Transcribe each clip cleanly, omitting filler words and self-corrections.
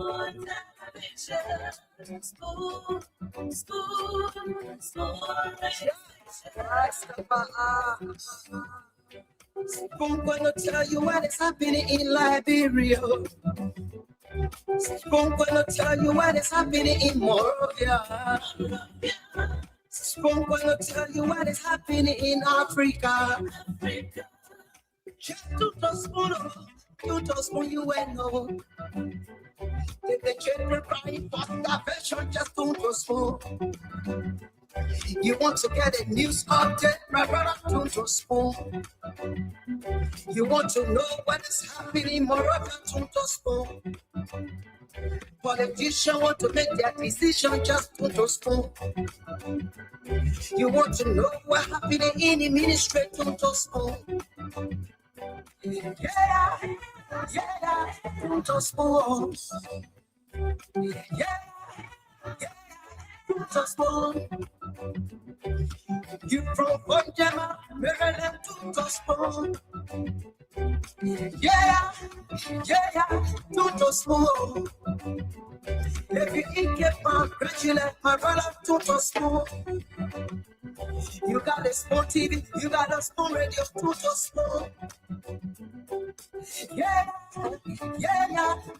I'm gonna tell you what is happening in Liberia. I'm gonna tell you what is happening in Morovia. I'm gonna tell you what is happening in Africa. Just to spoon you and know. The children crying for salvation, just to spoon. You want to get a news update, my brother, to spoon. You want to know what is happening in Morocco, to spoon. Politicians want to make their decision, just to spoon. You want to know what happening in the ministry, to spoon. Yeah, to spoon. Yeah, to spoon. You from Bonjama, Maryland, to spoon. Yeah, to spoon. If you eat get congratulate my brother, to spoon. You got a spoon TV, you got a spoon radio, to spoon. Yeah,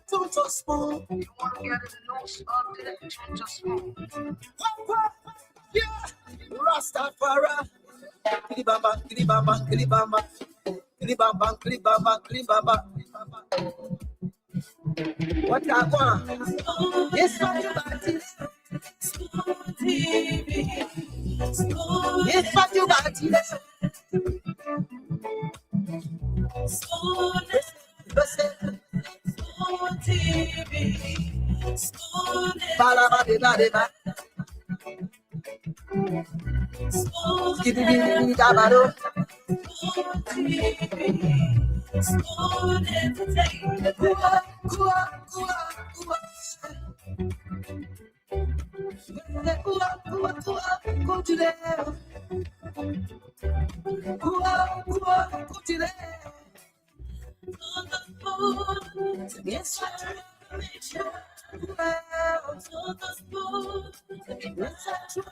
to spoon. You want to get a news update, to spoon. Yeah, Rastafari. Kilibamba, kilibamba, kilibamba. Kilibamba, kilibamba, kilibamba. What I want? Yes, what you got it. Spoon TV. Yes, what you got it. Spoon TV. Spoon TV. Give me the Spoon entertainment. Go to there. On the spoon to get started. On the spoon to get started.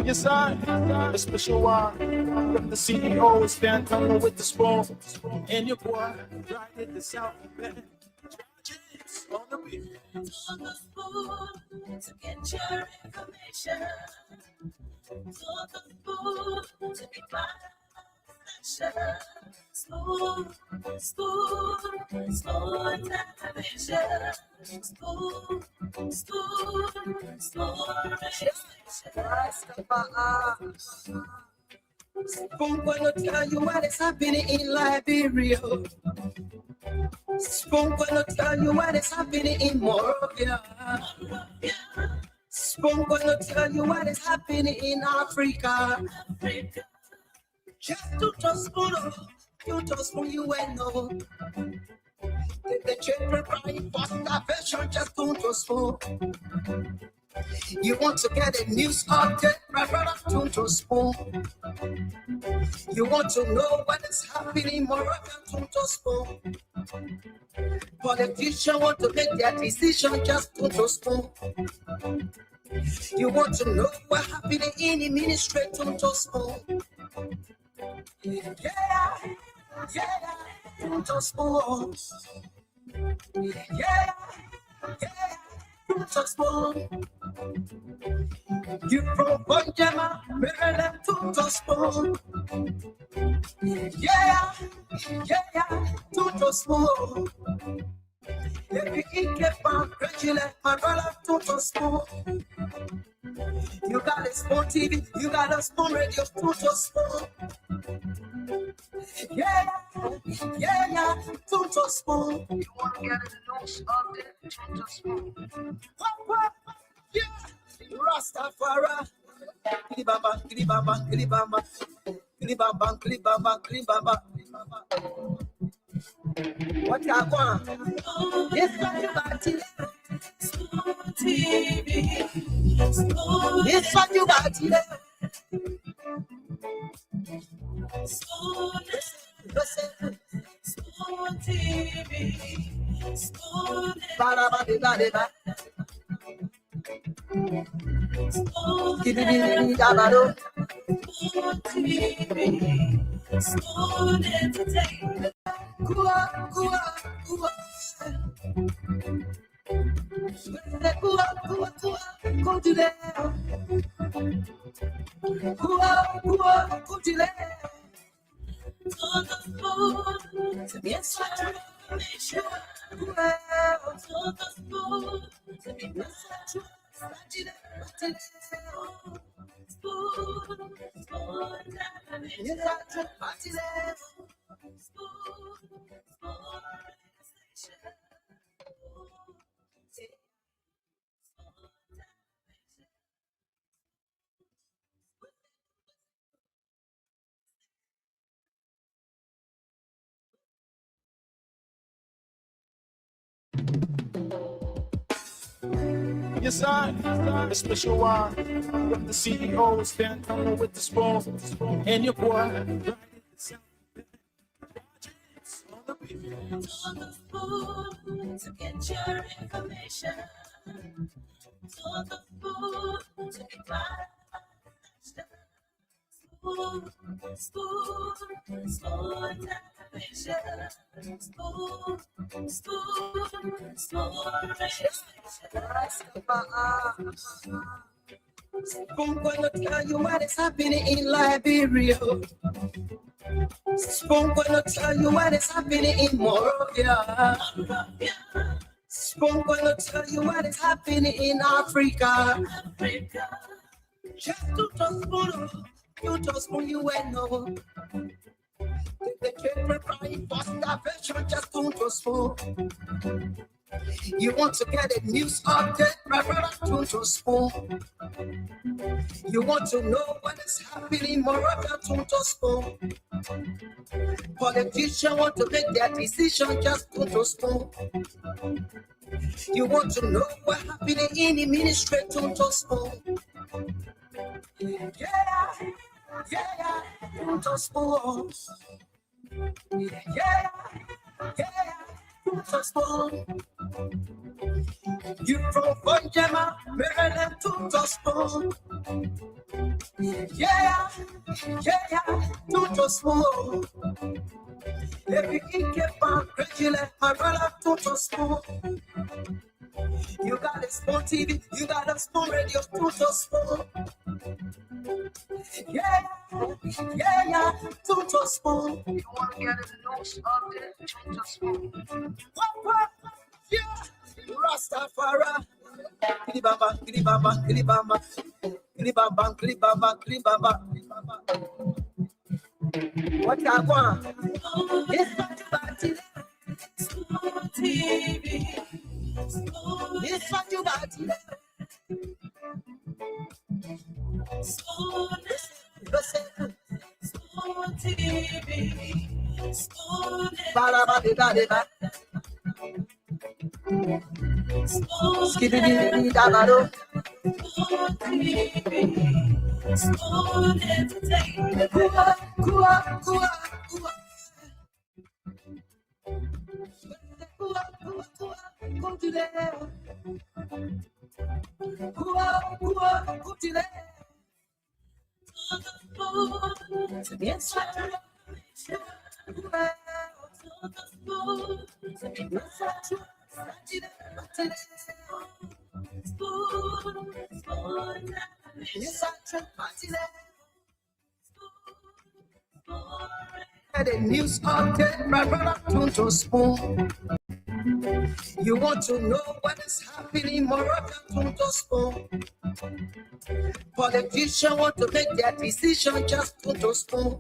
Yes, I, a special one from the CEO, stand coming with the spoon. And your boy, right at the South Bend. On the beat. On the spoon to get your information. On the spoon to be part of the session. Spoon television. Spoon gonna tell you what is happening in Liberia. Spoon gonna tell you what is happening in Morovia. Spoon gonna tell you what is happening in Africa. Just to spoon you and know. The children crying for salvation, just to spoon. You want to get a news update, my brother, to spoon. You want to know what is happening in Morocco, to spoon. Politicians want to make their decision, just to spoon. You want to know what happening in the ministry, to spoon. Yeah, to spoon. Yeah, to spoon. You from Bonjama, Maryland, to spoon. Yeah, to spoon. If you eat get congratulate my brother, to spoon. You got a spoon TV, you got a spoon radio, to spoon. Yeah, to spoon. You want to get a news update, to spoon. Yeah, Rastafari. Kilibaba, kilibaba, kilibaba, kilibaba, kilibaba, kilibaba. What you want? Yes, what you got today? TV. Yes, what you got today? TV. Ba-da-ba-di-ba-di-ba. Kidi-di-di-di-da-ba-do. TV. Spoon entertainment. Kua, kua, kua. Kua, kua, kua, kutile. Kua, kua, kutile. On the phone, yes, what you on the phone, yes, what you Yes, I, a special one. With the CEO, stand coming with the spoon. And your boy, on the phone to get your information. On the phone to get my spoon television. Spoon gonna tell you what is happening in Liberia. Spoon gonna tell you what is happening in Morovia. Spoon gonna tell you what is happening in Africa. Just to spoon, you just spoon you will know. The children crying for starvation, just to spoon. You want to get a news update, my brother, to spoon. You want to know what is happening, Moravia, to spoon. Politicians want to make their decision, just to spoon. You want to know what's happening in the ministry, to spoon. Yeah, to spoon. Yeah, to spoon. You from Bonjama, Maryland, to spoon. Yeah, to spoon. Every keep on crazy like my brother, to spoon. You got a spoon TV, you got a spoon radio, to spoon. Yeah, to spoon. You want to get a news update, to spoon. What? Yeah, Rastafari. Kilibaba, kilibaba, kilibaba. Kilibaba, kilibaba, kilibaba. What I want? Yes, what you got today? TV. Yes, what you got today? Spoon TV. Ba-da-ba-di-ba-di-ba. Skiddy-dee-dee-da-ba-do. Spoon entertainment. Kua. Kua, kutile. Kua, kutile. On the phone, yes, what you on the phone, yes, what you the news update, my brother, to spoon. You want to know what is happening, Moravia, to spoon. Politicians want to make their decision, just to spoon.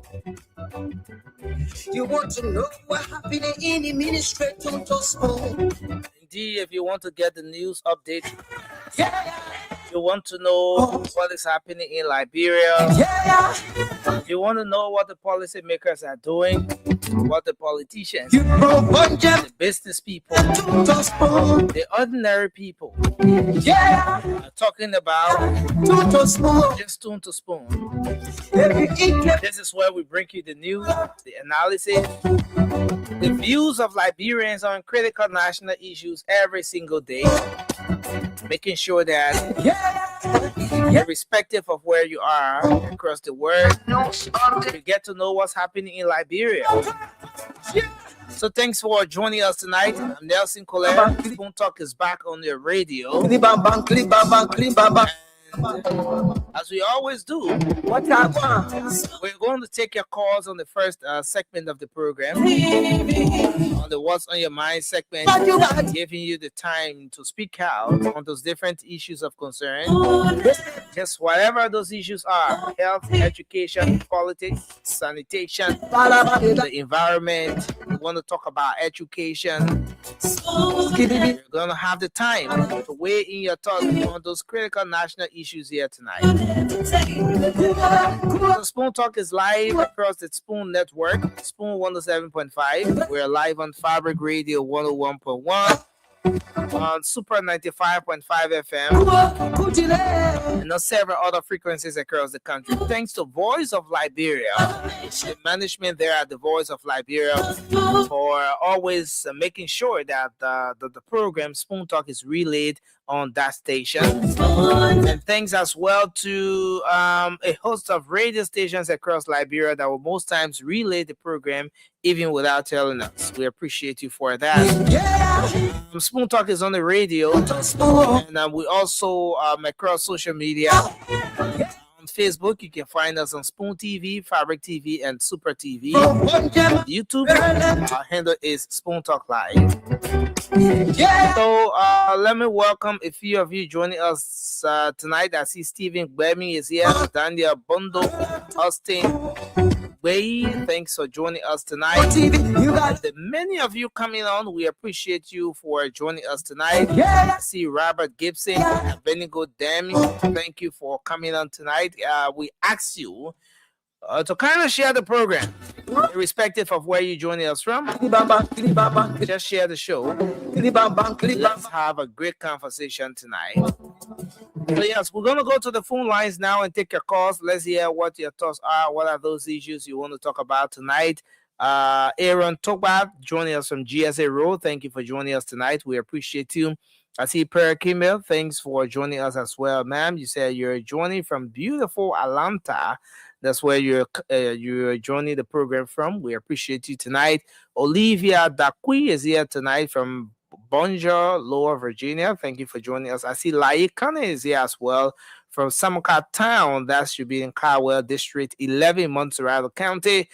You want to know what's happening in the ministry, to spoon. Indeed, if you want to get the news update, You want to know what is happening in Liberia. You want to know what the policymakers are doing, what the politicians, the business people, the ordinary people are talking about. Just spoon to spoon. This is where we bring you the news, the analysis, the views of Liberians on critical national issues every single day, making sure that irrespective of where you are across the world, you get to know what's happening in Liberia. So thanks for joining us tonight. I'm Nelson Colette. Spoon Talk is back on your radio. As we always do, we're going to take your calls on the first segment of the program, on the What's on Your Mind segment, giving you the time to speak out on those different issues of concern. Just whatever those issues are: health, education, politics, sanitation, the environment. We want to talk about education. You're going to have the time to weigh in your thoughts on those critical national issues here tonight. So Spoon Talk is live across the Spoon Network, Spoon 107.5. We're live on Fabric Radio 101.1, on Super 95.5 FM, and on several other frequencies across the country. Thanks to Voice of Liberia, the management there at the Voice of Liberia, for always making sure that the program Spoon Talk is relayed on that station. And thanks as well to a host of radio stations across Liberia that will most times relay the program even without telling us. We appreciate you for that. Spoon Talk is on the radio, and we also across social media. On Facebook, you can find us on Spoon TV, Fabric TV, and Super TV. YouTube, our handle is Spoon Talk Live. So let me welcome a few of you joining us tonight. I see Stephen Gbemi is here, Daniel Bondo, Austin Way. Thanks for joining us tonight. The many of you coming on, we appreciate you for joining us tonight. I see Robert Gibson, Benigo Demi. Thank you for coming on tonight. We ask you to kind of share the program, irrespective of where you're joining us from. Just share the show. Let's have a great conversation tonight. So yes, we're going to go to the phone lines now and take your calls. Let's hear what your thoughts are. What are those issues you want to talk about tonight? Aaron Tobat joining us from GSA Road. Thank you for joining us tonight. We appreciate you. I see Per Kimmel. Thanks for joining us as well, ma'am. You said you're joining from beautiful Atlanta. That's where you're joining the program from. We appreciate you tonight. Olivia Dakwi is here tonight from Bonjour, Lower Virginia. Thank you for joining us. I see Laikane is here as well from Samoka Town. That should be in Caldwell District 11, Montserrat County.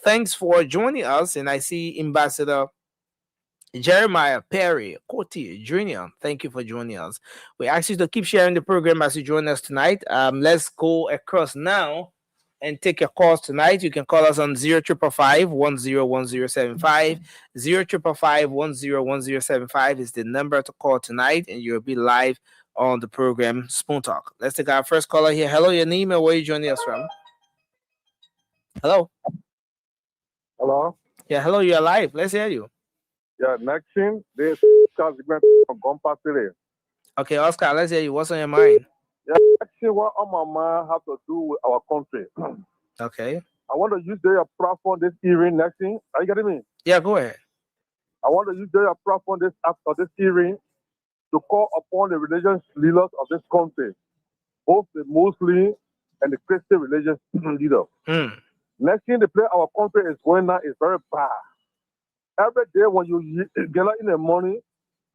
Thanks for joining us. And I see Ambassador Jeremiah Perry Coty Jr. Thank you for joining us. We ask you to keep sharing the program as you join us tonight. Let's go across now and take your calls tonight. You can call us on 0555-101075. 0555-101075 is the number to call tonight, and you'll be live on the program Spoon Talk. Let's take our first caller here. Hello, your name and where are you joining us from? Hello. Hello. Yeah, hello, you're live. Let's hear you. Yeah, next thing, this Oscar from Gompa City. Okay, Oscar, let's hear you. What's on your mind? Yeah, actually, what on my mind have to do with our country. Okay. I want to use their platform this hearing next thing. Are you getting me? Yeah, go ahead. I want to use their platform this after this hearing to call upon the religious leaders of this country, both the Muslim and the Christian religious leaders. Next thing, the place our country is going now is very bad. Every day when you get up in the morning,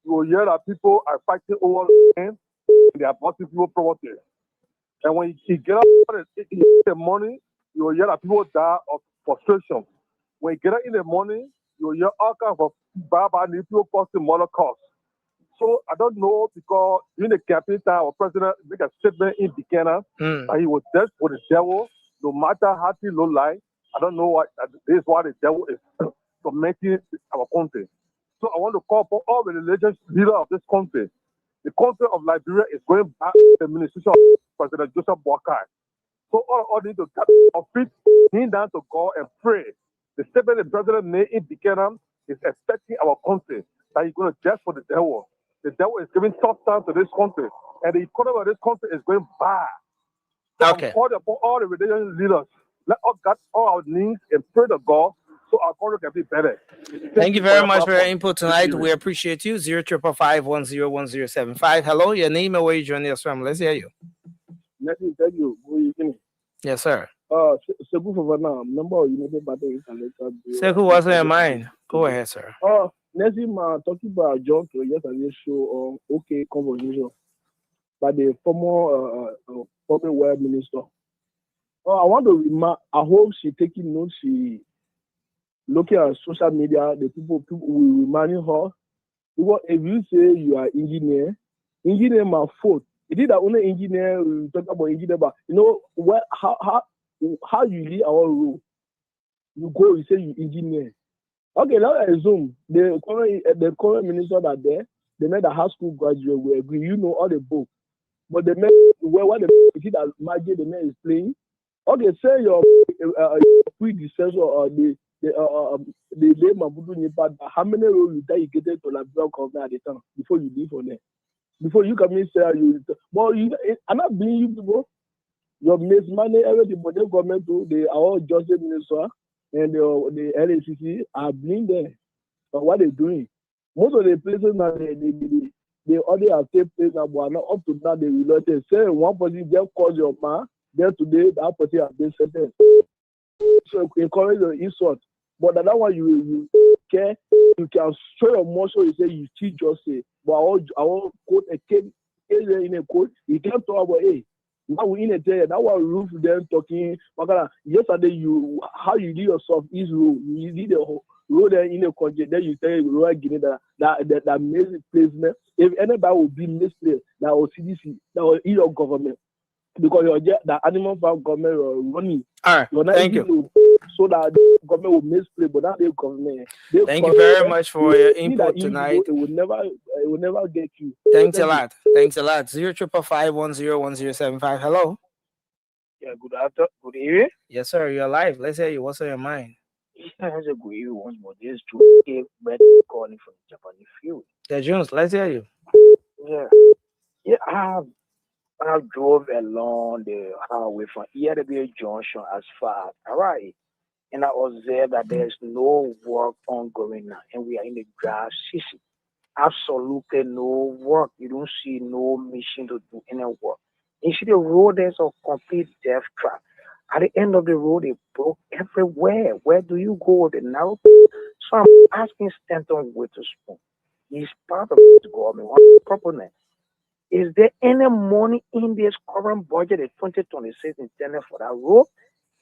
you will hear that people are fighting over land and they are bossing people property. And when you get up in the morning, you will hear that people die of frustration. When you get up in the morning, you will hear all kinds of bad people causing murder costs. So I don't know, because during the campaign time, our president make a statement in Buchanan that he was dead for the devil, no matter how he look like. I don't know what this is, why the devil is tormenting our country. So I want to call for all the religious leaders of this country The country of Liberia is going back to the administration of President Joseph Boakai. So all need to get our feet, kneel down to God and pray. The statement the president made in Buchanan is expecting our country that he's going to judge for the devil. The devil is giving tough time to this country, and the economy of this country is going bad. So Okay. I'm calling upon all the religious leaders. Let us get all our knees and pray to God so our country can be better. Thank you very much for your input tonight. We appreciate you. 0555101075. Hello, your name and where you joining us from. Let's hear you. Thank you. Good evening. Yes, sir. Seku Favana, member of United Battery Collector. Seku, what's on your mind? Go ahead, sir. Nezima talking about John to yesterday's show on OK Conversation by the former public welfare minister. I want to remark, I hope she taking notes, she looking at social media, the people will remind her. Because if you say you are engineer my fault. It is the only engineer we talk about engineer, but you know how you lead our role. You go, you say you engineer. Okay, now I assume the current minister that there, they made a high school graduate will agree. You know all the books, but the man what the see that magic the man is playing. Okay, say your predecessor or the late Mabudu Nipa, how many roles you dedicated to Liberia government at the time before you leave on there? Before you come in, say you. But I'm not being you people. Your money, everything, but the government too, they are all justice minister and the LACC are being there. But what they're doing, most of the places now they already have taken place now, but not up to now they reloaded. Say one person just calls your man, then today that person has been sentenced. So encourage the insult. But that one you care, you can show your muscle, you say you teach just say. But I will quote a case in a quote, you can't talk about now we in a day that one roof them talking. Yesterday how you do yourself is rule. You did the whole road there in a country, then you tell Royal Guinea that amazing placement. If anybody will be misplaced, that will CDC, that will in your government. Because you're the animal farm government running. All right. Thank you. So that the government will misplay, but not the government. Thank you very much for your input tonight. It will never get you. Thanks a lot. 0555101075. Hello. Yeah, good afternoon. Good evening. Yes, sir. You're live. Let's hear you. What's on your mind? Yeah, that's a good evening once more. This is Joe calling from Japanese field. Yeah, Jones, let's hear you. Yeah, I drove along the highway from ERW Junction as far as Hawaii, and I observed that there's no work ongoing now, and we are in the dry season. Absolutely no work. You don't see no mission to do any work. You see the road, there's a complete death trap. At the end of the road, it broke everywhere. Where do you go with the narrow? So I'm asking Stanton Witherspoon. He's part of this government. What's the proponent? Is there any money in this current budget in 2026 intended for that road?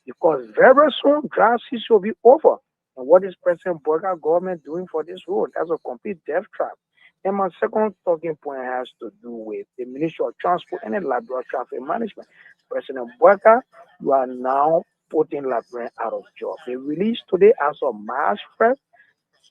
Because very soon, dry season will be over. And what is President Burger government doing for this road? That's a complete death trap. And my second talking point has to do with the Ministry of Transport and the Liberia Traffic Management. President Burger, you are now putting Liberia out of job. They released today as of March 1st,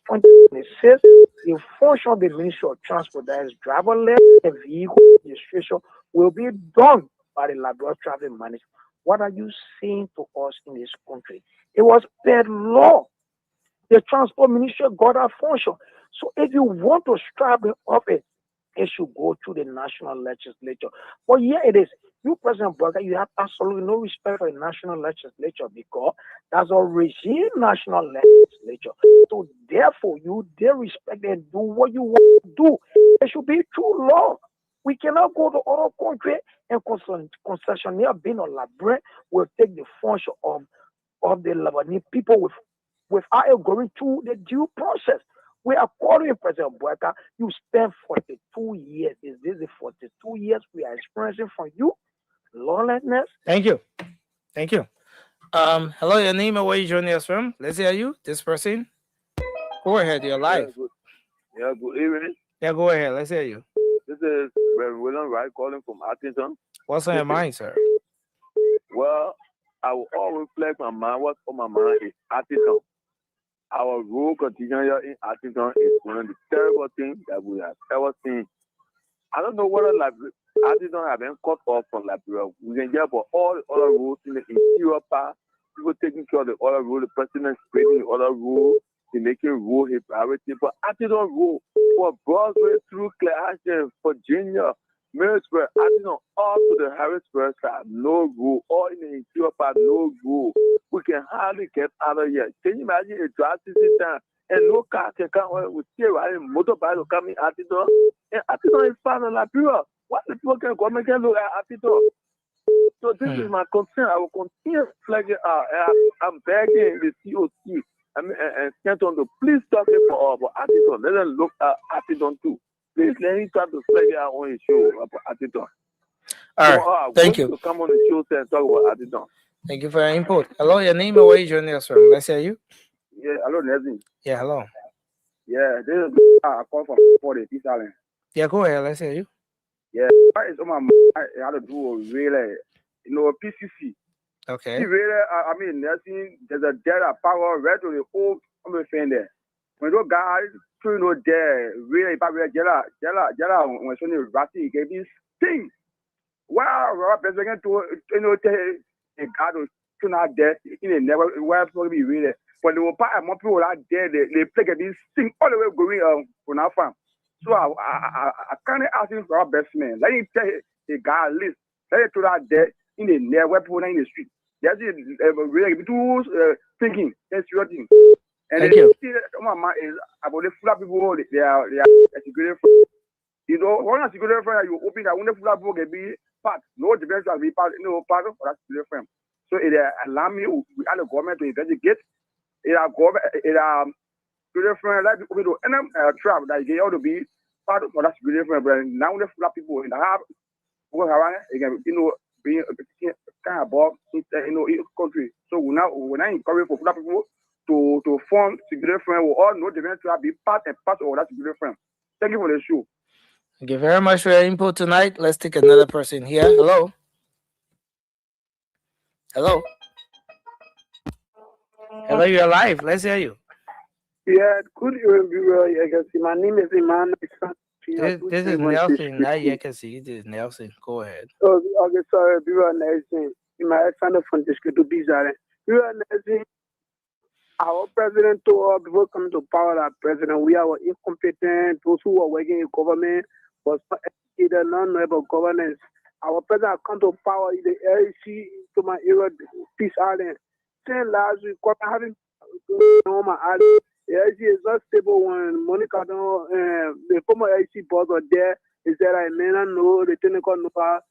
2026, the function of the Ministry of Transport, that is driverless vehicle registration, will be done by the Liberia Traffic Management. What are you saying to us in this country? It was per law. The Transport Ministry got that function. So if you want to strap it up, it should go to the national legislature. But here it is. You, President Burger, you have absolutely no respect for the national legislature because that's a regime national legislature. So therefore, you dare respect and do what you want to do. It should be true law. We cannot go to other country and concessionaire being on Liberia will take the function of the Lebanese people without going through the due process. We are calling President Burger. You spent 42 years. Is this the 42 years we are experiencing from you? Lawlessness. Thank you. Hello, your name and where you joining us from? Let's hear you. This person. Go ahead, you're live. Good evening. Yeah, go ahead. Let's hear you. This is Reverend William Wright calling from Atkinson. What's on your mind, sir? Well, I will always reflect my mind. What's on my mind is Atkinson. Our road condition here in Atkinson is one of the terrible things that we have ever seen. I don't know whether artisans have been cut off from Liberia. We can get for all the other roads in the interior part, people taking care of the other road, the president creating the other road, they making road a priority. But artisan road for Broadway through Clear Virginia, Marysville, artisan all to the Harrisburg side, no road. All in the interior part, no road. We can hardly get out of here. Can you imagine a dry season time? And no car can come with riding motorbike will come in artisan. And artisan is found in Liberia. What the people can come and look at artisan? So this is my concern. I will continue flagging out. I'm begging the COC and Stanton to please stop it for artisan. Let them look at artisan too. Please let him try to flag it out on his show about artisan. All right. Thank you. To come on the show and talk about artisan. Thank you for your input. Hello, your name and where you joining us from? Let's hear you. Yeah, hello, Nezin. Yeah, hello. Yeah, this is I call from the Peace Island. Yeah, go ahead. Let's hear you. Yeah, it's on my mind. I had to do really, PCC. Okay. Really, I mean, there's a data power right to the whole offender. When those guys, there, really, if I really jela, when somebody Rasi gave this thing. Wow, Rob President to, a guy who's not there, never, where to be really. But the part more people are there, they play this thing all the way going on our farm. So I can't ask him for our best man. Let him tell the guy list. Let him to that there in the near where people are in the street. That's it. Really thinking. That's your thing. And thank you. My mind is about the full people. They are security. You know, one of the security friend you open that one full people can be part. No defense will be part. No part of that security friend. So it allow me we have the government to investigate. It a security friend like people do and trap that they ought to be part of that security friend. But now the full people in the have again, being kind of above country. So we now encourage for full people to form security friend. We all know the event to be part and part of that security friend. Thank you for the show. Thank you very much for your input tonight. Let's take another person here. Hello. Hello. Hello, you're live. Let's hear you. Yeah, good evening, I can see. My name is Iman. This is Nelson. Now you can see this is Nelson. Go ahead. Okay, sorry, Bira Nelson. My Alexander from District to Bizarre. Bira Nelson, our president told us before coming to power, our president, we are incompetent. Those who are working in government was not educated, not know about governance. Our president come to power in the LC to my area, Peace Island. Saying last week, having my island. The LC is not stable when Monica, the former LC boss are there. Is that I may not know the technical know about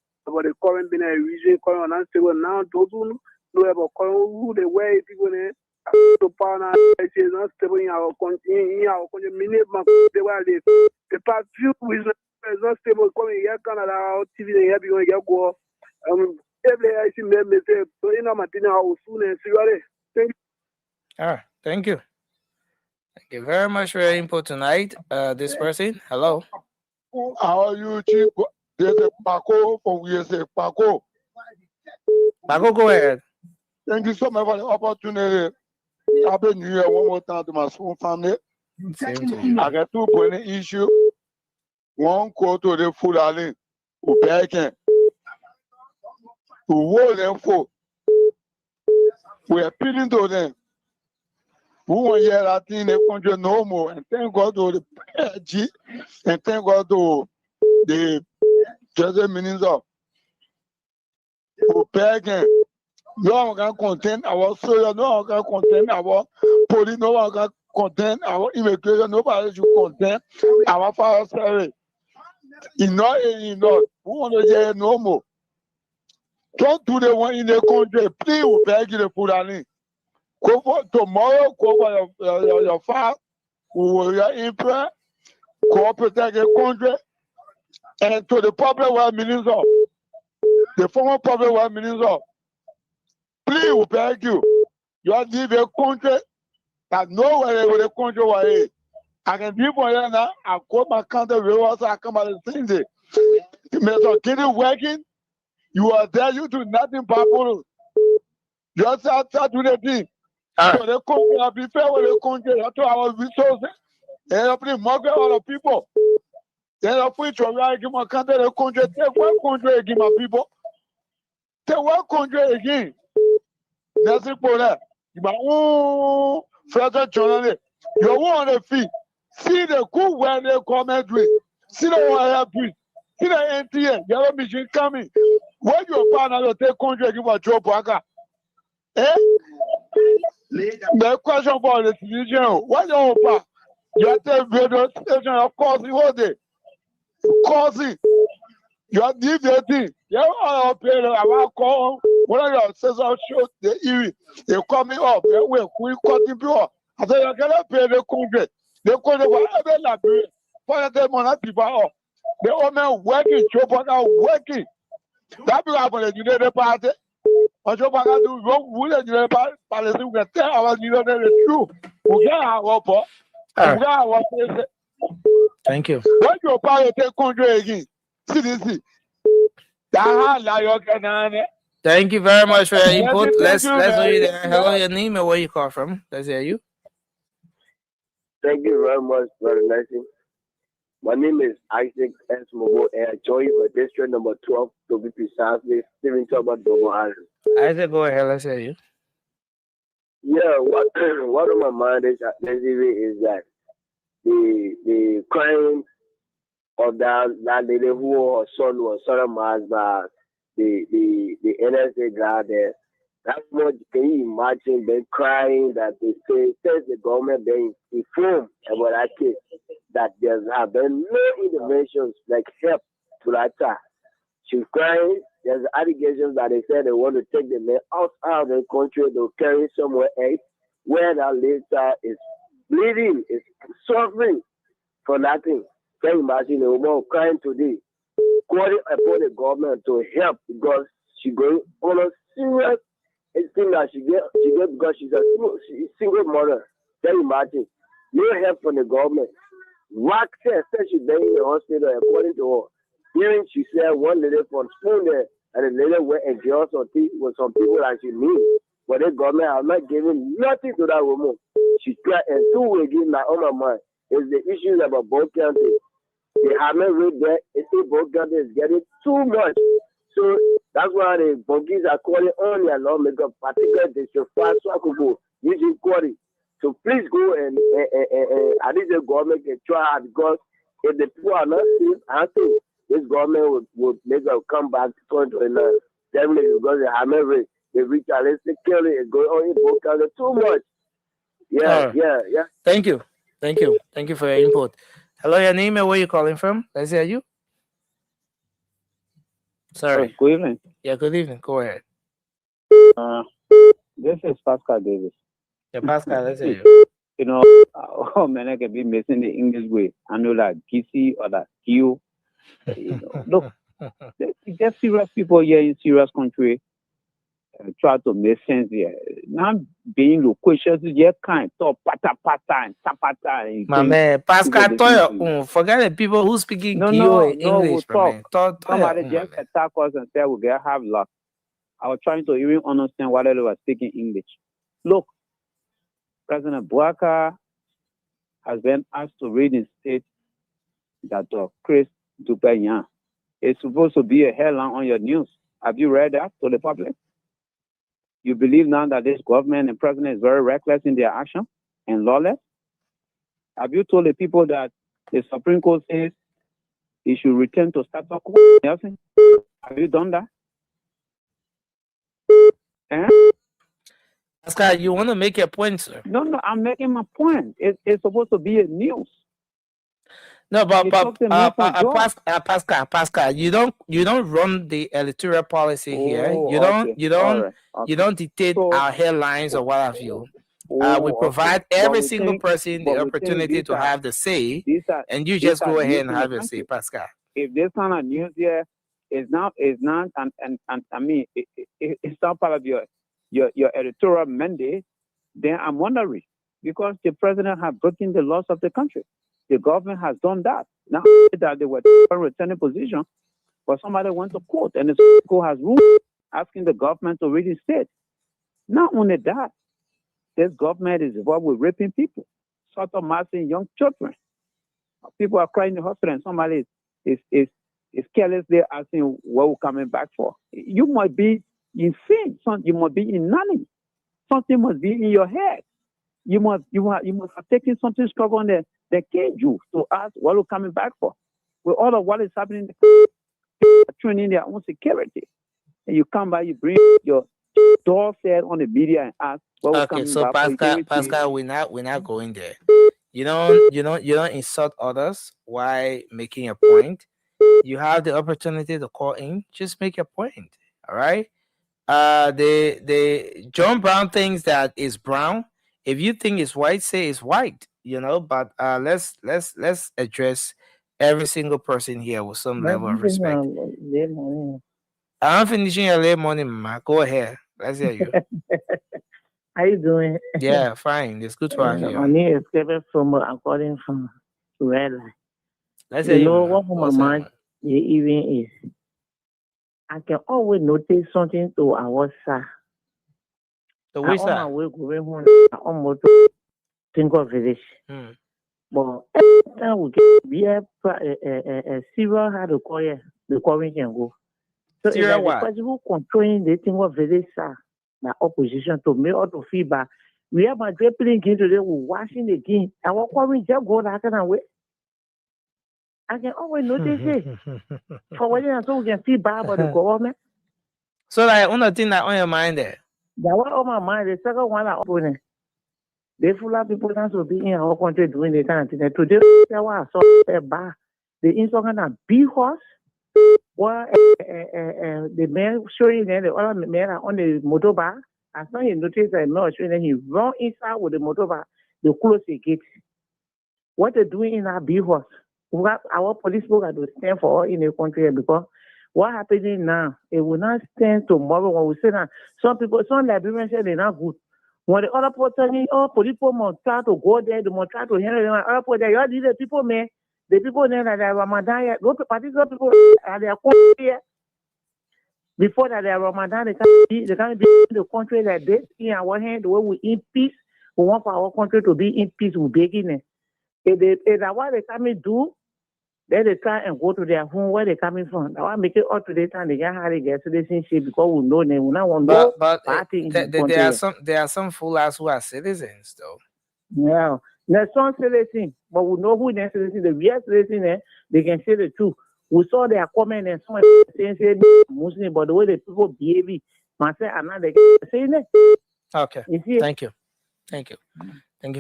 the current being a region, current unstable. Now, those who know about who the way people to power now, LC is not stable in our country. In our country, many of they were the past few weeks is not stable. Coming here, Canada, TV, and here, going to go. Every LC member say, so in our material, I will soon and see what it. Thank you. All right. Thank you. Thank you very much for your input tonight. This person, hello. How are you, Chief? There's a Paco from USA. Paco, go ahead. Thank you so much for the opportunity. Happy New Year one more time to my school family. Same to you. I got 2 point issue. One call to the full island. Who back in. To hold them for. We are appealing to them. Who want to hear that in the country no more? And thank God to the PG and thank God to the Judicial Minister for begging. No one can contain our soldiers, no one can contain our police, no one can contain our immigration, nobody should contain our fire service. Enough is enough. Who want to hear no more? Don't do the one in the country. Please, we beg you to put that in. Go for tomorrow, go for your file, your influence, go protect the country, and to the public world minister, the former public world minister, please, we beg you, you have to leave a country that nowhere where the country was. I can leave for here now, I go my country, I come out the same day. Mr. Kitty working, you are there, you do nothing powerful. You have to do the thing. So the country will be fair with the country, to our resources, and helping mortgage all the people. Then I put your right in my country, the country, take one country again, my people. Take one country again. That's it for that. You further journalist. You want the fee. See the good where they comment with. See the wire please. See the NTA. Yellow machine coming. When your partner will take country again for Joe Parker. Eh? The question about the decision. What your part? You have to build a station, of course, you want it. Causing. You are deviating. You are paying our call. One of your session shows the eerie. They're coming up. We're cutting people. I said, you cannot pay the country. They call it whatever Liberia. For the money people up. The women working, Chopaka working. That will happen in the United Party. What Chopaka do wrong, we the United Party, we can tell our United the truth. We get our report. We get our place. Thank you. What your party take country again? See. Thank you very much for your input. Let's hear you there. Hello, your name and where you call from. Let's hear you. Thank you very much, Brother Nelson. My name is Isaac S. Mobo, and I join for district number 12 to be precisely Stephen Thomas Double Island. Isaac, go ahead. Let's hear you. Yeah, what on my mind is that the crime of that lady who her son was sodomized by the NSA guy there. That much, can you imagine them crying that they say, says the government being informed about that case, that there have been no interventions like help to that child. She's crying. There's allegations that they said they want to take the man out of the country to carry somewhere else, where that little child is bleeding, is suffering for nothing. Can you imagine a woman crying today, calling upon the government to help because she's going on a serious thing that she get because she's a single mother. Can you imagine? No help from the government. What said she's been in the hospital according to her. Hearing she said one lady from school there and the lady went and jailed with some people that she knew. But the government has not given nothing to that woman. She tried and two again now on my mind is the issues about both countries. The hammer rate there, both countries is getting too much. So that's why the bunkies are calling on their lawmaker, particularly District 5 Swakubo, using quality. So please go and at least the government can try because if the people are not safe, I think this government would make them come back to 2029. Definitely because the hammer rate, the ritualistic killing is going on in both countries too much. Yeah. Thank you for your input. Hello, your name and where you calling from? Let's hear you. Sorry. Good evening. Yeah, good evening. Go ahead. This is Pascal Davis. Yeah, Pascal, let's hear you. You know, oh man, I can be missing the English way. I know that PC or that Q. You know, look, there's serious people here in serious country try to make sense here. Not being loquacious, yeah, kind talk pata and tapata. My man, Pascal Toyo, forget the people who speaking English, we'll man. Somebody just attack us and say we get have luck. I was trying to even understand why they were speaking English. Look, President Bouaka has been asked to read in state that Chris Dupayan is supposed to be a headline on your news. Have you read that to the public? You believe now that this government and president is very reckless in their action and lawless? Have you told the people that the Supreme Court says he should return to status quo? Nelson? Have you done that? Pascal, you want to make your point, sir? No, I'm making my point. It's supposed to be a news. No, but Pascal, you don't run the electoral policy here. You don't dictate our headlines or what have you. We provide every single person the opportunity to have the say, and you just go ahead and have your say, Pascal. If this kind of news here is not, and I mean, it's not part of your editorial mandate, then I'm wondering because the president has broken the laws of the country. The government has done that. Now that they were in returning position, but somebody went to court and the Supreme Court has ruled asking the government to reinstate. Not only that, this government is involved with raping people, sodomizing young children. People are crying in the hospital and somebody is is carelessly asking what we're coming back for. You might be insane. You must be inanimate. Something must be in your head. You must have taken something strong that caged you to ask what we're coming back for. With all of what is happening, training their own security. And you come back, you bring your door set on the media and ask what we're coming so back for. Pascal, we're not going there. You don't insult others while making a point. You have the opportunity to call in, just make a point. All right. The John Brown thinks that is brown. If you think it's white, say it's white. But let's address every single person here with some level of respect. I'm finishing your late morning, Mama. Go ahead. Let's hear you. How you doing? Yeah, fine. It's good to have you. My name is Kevin I'm calling from Red Line. Let's hear you. What my mind even is, I can always notice something to our side. So which side? On my way going home, I almost think of village. But every time we have a serial how to call it, the calling can go. So it's like the person who controlling the thing of village side, the opposition to me or to feedback. We have my dripping again today, we're washing again. And what calling just go that kind of way. I can always notice it. For what so we can feel bad about the government. So like one thing that on your mind there. That one on my mind. The second one I open. They full of people that will be in our country doing the kind of thing. Today I saw a bar. The insult a big horse. Or the man showing them the other man on the motor bar. As long as he noticed that man showing he run inside with the motor bar, they close the gate. What they doing in our big horse? Our police people are to stand for all in the country because what happening now, it will not stand tomorrow when we say that some Liberians say they're not good. When the other people telling, police people must try to go there, they must try to handle them. Other people there, you the people, man. The people there that are Ramadan, those particular people are their country before that they are Ramadan, they can't be in the country like this. In our hand, the way we in peace, we want for our country to be in peace, we begin. If that's what they come and do, then they try and go to their home where they're coming from. Now I make it up to the time they get how they get citizenship because we know them. We not want party in the country. There are some fools who are citizens though. Yeah. There's some citizens, but we know who they're citizens. The real citizens, they can say the truth. We saw their comment and some saying Muslim, but the way the people behave, myself and now they saying it. Okay. Thank you. Thank you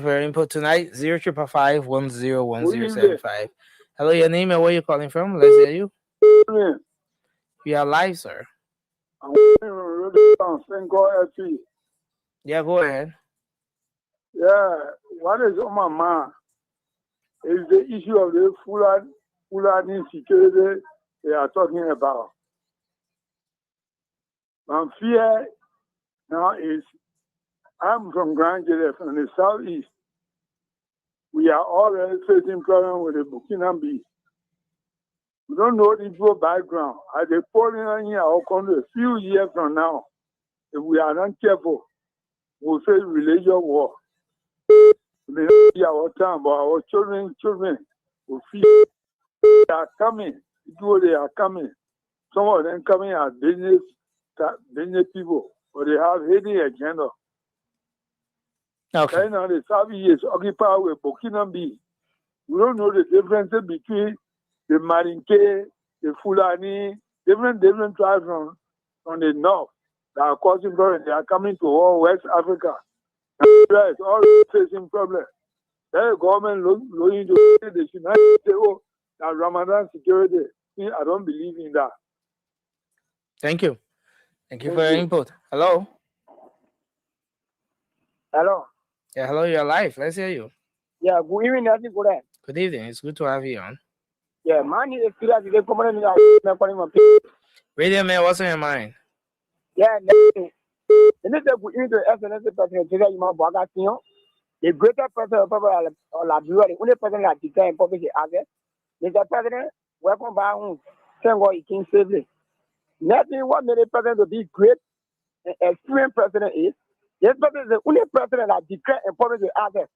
for your input tonight. 0555-101075. Hello, your name and where you calling from? Let's hear you. You are live, sir. Yeah, go ahead. Yeah, what is on my mind is the issue of the Fulani security they are talking about. My fear now is I'm from Grand Jere, from the southeast. We are already facing problems with the Burkina Faso. We don't know the people background. As they fall in our country a few years from now, if we are not careful, we'll face religious war. We may not be our time, but our children will feel they are coming. They are coming. Some of them coming as business people, but they have hidden agenda. Okay. Right now, the Southeast is occupied with Burkina Faso. We don't know the differences between the Marinke, the Fulani, different tribes from the north that are causing problems. They are coming to all West Africa. Nigeria is already facing problems. The government looking to they should not say, that Ramadan security. I don't believe in that. Thank you. Thank you for your input. Hello. Hello. Yeah, hello, you're live. Let's hear you. Yeah, good evening, everybody. Good evening. It's good to have you on. Yeah, man, Radio man, what's on your mind? Yeah, the greater person of Liberia, the only person that declared public access, Mr. President, welcome back home. Thank God he came safely. Nothing what made the president to be great and experienced president is. This president is the only president that declared and public access.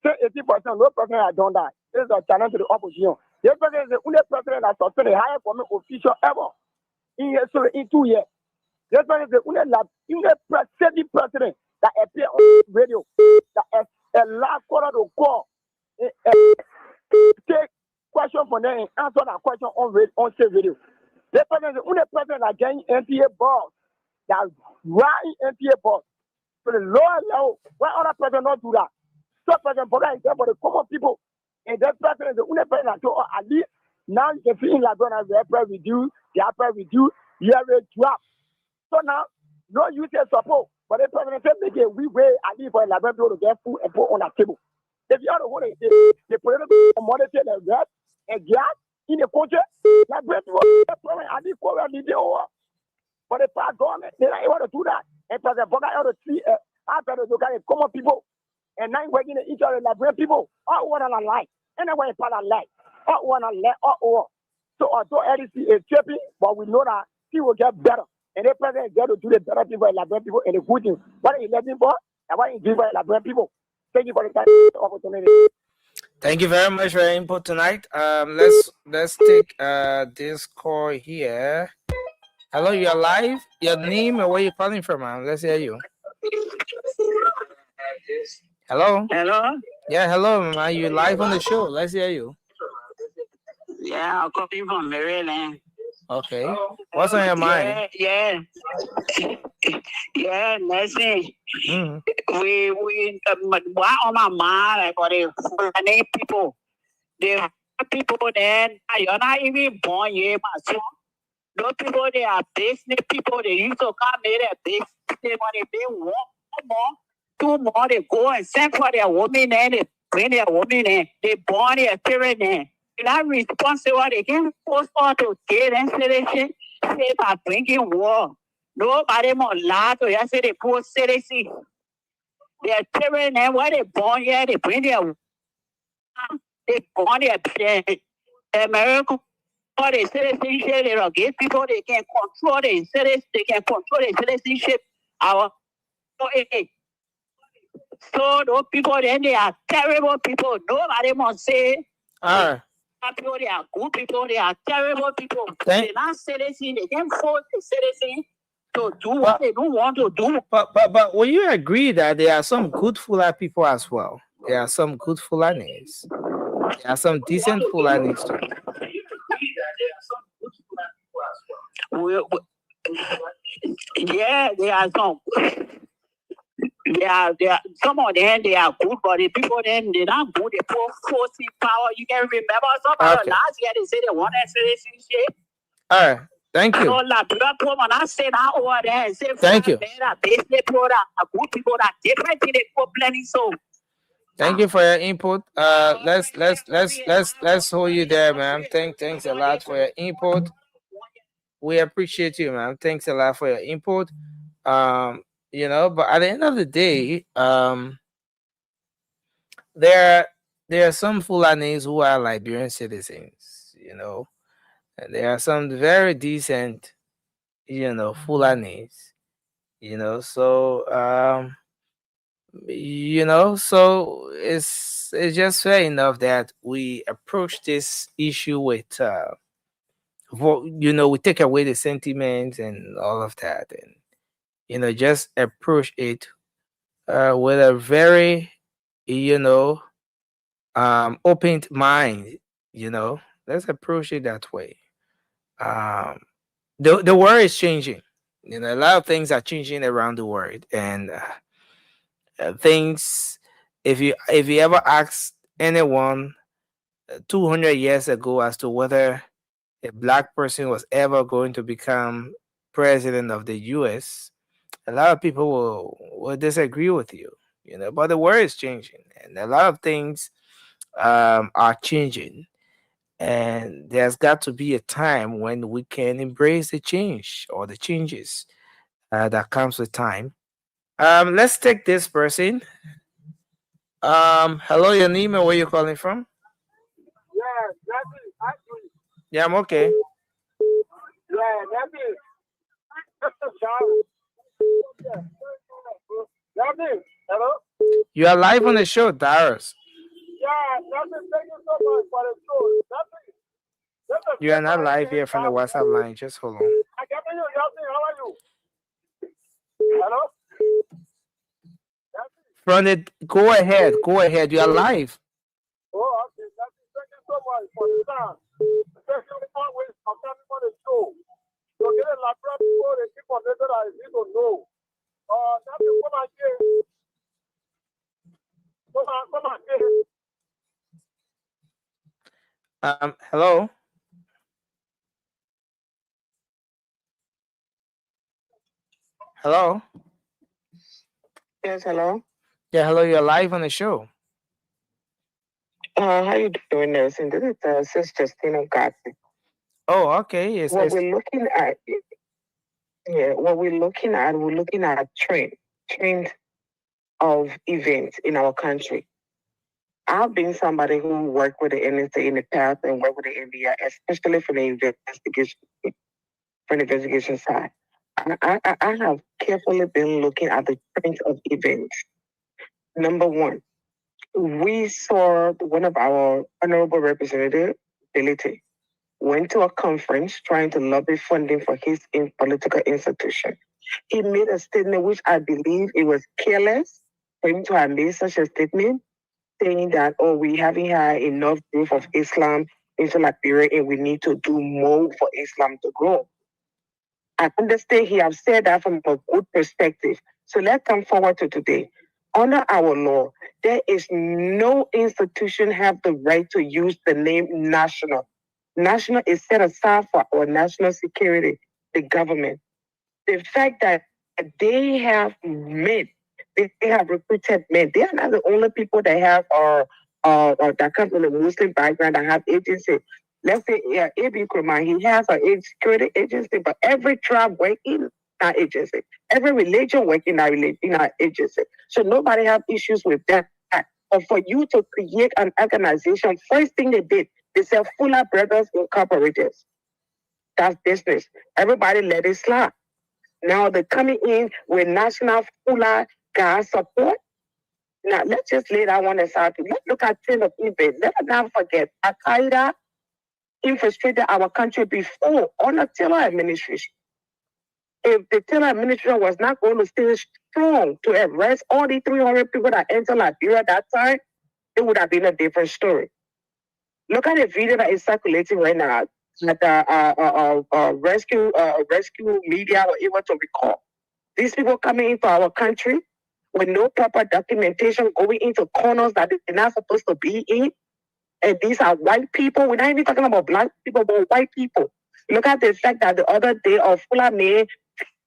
So 80%, no president has done that. This is a challenge to the opposition. This president is the only president that suspended the highest government official ever in history in 2 years. This president is the only sitting president that appeared on radio that allowed quarter to call, take question from them and answer that question on state radio. This president is the only president that getting NPA balls, that riding NPA balls. To the lower level, why other presidents not do that? So President Boga is there for the common people. And that president is the only president that told us at least now you can feel like going to the April review, year rate drop. So now, no use your support. But the president said, make a we way at least for a laboratory to get food and put on the table. If you are the one, the political commodity and rest and gas in the country, laboratory, at least for a leader. But the past government, they don't want to do that. And President Boga ought to see after the look at the common people and now working each other like people, all one on a line. And then when part of life, all one on left, all. So although LDC is tripping, but we know that he will get better. And the president is there to do the better thing for the Liberian people and the good thing. What are you looking for? And what are you doing for the Liberian people? Thank you for the opportunity. Thank you very much for your input tonight. Let's take this call here. Hello, you're live. Your name and where you calling from, man? Let's hear you. Hello. Hello. Yeah, hello, man. You live on the show. Let's hear you. Yeah, I'm calling from Maryland. Okay. What's on your mind? Yeah. Listen. We what on my mind for the Fulani people. The people then you're not even born yet, my son. Those people, they are business people. They used to come here, business when they want more, 2 more, they go and send for their women and they bring their women in. They born their children in. They're not responsible. They can't force on to get installation. Say by bringing war. Nobody more lie to you. Say they poor citizens. Their children and where they born here, they bring their they born their American. For the citizenship, they don't give people, they can control the citizens, they can control the citizenship. So those people, then they are terrible people. Nobody must say, people, they are good people, they are terrible people. They're not citizens, they can force the citizens to do what they don't want to do. But will you agree that there are some good Fulani people as well? There are some good Fulanis. There are some decent Fulanis too. Yeah, there are some. Some of them they are good, but the people then they're not good. They put forcing power. You can remember somebody last year they said they wanted citizenship. All right, thank you. Thank you. Thank you for your input. Let's hold you there, man. Thanks a lot for your input. We appreciate you, man. Thanks a lot for your input. You know, but at the end of the day, there are some Fulanis who are Liberian citizens, you know, and there are some very decent, you know, Fulanis, you know. So you know, so it's just fair enough that we approach this issue with you know, we take away the sentiments and all of that, and you know, just approach it with a very, you know, open mind. You know, let's approach it that way. The world is changing. You know, a lot of things are changing around the world, and things. If you ever ask anyone 200 years ago as to whether a black person was ever going to become president of the U.S., a lot of people will disagree with you, you know. But the world is changing, and a lot of things are changing, and there's got to be a time when we can embrace the change or the changes that comes with time. Let's take this person. Hello, your name and where you calling from? Yeah, I'm okay. Hello? You are live on the show, Darius. Yeah, thank you so much for the show. You are not live here from the WhatsApp line. Just hold on. I got you. Yassin, how are you? Hello? From it, go ahead. Go ahead. You are live. Oh, okay. Thank you so much for the time. Especially always I'm coming on the show. So get a lot of people, they keep on letting I need to know. That's the one I get. Come on, get it. Hello. Hello. Yes, hello. Yeah, hello. You're live on the show. How you doing, Nelson? This is Sister Justina Garden. Oh, okay. Yes. What we're looking at, we're looking at trend of events in our country. I've been somebody who worked with the NSA in the past and worked with the NBI, especially for the investigation side. I have carefully been looking at the trend of events. Number one, we saw one of our honorable representative, Delete, went to a conference trying to lobby funding for his political institution. He made a statement which I believe it was careless for him to have made such a statement, saying that, we haven't had enough proof of Islam into Liberia and we need to do more for Islam to grow. I understand he has said that from a good perspective. So let's come forward to today. Under our law, there is no institution have the right to use the name national. National is set aside for our national security, the government. The fact that they have men, they have recruited men. They are not the only people that have that come from a Muslim background that have agency. Let's say A.B. Kurman, he has a security agency, but every tribe work in that agency. Every religion work in that agency. So nobody have issues with that. But for you to create an organization, first thing they did, they said Fuller Brothers Incorporated. That's business. Everybody let it slide. Now they're coming in with National Fuller Gas Support. Now let's just lay that one aside. Let's look at trend of events. Let's not forget Al Qaeda infiltrated our country before under Taylor administration. If the Taylor administration was not going to stay strong to arrest all the 300 people that entered Liberia at that time, it would have been a different story. Look at the video that is circulating right now that the rescue media were able to record. These people coming into our country with no proper documentation, going into corners that they're not supposed to be in. And these are white people. We're not even talking about black people, but white people. Look at the fact that the other day a Fulani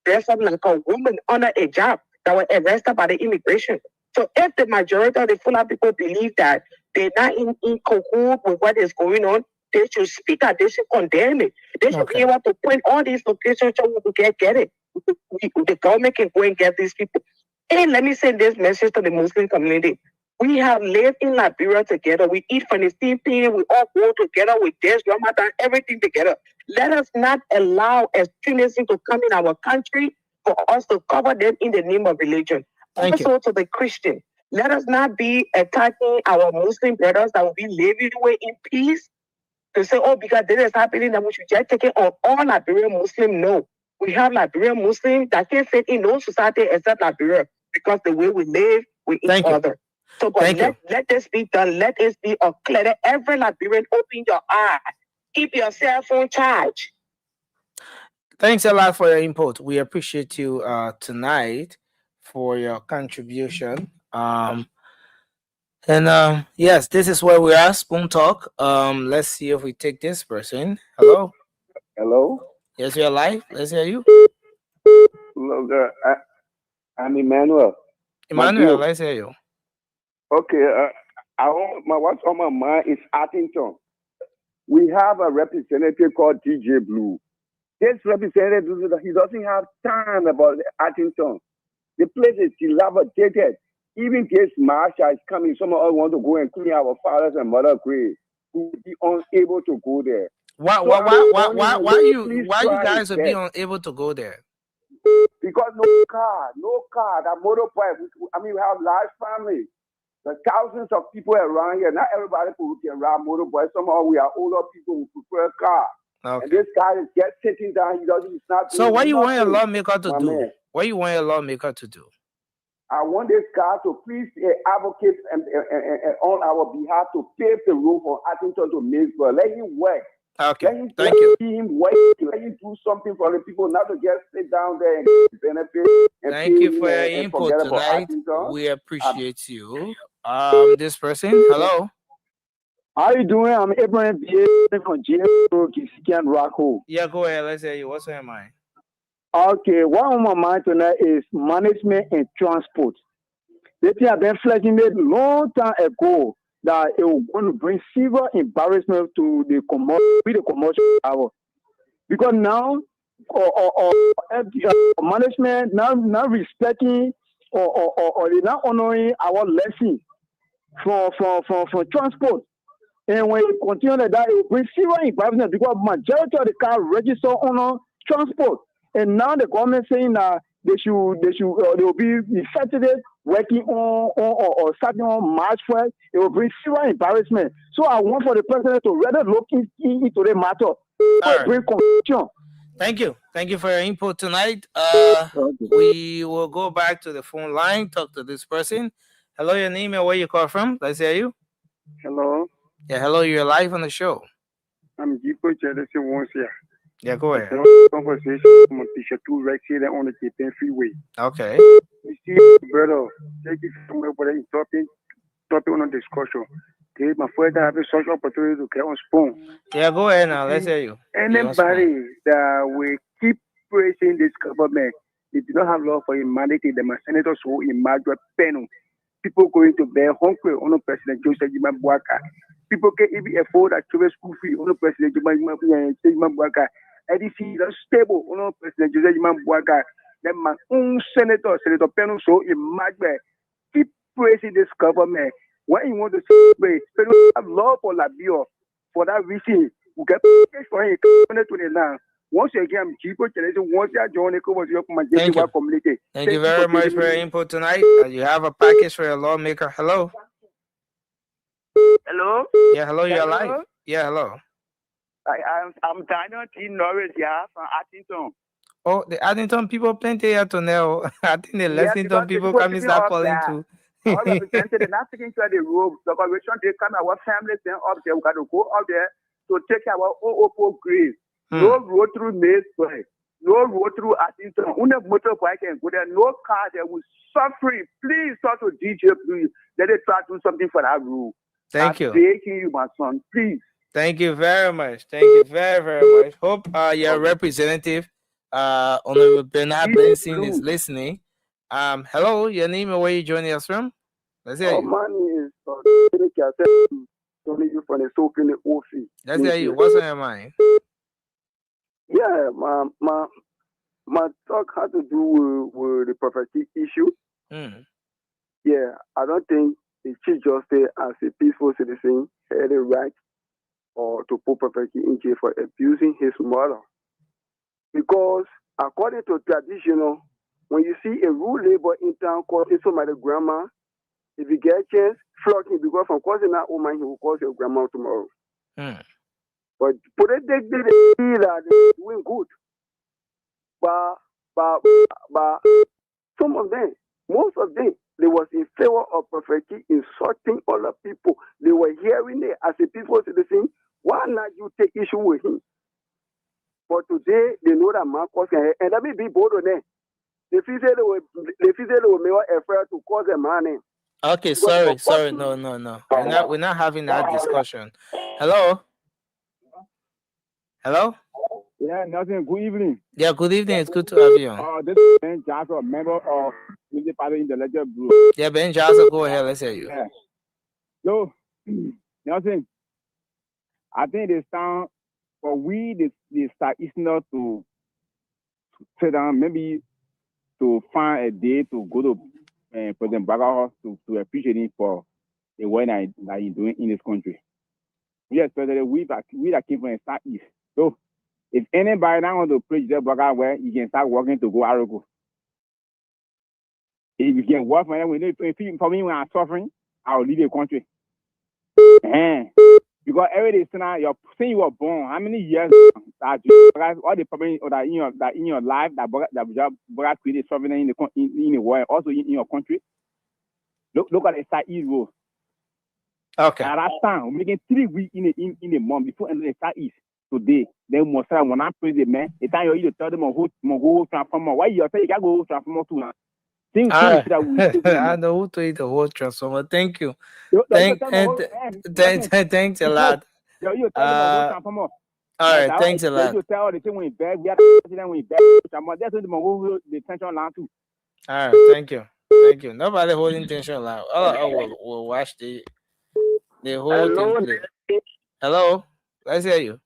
dressed up like a woman under a job that were arrested by the immigration. So if the majority of the Fulani people believe that they're not in cahoots with what is going on, they should speak out, they should condemn it. They should be able to point all these locations so we can get it. The government can go and get these people. And let me send this message to the Muslim community. We have lived in Liberia together. We eat from the same thing. We all go together. We dance, Ramadan, everything together. Let us not allow extremism to come in our country for us to cover them in the name of religion. Also to the Christian, let us not be attacking our Muslim brothers that will be living away in peace to say, because this is happening, that we should just take it on all Liberian Muslim. No. We have Liberian Muslims that can't fit in no society except Liberia because the way we live with each other. So let this be done. Let this be clear that every Liberian open your eye. Keep your cell phone charged. Thanks a lot for your input. We appreciate you tonight for your contribution. Yes, this is where we are, Spoon Talk. Let's see if we take this person. Hello. Hello. Yes, you're live. Let's hear you. Look, I'm Emmanuel. Emmanuel, let's hear you. Okay. What's on my mind is Artington. We have a representative called DJ Blue. This representative, he doesn't have time about Artington. The place is dilapidated. Even this Marsha is coming. Some of us want to go and clean our fathers and mothers' grave. We will be unable to go there. Why you guys will be unable to go there? Because no car, that motorbike. We have large family. There's thousands of people around here. Not everybody can ride motorbikes. Somehow we are older people who prefer car. Okay. And this guy is just sitting down. He's not So what you want a nothing, lawmaker to my do? man. What you want a lawmaker to do? I want this guy to please advocate and on our behalf to pave the road for Arlington to Maysville. Let him work. Okay. Thank you. Let him work. Let him do something for the people, not to just sit down there and benefit. And Thank you for your input tonight. We appreciate you. This person, hello. How you doing? I'm Abraham B. from GFO, Kisikian Rocco. Yeah, go ahead. Let's hear you. What's on your mind? Okay, what on my mind tonight is management and transport. They think I've been flashing it long time ago that it was going to bring severe embarrassment to the commercial power. Because now, management not respecting or they're not honoring our lesson for transport. And when you continue like that, it will bring serious embarrassment because majority of the cars register on transport. And now the government saying that they will be effective working on or starting on March 1st. It will bring serious embarrassment. So I want for the president to rather look into the matter. Right. Bring confusion. Thank you. Thank you for your input tonight. We will go back to the phone line, talk to this person. Hello, your name and where you call from? Let's hear you. Hello. Yeah, hello, you're live on the show. I'm Jipo Chelsea once here. Yeah, go ahead. Conversation on Teacher 2 right here on the Cape Freeway. Okay. You see, brother, thank you so much for the topic on the discussion. Okay, my friend, I have a social opportunity to get on spoon. Yeah, go ahead now. Let's hear you. Anybody that will keep praising this government, they do not have love for humanity. The senators who imagine penal. People going to bear hungry on President Joseph Jimabuaka. People can even afford a children's school fee on President Jimabuaka. And this is stable on President Joseph Jimabuaka. Then my own Senator Penal, so imagine keep praising this government. When you want to celebrate, people have love for Liberia. For that reason, we get for him 2029. Once again, people once they join the community. Thank you very much for your input tonight. You have a package for your lawmaker. Hello. Hello. Yeah, hello. You're alive. Yeah, hello. I'm Daniel T. Norris, yeah, from Arlington. Oh, the Arlington people plenty here to know. I think the Lexington people come and start calling too. All represented, not taking care of the road. The convention, they come, our families then up there. We got to go up there to take our own grave. No road through Maysville, no road through Arlington. Only motorbike can go there. No car there will suffering. Please talk to DJ, please. Let it try to do something for that road. Thank you. I'm begging you, my son, please. Thank you very much. Thank you very, very much. Hope your representative, Honorable Bernard Benson, is listening. Hello, your name and where you joining us from? Let's hear you. My name is only you from the soaking the office. Let's hear you. What's on your mind? Yeah, my talk had to do with the prophetic issue. Yeah, I don't think the Chief Justice, as a peaceful citizen, had a right or to put prophetic in jail for abusing his mother. Because according to traditional, when you see a rude labor in town causing somebody grandma, if you get a chance, flog him, because from causing that woman, he will cause your grandma tomorrow. But put it they feel that they're doing good. But some of them, most of them, they was in favor of prophecy, insulting other people. They were hearing it as a peaceful citizen. Why not you take issue with him? But today they know that Marcus can, and let me be bold on them. They feel they will make an effort to cause a man. Okay, sorry. No. We're not having that discussion. Hello? Yeah, nothing. Good evening. Yeah, good evening. It's good to have you on. This is Ben Johnson, member of the party in the ledger group. Yeah, Ben Johnson, go ahead. Let's hear you. Yeah. So, nothing. I think it's time for the start is not to sit down, maybe to find a day to go to President Baga to appreciate him for the work that he's doing in this country. Yes, especially we that came from the Southeast. So, if anybody now want to preach that Baga where you can start working to go Arago. If you can work for them, for me when I'm suffering, I will leave the country. Because every day since you were born, how many years that you all the problems that in your life that Boga created suffering in the world, also in your country. Look at the South East road. Okay. At that time, we're making 3 weeks in a month before entering the South East. Today, then when I pray the man, the time you tell them who transformer. Why you say you can go transformer too now? I know who to eat the whole transformer. Thanks a lot. All right, thanks a lot. All right, thank you. Nobody holding tension line. We'll watch the whole thing play. Hello, let's hear you.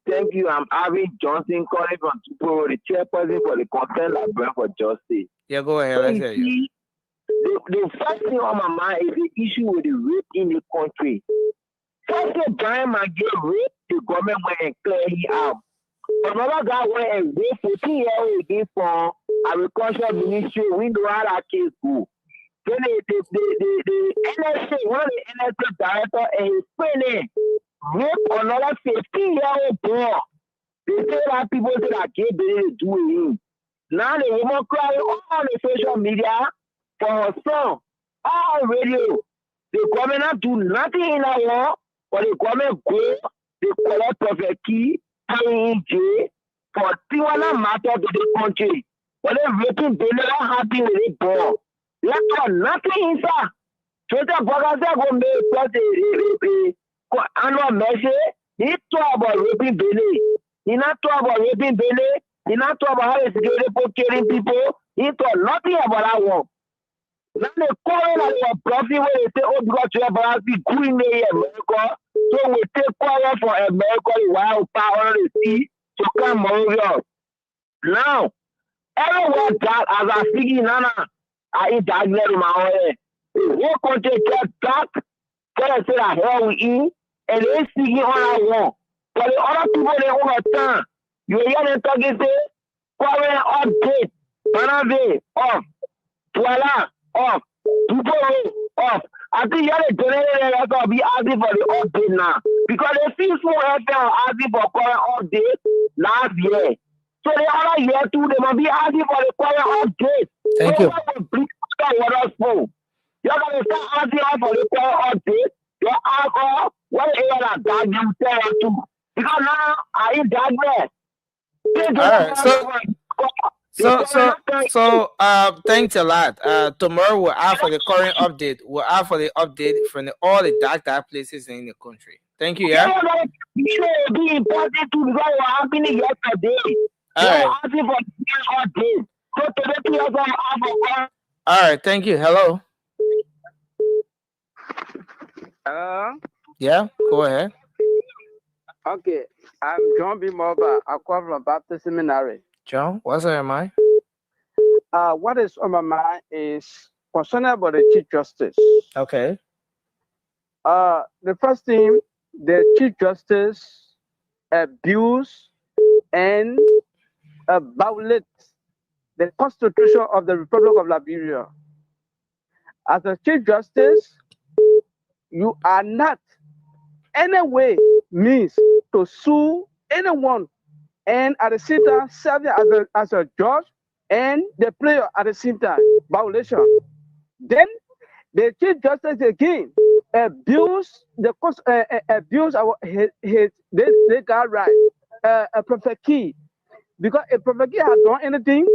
Thank you. I'm Avi Johnson calling from Tupo, the chairperson for the Concerned Librarian for Justice. Yeah, go ahead. Let's hear you. The first thing on my mind is the issue with the rape in the country. First of Brian get raped, the government went and cleared him out. Another guy went and raped 14-year-old again from Agriculture Ministry. We know how that case go. Then the NSA, one of the NSA director and his friend rape another 15-year-old boy. They say that people say that gay baby do it. Now the woman crying on the social media for her son, on radio. The government do nothing in that war, but the government go, they collect Prophet Key, paying jail for Tiwana matter to the country. But they raping, they never happy with it, boy. They got nothing inside. So the Bogasa go make plus the annual measure. He talk about raping Billy. He not talk about raping Billy. He not talk about how the security people killing people. He talk nothing about that one. Now they call it like a bluffing when they say, oh, because you have to be going there in America. So we take power for America, the wild power of the sea, to come over. Now, everywhere that as I speak in Nana, I eat that in my own. The whole country gets dark, so they say that hell we eat, and they speaking on our one. But the other people, they understand. You hear them talking, say, current update, Banave, off, Tuala, off, Tuporo, off. I think you have to donate to be asking for the update now. Because they feel so FM asking for current update last year. So the other year too, they must be asking for the current update. Thank you. You're going to start asking for the current update. They ask what area that you tell them to. Because now I ain't that bad. So thanks a lot. Tomorrow we'll have for the current update. We'll have for the update from all the dark places in the country. Thank you, yeah. Be important to what happening yesterday. All right. All right, thank you. Hello. Yeah, go ahead. Okay, I'm John B. Moba. I come from Baptist Seminary. John, what's on your mind? What is on my mind is concerning about the Chief Justice. Okay. The first thing, the Chief Justice abuse and violate the Constitution of the Republic of Liberia. As a Chief Justice, you are not any way means to sue anyone, and at the same time serving as a judge and the player at the same time violation. Then the Chief Justice again abuse his legal right, a Prophet Key, because a Prophet Key has done anything.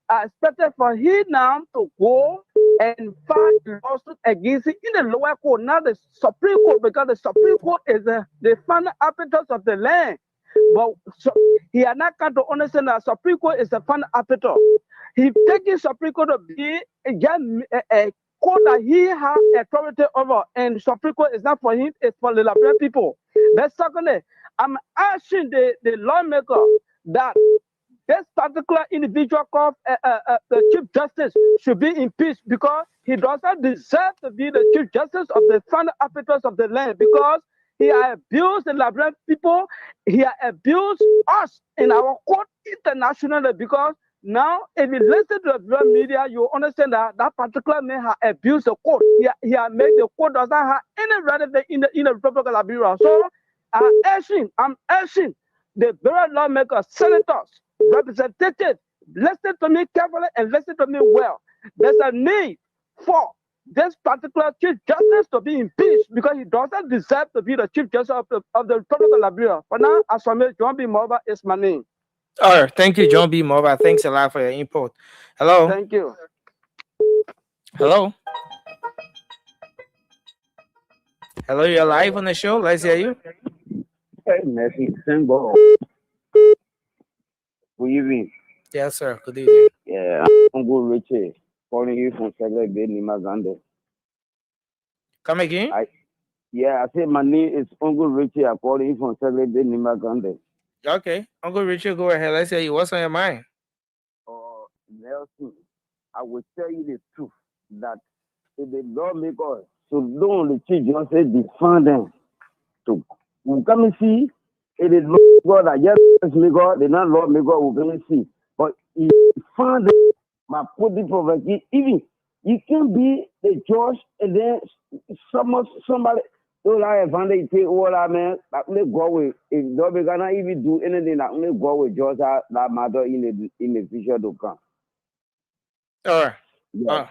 I expected for him now to go and file lawsuit against it in the lower court, not the Supreme Court, because the Supreme Court is the final arbiters of the land. But he had not come to understand that Supreme Court is the final arbiter. He taking Supreme Court to be a court that he has authority over, and Supreme Court is not for him, it's for the Liberian people. Then secondly, I'm asking the lawmaker that this particular individual called the Chief Justice should be impeached, because he does not deserve to be the Chief Justice of the final arbiters of the land, because he has abused the Liberian people. He has abused us in our court internationally, because Now, if you listen to the Liberian media, you understand that that particular man has abused the court. He has made the court does not have any relevance in the Republic of Liberia. So I'm urging the various lawmakers, senators, representatives, listen to me carefully and listen to me well. There's a need for this particular Chief Justice to be impeached because he doesn't deserve to be the Chief Justice of the Republic of Liberia. For now, as for me, John B. Mova is my name. All right, thank you, John B. Mova. Thanks a lot for your input. Hello. Thank you. Hello. Hello, you're live on the show. Let's hear you. Hey, Messi, Simbo. Good evening. Yes, sir. Good evening. Yeah, I'm good, Richie. Calling you from Segre Bay, Nimagande. Come again? I said my name is Uncle Richie. I'm calling you from Segre Bay, Nimagande. Okay, Uncle Richard, go ahead. Let's hear you. What's on your mind? Nelson, I will tell you the truth that if the lawmakers should don't the chief justice defend them to come and see it is lawmaker that yes maker, the non lawmaker will come and see. But if you find them, my put the poverty, even you can be the judge and then somebody all I advantage take all I man that may go away. If nobody cannot even do anything that may go away just that matter in the future to come. All right. Yeah.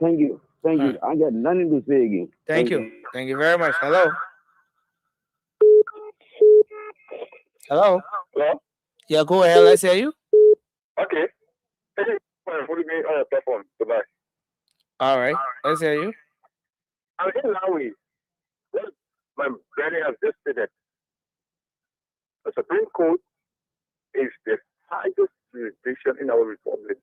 Thank you. Thank you. I got nothing to say again. Thank you. Thank you very much. Hello. Hello. Hello? Yeah, go ahead. Let's hear you. Okay. Thank you for putting me on your platform. Goodbye. All right. Let's hear you. I'm in Lawi. My brother has just said that the Supreme Court is the highest jurisdiction in our republic.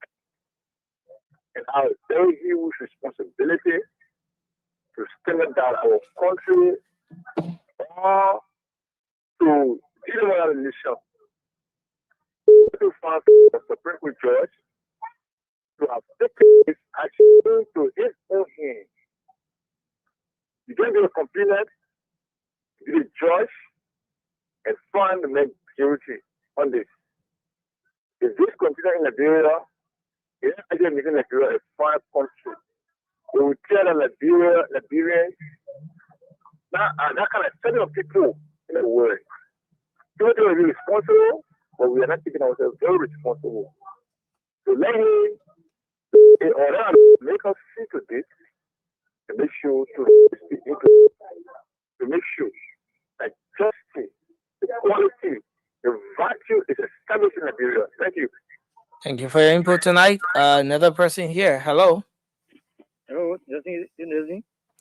And our very huge responsibility to stand down our country or to deal with our nation. To find the Supreme Court judge to have taken his action to his own hand. You can't be a complainant, be the judge, and find the man guilty on this. If this continue in Liberia, it's again making Liberia a fine country. They will tell the Liberians that kind of setting of people in the world. People will be responsible, but we are not taking ourselves very responsible. So let him, in order to make us see to this, to make sure to make sure that justice, equality, the virtue is established in Liberia. Thank you. Thank you for your input tonight. Another person here. Hello. Hello, Justin.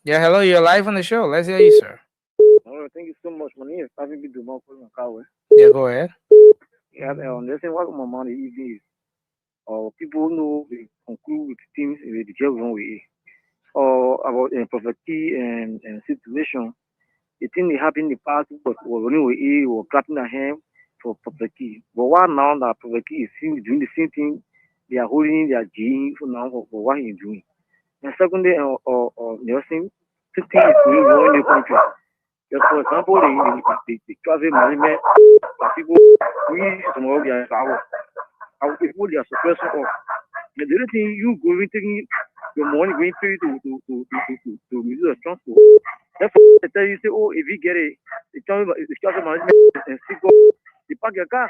Yeah, hello. You're live on the show. Let's hear you, sir. Oh, thank you so much. My name is Pavi Biduma from Kawe. Yeah, go ahead. Yeah, listen, what my money evening is. People know they conclude with things in the general way. Or about poverty and situation. The thing that happened in the past was running away or clapping their hand for poverty. But why now that poverty is doing the same thing, they are holding their gene for now for what he's doing. And secondly, nursing, the thing is going on in the country. Just for example, the travel management, people we some of their power. Our people they are suppressing of. The other thing you going taking your money going to use the transport. Therefore, they tell you say, oh, if you get the travel management and still go, you park your car.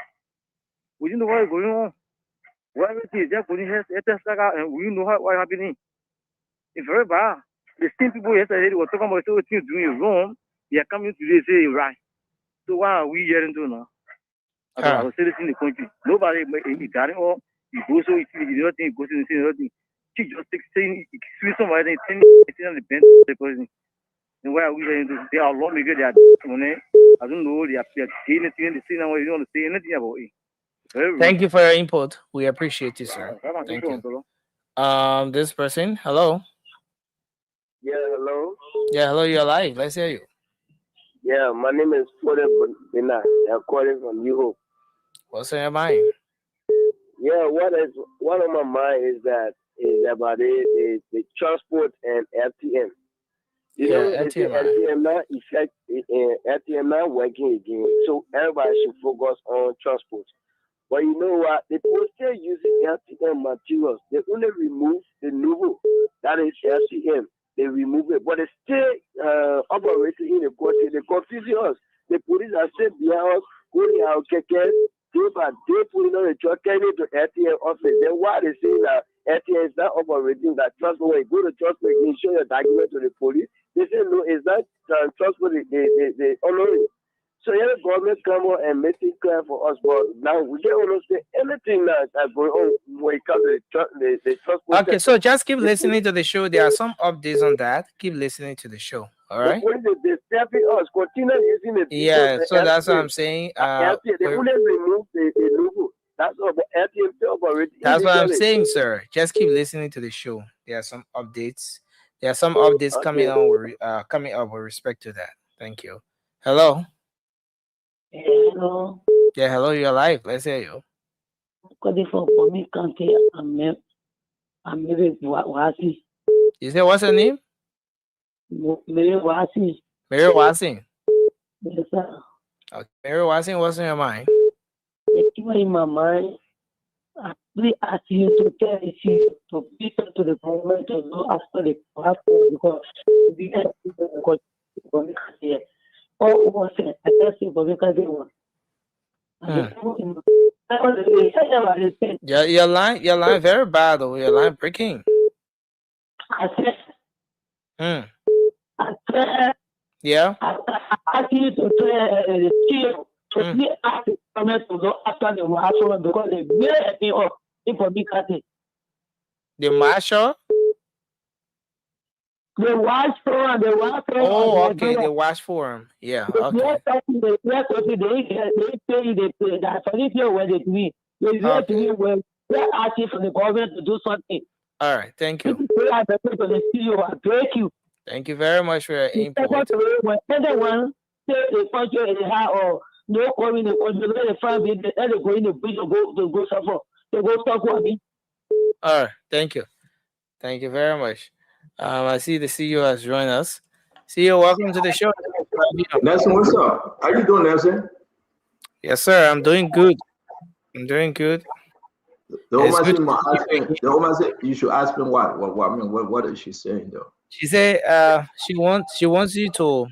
We don't know what is going on. Why is there going here? And we know what happening. It's very bad. The same people yesterday they were talking about so things doing wrong. They are coming today say right. So why are we hearing to now? I was saying in the country. Nobody got it all. You go so you see the other thing, you go to the other thing. She just takes saying somebody on the bench the person. And why are we hearing to? They are lawmakers, they are money. I don't know, they are saying anything, they say now you don't want to say anything about it. Thank you for your input. We appreciate you, sir. Thank you. This person, hello. Yeah, hello. Yeah, hello, you're live. Let's hear you. Yeah, my name is Fode Bina. I'm calling from New Hope. What's on your mind? Yeah, what on my mind is about the transport and FTM. You know, FTM now FTM now working again. So everybody should focus on transport. But you know what? They will still using LTM materials. They only remove the nouveau. That is LTM. They remove it. But they still operating in the country. They confusing us. The police are still behind us, going out keke. They putting on the truck, carrying to LTM office. Then why they say that LTM is not operating, that trustworthy? Go to trustworthy, you show your document to the police. They say no, it's not trustworthy. They honor it. So yeah, the government come on and make it clear for us, but now we don't understand anything that's going on when it comes to the trust. Okay, so just keep listening to the show. There are some updates on that. Keep listening to the show. All right. They stepping us, continue using the Yeah, so that's what I'm saying. they only remove the logo. That's all. But LTM still operating. That's what I'm saying, sir. Just keep listening to the show. There are some updates. There are some updates coming up with respect to that. Thank you. Hello. Hello. Yeah, hello. You're live. Let's hear you. For me, country, I'm maybe Wasi. You say what's her name? Mary Wasi. Mary Wasing. Yes, sir. Okay. Mary Wasing, what's in your mind? In my mind, I really ask you to tell you to speak to the government to go after the passport because we have to here. Or was it? I guess you go because they want. Your line very bad though. Your line breaking. I said, yeah. I ask you to chill. To be asked the government to go after the marshal because they made me up for me country. The marshal? The watch forum, Oh, okay, the watch forum. Yeah, okay. They pay that for this year when they do it. They do to me when they're asking for the government to do something. All right, thank you. Thank you. Thank you very much for your input. When anyone say the country in the house or no coming in the country, let the family let it go in the bush to go suffer. To go talk with me. All right, thank you. Thank you very much. I see the CEO has joined us. CEO, welcome to the show. Nelson, what's up? How you doing, Nelson? Yes, sir. I'm doing good. The woman said you should ask me what? What is she saying though? She said she wants you to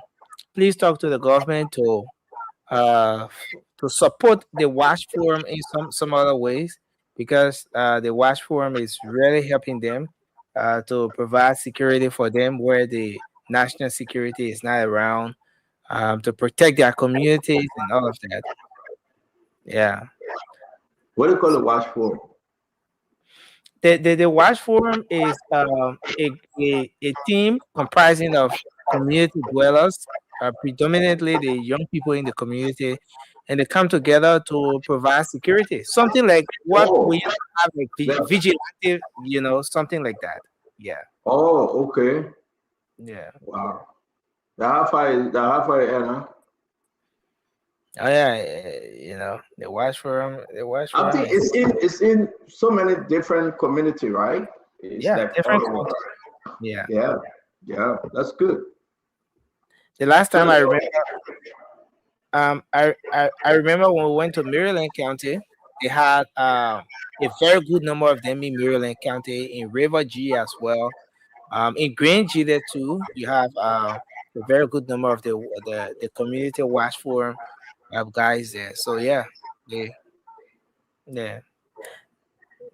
please talk to the government to support the watch forum in some other ways because the watch forum is really helping them to provide security for them where the national security is not around, to protect their communities and all of that. Yeah. What do you call the watch forum? The watch forum is a team comprising of community dwellers, predominantly the young people in the community, and they come together to provide security. Something like what we have, like vigilante, something like that. Yeah. Oh, okay. Yeah. Wow. The half hour, Oh yeah, the watch forum. I think it's in so many different community, right? It's like different. Yeah. That's good. The last time I remember, I remember when we went to Maryland County, they had a very good number of them in Maryland County, in River G as well. In Green G there too, you have a very good number of the community watch forum guys there. So yeah, they're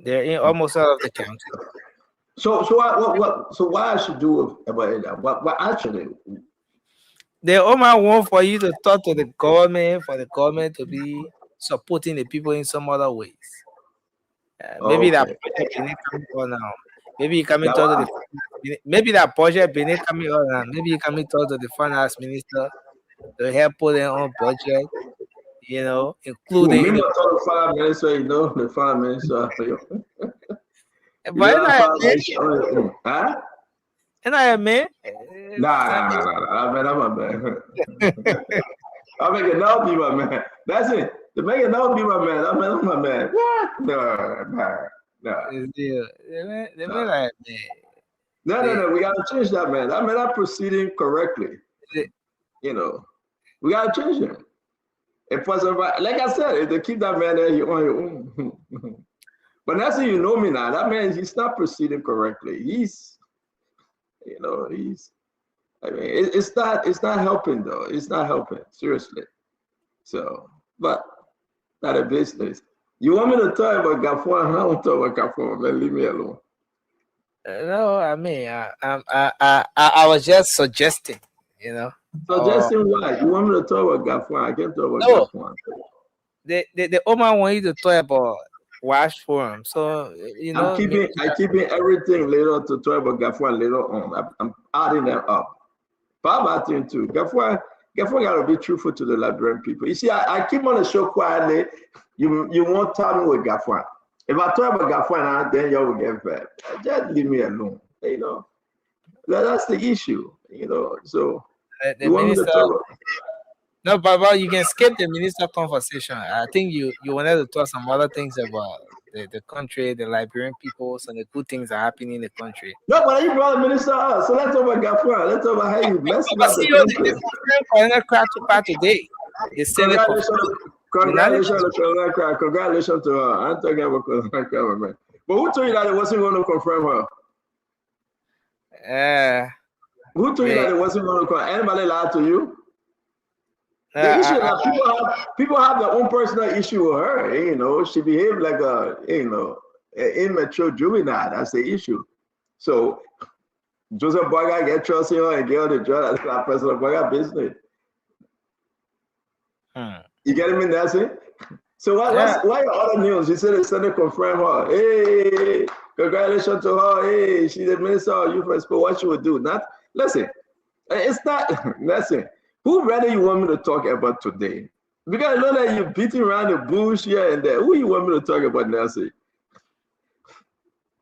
in almost all of the county. So what I should do about that? What actually? They all might want for you to talk to the government, for the government to be supporting the people in some other ways. Maybe that project coming on now. Maybe you come and talk to maybe that project coming on now. Maybe you come and talk to the finance minister to help put their own budget. Including the finance minister, the finance minister. Huh? And I admit, nah, man, I'm a man. I make it now be my man. That's it. To make it now be my man. I'm my man. What? No. No. We gotta change that, man. I'm proceeding correctly. We gotta change that. Like I said, if they keep that man there, he on your own. But that's how you know me now. That man, he's not proceeding correctly. He's, I mean, it's not helping though. It's not helping, seriously. So, but not a business. You want me to talk about Gafwan? I don't talk about Gafwan, man. Leave me alone. No, I mean, I was just suggesting, Suggesting what? You want me to talk about Gafwan? I can't talk about No. Gafwan. The Oman want you to talk about Wash Forum. So, I'm keeping everything later to talk about Gafwan later on. I'm adding them up. But I'm too. Gafwan got to be truthful to the Liberian people. You see, I keep on the show quietly. You won't tell me with Gafwan. If I talk about Gafwan, then you will get bad. Just leave me alone. That's the issue. So the minister. No, Baba, you can skip the minister conversation. I think you wanted to talk some other things about the country, the Liberian people, and the good things that are happening in the country. No, but you brought the minister up. So let's talk about Gafwan. Let's talk about how you blessing up the country. Today. The Senate Congratulations to her. I'm talking about man. But who told you that it wasn't going to confirm her? Who told you that it wasn't going to confirm? Anybody lied to you? The issue that people have their own personal issue with her. She behaved like an immature juvenile. That's the issue. So Joseph Boyga get trusting her and get her the job. That's not personal Boyga business. You getting me, Nancy? So why your other news? You said the Senate confirmed her. Hey, congratulations to her. Hey, she's the minister of youth and sport. What she would do? Listen, it's not. Listen, who rather you want me to talk about today? Because I know that you're beating around the bush here and there. Who you want me to talk about, Nancy?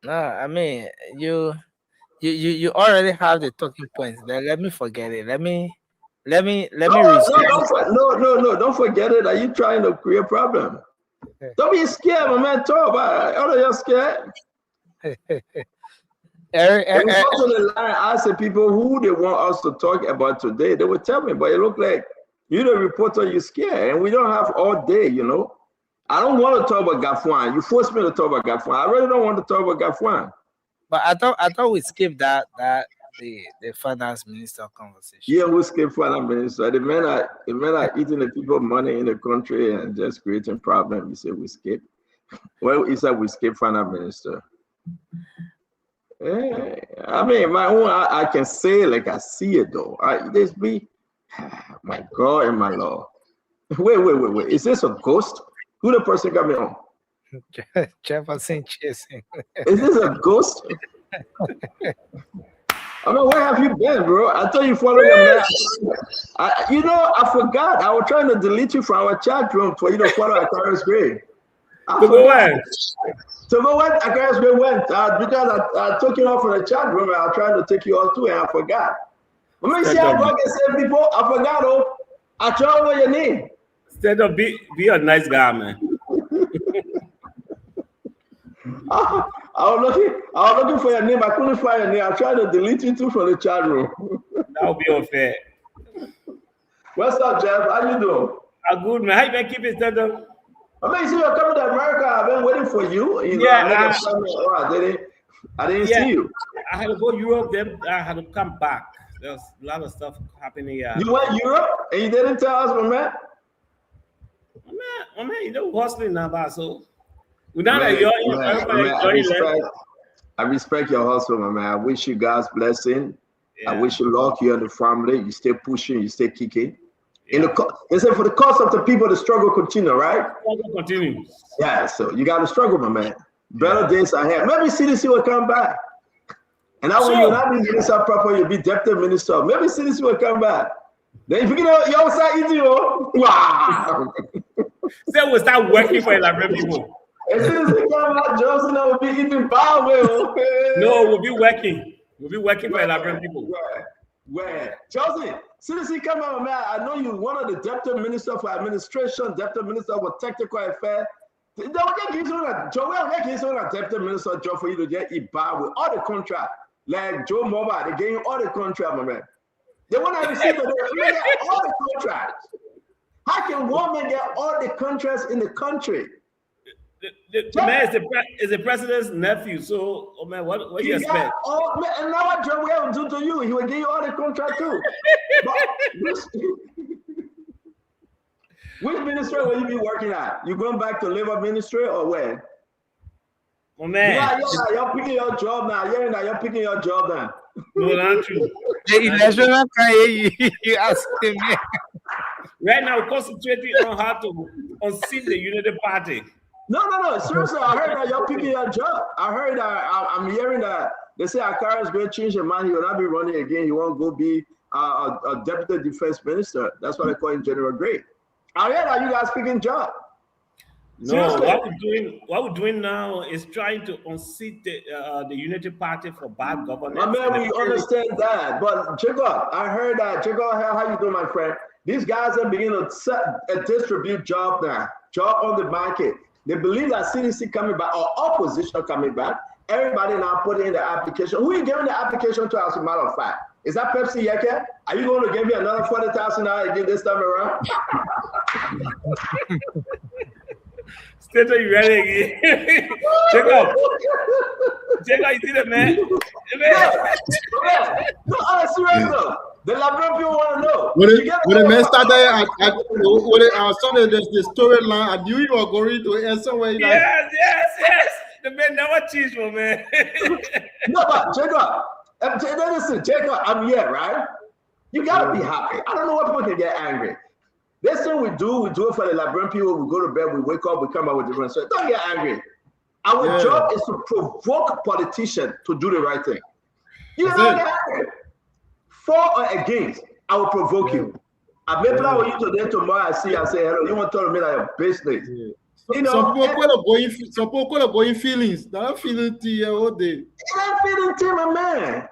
No, I mean you already have the talking points. Let me forget it. Let me reset. No, don't forget it. Are you trying to create a problem? Don't be scared, my man. Talk about it. You're scared. When we go to the line, I ask the people who they want us to talk about today. They will tell me, but it look like you're the reporter, you're scared, and we don't have all day, I don't want to talk about Gafwan. You forced me to talk about Gafwan. I really don't want to talk about Gafwan. But I thought we skipped that the finance minister conversation. Yeah, we skipped finance minister. The men are eating the people money in the country and just creating problems. You say we skip. Well, he said we skip finance minister. I mean, my own, I can say like I see it though. My God and my Lord. Wait. Is this a ghost? Who the person got me on? Jefferson chasing. Is this a ghost? I mean, where have you been, bro? I thought you followed your man. I forgot. I was trying to delete you from our chat room for you to follow Aquarius Gray. To go where? Aquarius Gray went because I took you off from the chat room and I was trying to take you off too and I forgot. Let me see how God can save people. I forgot. I tried over your name. Instead of be a nice guy, man. I was looking for your name. I couldn't find your name. I tried to delete you too from the chat room. That would be unfair. What's up, Jeff? How you doing? I'm good, man. How you been keeping stand up? I mean, see, you're coming to America. I've been waiting for you. I didn't see you. I had to go to Europe. Then I had to come back. There's a lot of stuff happening here. You went Europe and you didn't tell us, my man? My man, hustling now, but so. I respect your hustle, my man. I wish you God's blessing. Yeah. I wish you luck, you and the family. You stay pushing, you stay kicking. Yeah. They say for the cost of the people, the struggle continue, right? Struggle continues. Yeah, so you got to struggle, my man. Better days ahead. Maybe CDC will come back. And now when you're not being minister proper, you'll be deputy minister. Maybe CDC will come back. Then if you get your outside eating, wow. Then we'll start working for Liberian people. As soon as they come out, Johnson will be eating power. No, we'll be working. We'll be working for Liberian people. Where? Johnson, as soon as he come out, man, I know you one of the deputy minister for administration, deputy minister for technical affairs. They will get you a deputy minister job for you to get it back with all the contract. Like Joe Mobile, they gave you all the contract, my man. They want to receive all the contracts. How can one man get all the contracts in the country? The man is the president's nephew. So, oh man, what do you expect? And now what job we have to do to you? He will give you all the contract too. Which ministry will you be working at? You going back to labor ministry or where? Oh man, you're picking your job now. You're picking your job now. No, not true. You asking me. Right now, we're concentrating on how to unseat the Unity Party. No. Seriously, I heard that you're picking your job. I heard that. I'm hearing that they say Akara is going to change your mind. He will not be running again. He won't go be a deputy defense minister. That's what they call him, General Gray. I heard that you guys picking job. No, what we're doing now is trying to unseat the Unity Party for bad governance. My man, we understand that. But Jacob, I heard that. Jacob, how you doing, my friend? These guys are beginning to distribute job now. Job on the market. They believe that CDC coming back or opposition coming back. Everybody now putting in the application. Who are you giving the application to, as a matter of fact? Is that Pepsi Yeke? Are you going to give me another 40,000 again this time around? State you ready again? Jacob, you see the man? No, I'm serious though. The Liberian people want to know. When the man started, I saw the storyline. I knew you were going to end somewhere. Yes. The man never changed, my man. No, but listen, Jacob, I'm here, right? You gotta be happy. I don't know why people can get angry. This thing we do it for the Liberian people. We go to bed, we wake up, we come out with different stuff. Don't get angry. Our job is to provoke politicians to do the right thing. You don't get angry. For or against, I will provoke you. I may play with you today, tomorrow. I say hello. You want to tell me that your business. You know, some people are going feelings. They're not feeling tea all day. They're not feeling tea, my man.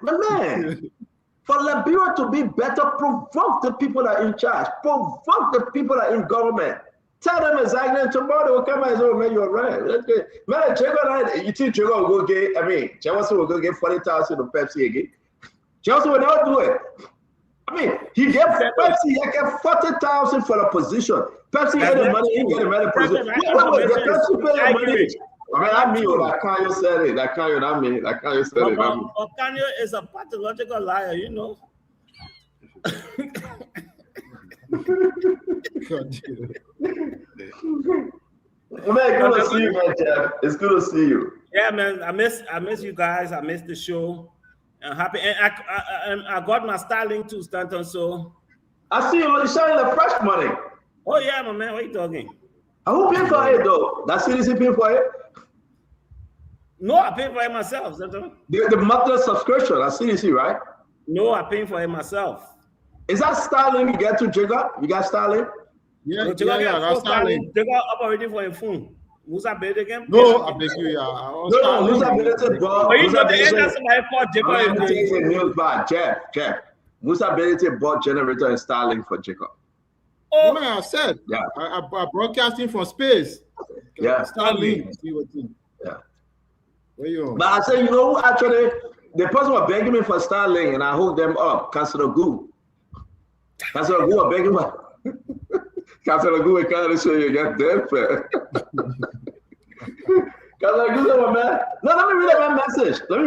For Liberia to be better, provoke the people that are in charge. Provoke the people that are in government. Tell them exactly. Tomorrow they will come and say, "Oh man, you're right." Man, Jacob, you think Jacob will go get? I mean, Jacob will go get 40,000 of Pepsi again. Jacob will not do it. I mean, he gave Pepsi. He get 40,000 for the position. Pepsi get the money. He get the money position. Wait, Pepsi pay the money. I mean, I mean, that Kanyo said it. That Kanyo, not me. That Kanyo said it. Kanyo is a pathological liar, you know. Man, good to see you, man, Jeff. It's good to see you. Yeah, man. I miss you guys. I miss the show. I'm happy, and I got my styling too, Stanton. So I see you showing the fresh money. Oh yeah, my man. What are you talking? Who paying for it though? That CDC paying for it? No, I pay for it myself. The monthly subscription at CDC, right? No, I pay for it myself. Is that styling you get to Jacob? You got styling? Yeah, that's styling. Jacob up already for a phone. Musa Bede again? No, I beg you, No, Musa Bede bought. But you know the end that's my fault, Jacob. Jeff. Musa Bede bought generator and styling for Jacob. Oh man, I said, I broadcasting from space. Yeah, Starlink. Yeah. But I said, you know, actually, the person was begging me for Starlink, and I hooked them up. Councilor Goo was begging me. Councilor Goo, we can't show you get there. Councilor Goo said, man, no, let me read my message. But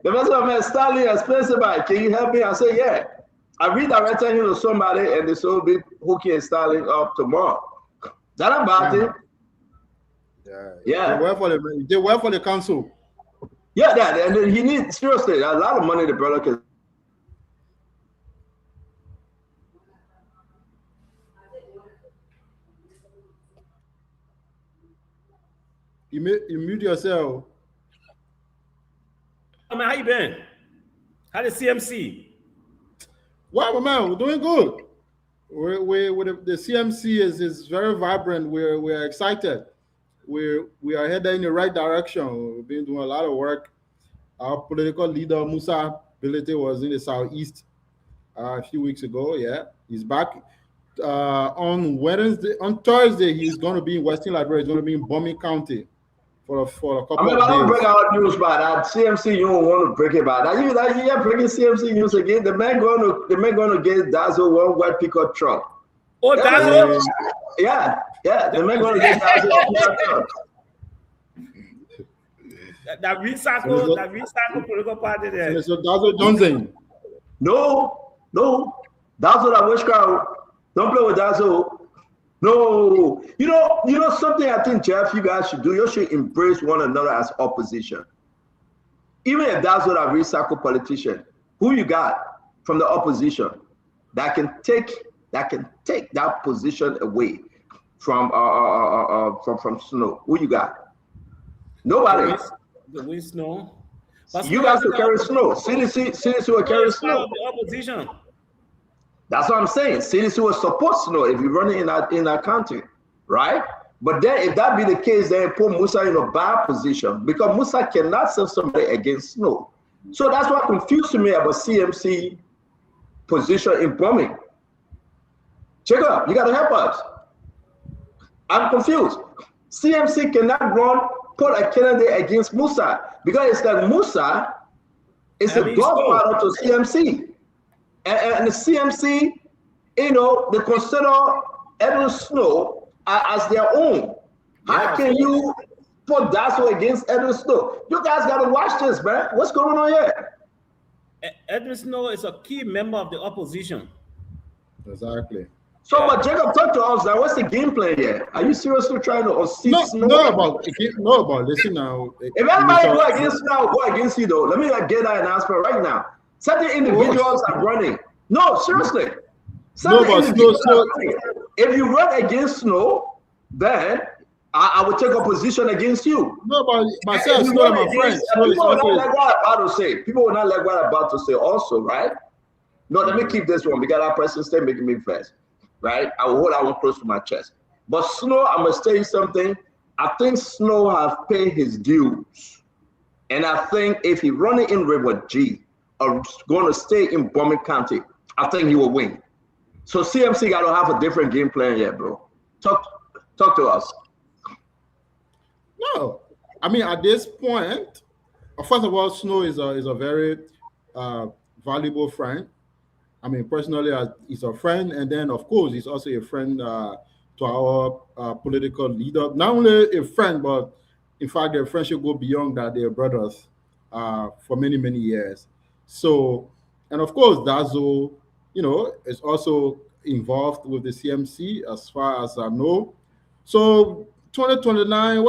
the person of man, Starlink expensive. Can you help me? I said, yeah. I redirected him to somebody, and they will be hooking and styling up tomorrow. That about it. Yeah. They work for the council. Yeah, that, and then he needs seriously a lot of money. The brother can. You mute yourself. I mean, how you been? How the CMC? Well, man, we're doing good. The CMC is very vibrant. We're excited. We are headed in the right direction. We've been doing a lot of work. Our political leader Musa Bilete was in the southeast a few weeks ago. Yeah, he's back on Thursday. He's going to be in Western Liberia. He's going to be in Bomi County a couple I mean, of I don't days. break out news by that. CMC, you don't want to break it by that. You're breaking CMC news again. The man going to get Dazzle one white pickup truck. Oh, yeah, Dazzle? Yeah. The man going to get Dazzle a pickup truck. That recycle political party there. So Dazzle Johnson. No. Dazzle that witchcraft. Don't play with Dazzle. No, you know something I think, Jeff, you guys should do. You should embrace one another as opposition. Even if that's what a recycle politician, who you got from the opposition that can take that position away from Snow? Who you got? Nobody. The win Snow. You guys will carry Snow. CDC will carry Snow. The opposition. That's what I'm saying. CDC will support Snow if you're running in that country, right? But then if that be the case, then put Musa in a bad position because Musa cannot send somebody against Snow. So that's what confused me about CMC position in bombing. Check up, you gotta help us. I'm confused. CMC cannot put a candidate against Musa because it's that Musa is a godfather to CMC. And the CMC, they consider Edward Snow as their own. How can you put Dazzle against Edward Snow? You guys got to watch this, man. What's going on here? Edward Snow is a key member of the opposition. Exactly. So, but Jacob, talk to us now. What's the game plan here? Are you seriously trying to unseat Snow? Listen now. If everybody go against Snow, go against you, though. Let me get that announcement right now. Certain individuals are running. No, seriously. If you run against Snow, then I will take a position against you. No, but myself, Snow and my friends. People will not like what I'm about to say. People will not like what I'm about to say also, right? No, let me keep this one because that person stay making me first, right? I will hold that one close to my chest. But Snow, I must tell you something. I think Snow has paid his dues. And I think if he running in River G, are going to stay in Bombing County, I think he will win. So CMC got to have a different game plan here, bro. Talk to us. No, I mean at this point, first of all, Snow is a very valuable friend. I mean personally, he's a friend, and then of course he's also a friend to our political leader. Not only a friend, but in fact their friendship go beyond that. They're brothers for many years. So, and of course, Dazzle, is also involved with the CMC as far as I know. So 2029,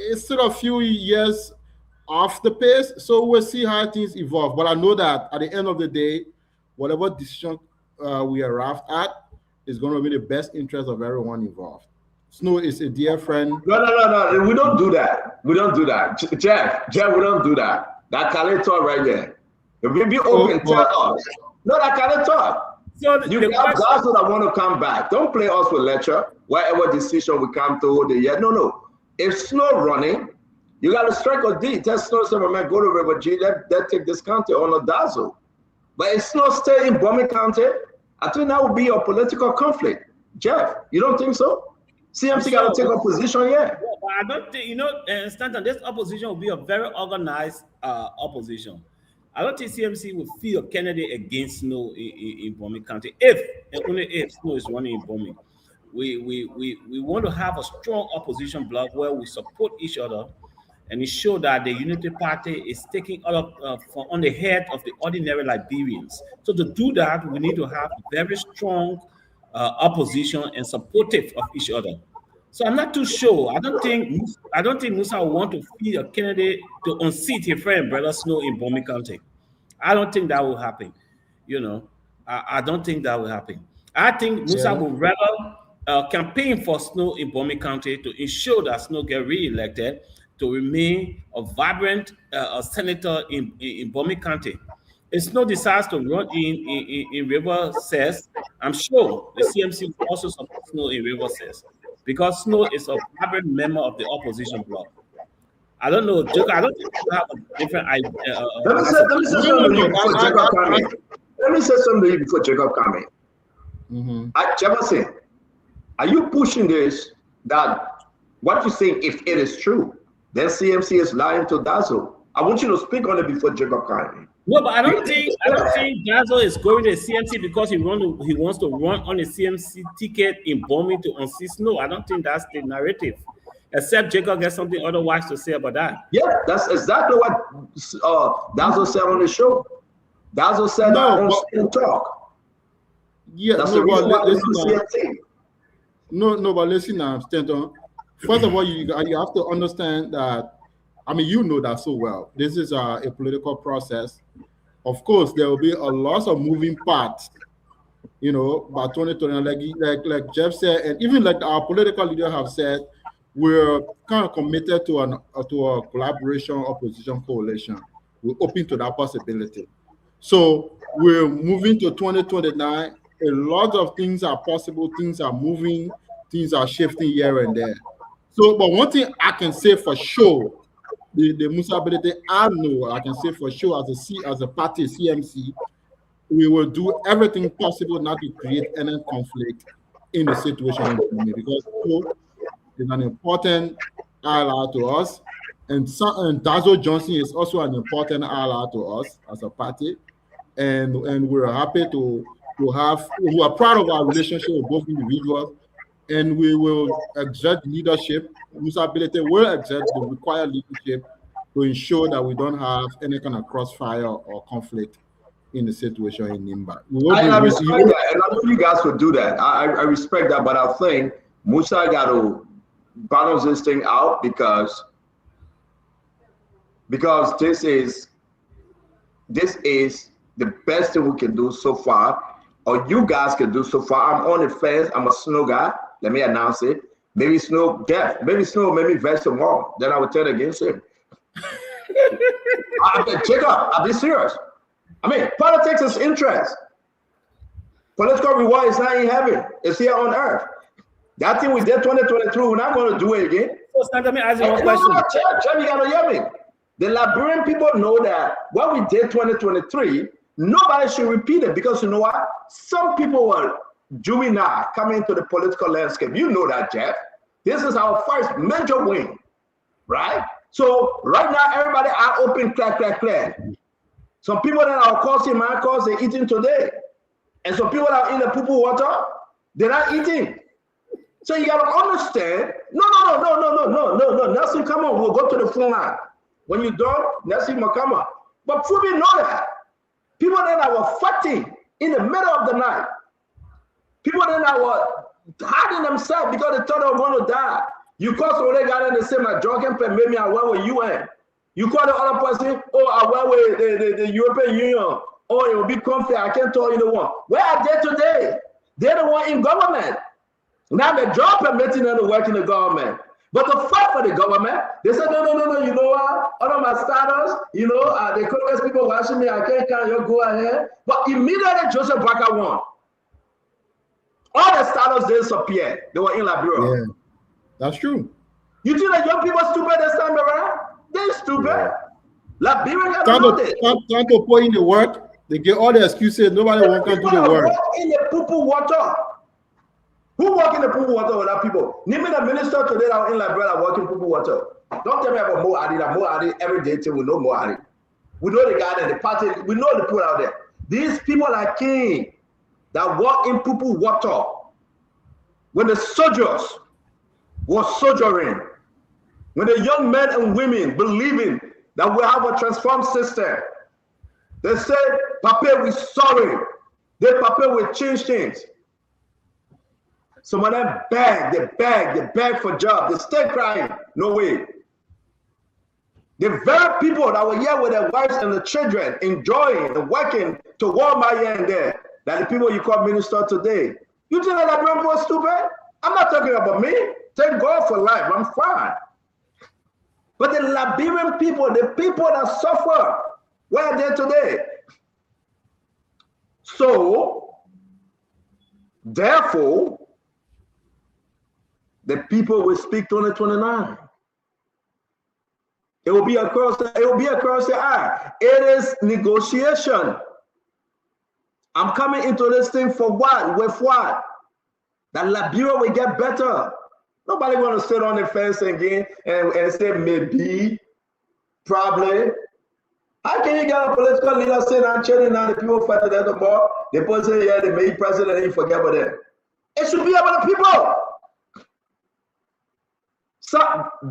it's still a few years off the pace. So we'll see how things evolve. But I know that at the end of the day, whatever decision we arrive at is going to be the best interest of everyone involved. Snow is a dear friend. No. We don't do that. We don't do that. Jeff, we don't do that. That collector right there. If we be open, tell us. No, that kind of talk. So you got guys that want to come back. Don't play us with lecture. Whatever decision we come to, no. If Snow running, you got to strike a deal. Tell Snow, man, go to River G. Let take this county on a Dazzle. But if Snow stay in Bombing County, I think that would be a political conflict. Jeff, you don't think so? CMC got to take a position here. But I don't think, Stanton, this opposition will be a very organized opposition. I don't think CMC will feel a candidate against Snow in Bombing County if and only if Snow is running in Bombing. We want to have a strong opposition bloc where we support each other and ensure that the Unity Party is taking all of on the head of the ordinary Liberians. So to do that, we need to have very strong opposition and supportive of each other. So I'm not too sure. I don't think Musa will want to feed a candidate to unseat his friend, Brother Snow, in Bombing County. I don't think that will happen. I don't think that will happen. I think Musa will rather campaign for Snow in Bombing County to ensure that Snow get re-elected to remain a vibrant senator in Bombing County. If Snow decides to run in River Cess, I'm sure the CMC will also support Snow in River Cess, because Snow is a vibrant member of the opposition bloc. I don't know, Joker. I don't think you have a different idea. Let me say something to you before Jacob comes. Let me say something to you before Jacob comes. Jefferson, are you pushing this, that what you're saying, if it is true, then CMC is lying to Dazzle. I want you to speak on it before Jacob kindly. No, but I don't think Dazzle is going to CMC because he wants to run on a CMC ticket in bombing to unseat Snow. I don't think that's the narrative. Except Jacob gets something otherwise to say about that. Yeah, that's exactly what Dazzle said on the show. Dazzle said that on talk. Yeah, that's no, but listen now, Stanton. First of all, you have to understand that. I mean, you know that so well. This is a political process. Of course, there will be a lot of moving parts, you know, by 2020, like Jeff said, and even like our political leaders have said, we're kind of committed to a collaboration opposition coalition. We're open to that possibility. So we're moving to 2029. A lot of things are possible. Things are moving. Things are shifting here and there. So, but one thing I can say for sure, the Musa ability, I know I can say for sure as a party, CMC, we will do everything possible not to create any conflict in the situation because Pope is an important ally to us, and Dazzle Johnson is also an important ally to us as a party, and we're happy to have. We are proud of our relationship with both individuals, and we will exert leadership. Musa ability will exert the required leadership to ensure that we don't have any kind of crossfire or conflict in the situation in Nimba. I respect that, and I know you guys would do that. I respect that, but I think Musa got to balance this thing out because this is the best thing we can do so far, or you guys can do so far. I'm on the fence. I'm a Snow guy. Let me announce it. Maybe Snow death. Maybe Snow made me vex tomorrow. Then I would turn against him. Jacob, I'll be serious. I mean, politics is interest. Political reward is not in heaven. It's here on earth. That thing we did 2023, we're not going to do it again. So, let me ask you one question. You got to hear me. The Liberian people know that what we did 2023, nobody should repeat it because you know what? Some people were juvenile coming into the political landscape. You know that, Jeff. This is our first major win, right? So right now, everybody are open, clear. Some people that are causing my cause, they're eating today. And some people that are in the poo-poo water, they're not eating. So you gotta understand, no. Nelson, come on, we'll go to the front line. When you're done, Nelson will come on. But Fubi know that. People that were fighting in the middle of the night. People that were hiding themselves because they thought they were going to die. You call somebody got in the same drunken pen, maybe I went with UN. You call the other person, oh, I went with the European Union. Oh, it will be comfy. I can't tell you the one. Where are they today? They're the one in government. Now the job permitting them to work in the government. But to fight for the government, they said, no, you know what? All of my starters, you know, the Congress people watching me, I can't count, you go ahead. But immediately Joseph Barker won. All the starters disappeared. They were in Liberia. Yeah, that's true. You think that young people are stupid this time around? They're stupid. Yeah. Liberia got to know this. Trying to put in the work, they get all the excuses. Nobody wants to do the work. In the poo-poo water. Who walk in the poo-poo water without people? Name me the minister today that are in Liberia walking poo-poo water. Don't tell me about Mo Adi. That Mo Adi every day till we know Mo Adi. We know the guy and the party. We know the people out there. These people are king that walk in poo-poo water. When the soldiers were soldiering, when the young men and women believing that we have a transformed system, they said, Papa, we're sorry. They Papa will change things. Some of them beg for jobs. They stay crying. No way. The very people that were here with their wives and the children, enjoying and working to Walmart here and there, that the people you call minister today. You think that Liberian people are stupid? I'm not talking about me. Thank God for life. I'm fine. But the Liberian people, the people that suffer, where are they today? So, therefore, the people will speak 2029. It will be across the eye. It is negotiation. I'm coming into this thing for what? With what? That Liberia will get better. Nobody want to sit on the fence again and say maybe, probably. How can you get a political leader saying I'm chilling now the people fighting at the bar? They put say yeah, they made president and you forget about them. It should be about the people. So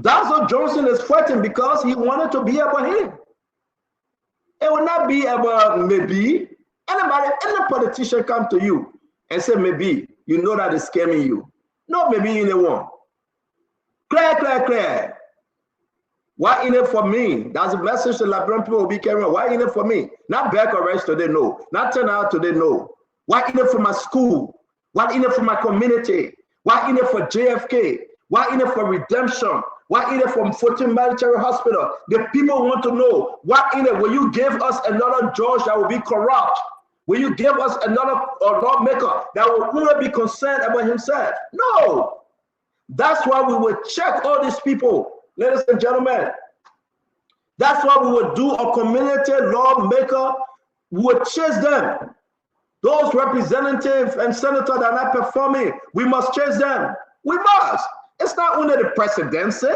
that's what Johnson is fighting because he wanted to be about him. It will not be about maybe. Any politician come to you and say maybe, you know that it's scamming you. No, maybe you don't want. Clear. Why in it for me? That's a message the Liberian people will be carrying. Why in it for me? Not back arrest today, no. Not turn out today, no. Why in it for my school? Why in it for my community? Why in it for JFK? Why in it for redemption? Why in it for 14 military hospital? The people want to know, why in it will you give us another judge that will be corrupt? Will you give us another lawmaker that will only be concerned about himself? No. That's why we will check all these people. Ladies and gentlemen, that's why we would do a community lawmaker. We would chase them. Those representatives and senators that are not performing, we must chase them. We must. It's not only the presidency.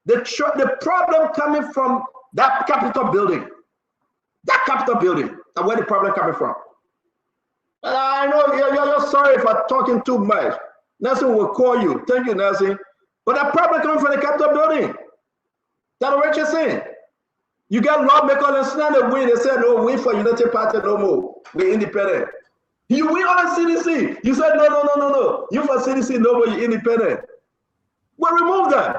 The problem coming from that Capitol building. That Capitol building. And where the problem coming from? And I know you're sorry if I'm talking too much. Nelson will call you. Thank you, Nelson. But that problem coming from the Capitol building. That's what you're saying. You got lawmakers and stand and win. They said, no, win for United Party no more. We're independent. You win on the CDC. You said, no. You for CDC, no more, you're independent. We'll remove them.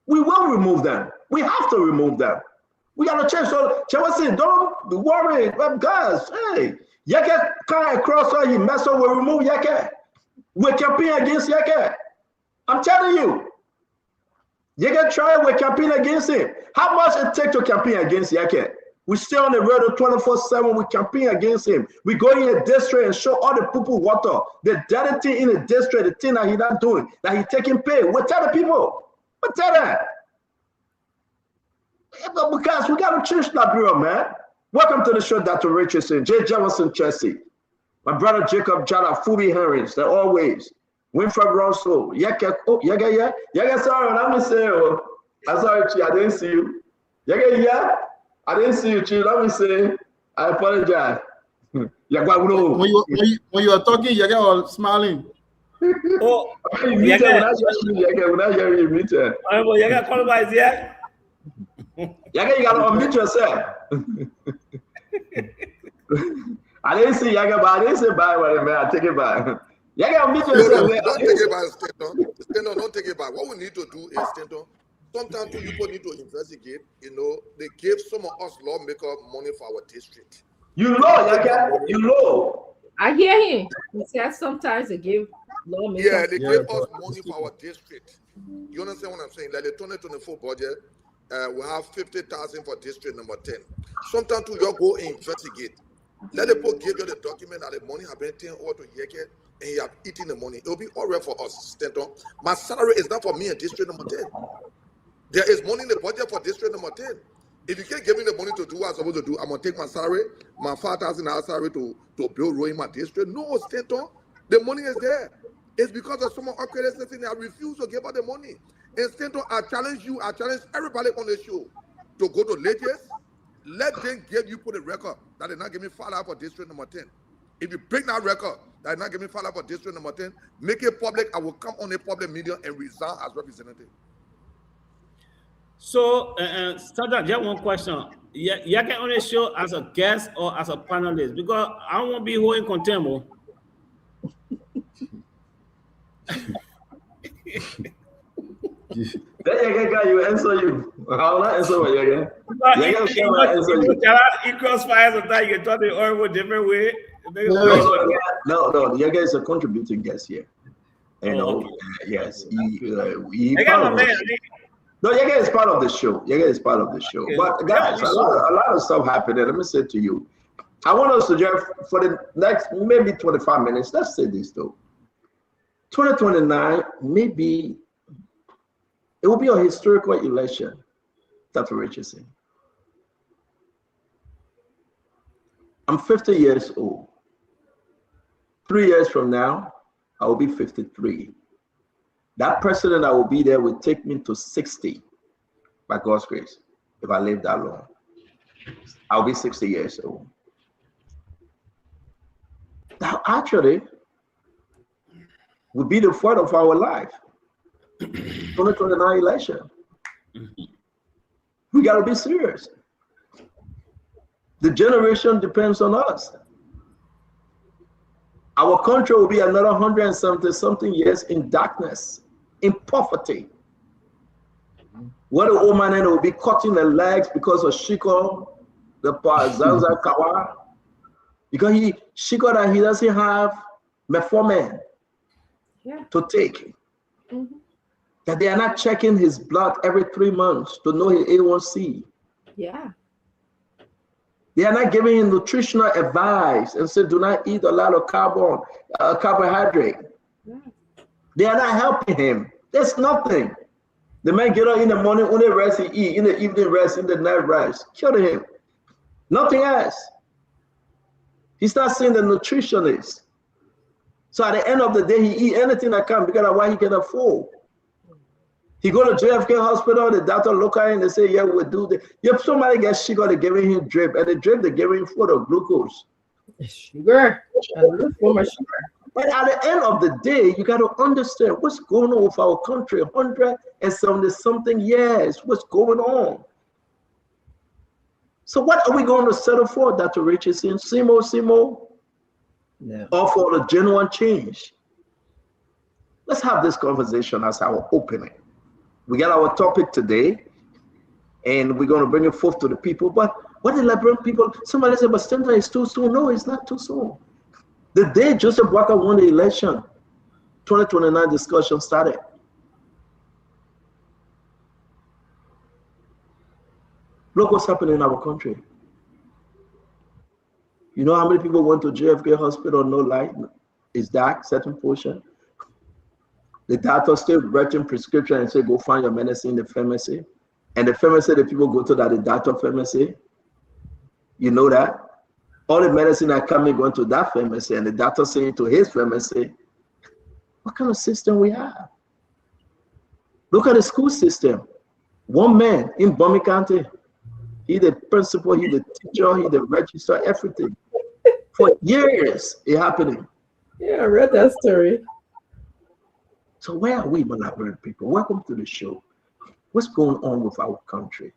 We will remove them. We have to remove them. We got to change. So, Chelsea, don't worry. Guys, hey, Yeke can't across all you mess up. We'll remove Yeke. We're campaigning against Yeke. I'm telling you. Yeke try, we're campaigning against him. How much it take to campaign against Yeke? We stay on the road 24/7. We campaign against him. We go in a district and show all the people water. The dirty thing in the district, the thing that he not doing, that he taking pay. We tell the people. We tell them. Because we got to change Liberia, man. Welcome to the show, Dr. Richardson, J. Jefferson Chelsea, my brother Jacob Jada, Fubi Harris, they're always. Winfred Russell, Yeke, sorry, let me say, I'm sorry, Chi, I didn't see you. Yeke, I didn't see you, Chi, let me say, I apologize. When you are talking, Yeke was smiling. Oh, Yeke, when I hear you, Yeke. Yeke, call by here. Yeke, you got to unmute yourself. I didn't see Yeke, but I didn't say bye, man. I take it back. Yeke, unmute yourself. Don't take it back, Stenton. Stenton, don't take it back. What we need to do is, Stenton, sometimes people need to investigate. You know, they gave some of us lawmakers money for our district. You know, Yeke, you know. I hear him. He says sometimes they give lawmakers. Yeah, they gave us money for our district. You understand what I'm saying? Like the 2024 budget, we have 50,000 for district number 10. Sometimes you go and investigate. Let the people give you the document that the money have been taken over to Yeke and you have eaten the money. It will be all right for us, Stenton. My salary is not for me in district number 10. There is money in the budget for district number 10. If you can't give me the money to do what I'm supposed to do, I'm going to take my salary, my $5,000 salary to build road in my district. No, Stenton, the money is there. It's because of some of our credits and I refuse to give out the money. And Stenton, I challenge you, I challenge everybody on the show to go to Legis. Let them give you put a record that they not give me $5 for district number 10. If you break that record that they not give me $5 for district number 10, make it public. I will come on a public media and resign as representative. So, Sergeant, just one question. You can only show as a guest or as a panelist because I don't want to be holding contempt. You answer you. How will I answer what you in crossfire sometimes you can talk the oral different way. No, Yeke is a contributing guest here. You know, yes. No, Yeke is part of the show. Yeke is part of the show. Okay. But guys, a lot of stuff happened. Let me say to you, I want us to just for the next maybe 25 minutes. Let's say this though. 2029, maybe it will be a historical election, Dr. Richardson. I'm 50 years old. 3 years from now, I will be 53. That president that will be there will take me to 60 by God's grace. If I live that long, I'll be 60 years old. That actually would be the fight of our life. 2029 election. We got to be serious. The generation depends on us. Our country will be another 170 something years in darkness, in poverty. What the old man will be cutting the legs because of Shiko, the Zanza Kawa, because Shiko that he doesn't have metformin to take. That they are not checking his blood every 3 months to know his A1C. Yeah. They are not giving him nutritional advice and say, do not eat a lot of carbohydrate. Yeah. They are not helping him. There's nothing. The man get up in the morning, only rest he eat, in the evening rest, in the night rest. Kill him. Nothing else. He's not seeing the nutritionist. So at the end of the day, he eat anything that can because of what he can afford. He go to JFK hospital, the doctor look at him and they say, yeah, we'll do this. If somebody gets sugar, they're giving him drip, and the drip they're giving him full of glucose. Sugar. So much sugar. But at the end of the day, you got to understand what's going on with our country. 170 something years, what's going on? So what are we going to settle for, Dr. Richardson? Simo? No. Or for the genuine change? Let's have this conversation as our opening. We got our topic today, and we're going to bring it forth to the people. But what the Liberian people, somebody said, but Stanton is too soon. No, it's not too soon. The day Joseph Walker won the election, 2029 discussion started. Look what's happening in our country. You know how many people went to JFK hospital, no light? It's dark, certain portion. The doctor still writing prescription and say, go find your medicine in the pharmacy. And the pharmacy, the people go to that, the doctor pharmacy. You know that? All the medicine that come in going to that pharmacy, and the doctor saying to his pharmacy. What kind of system we have? Look at the school system. One man in Bomi County, he the principal, he the teacher, he the registrar, everything. For years, it happening. Yeah, I read that story. So where are we, Liberian people? Welcome to the show. What's going on with our country?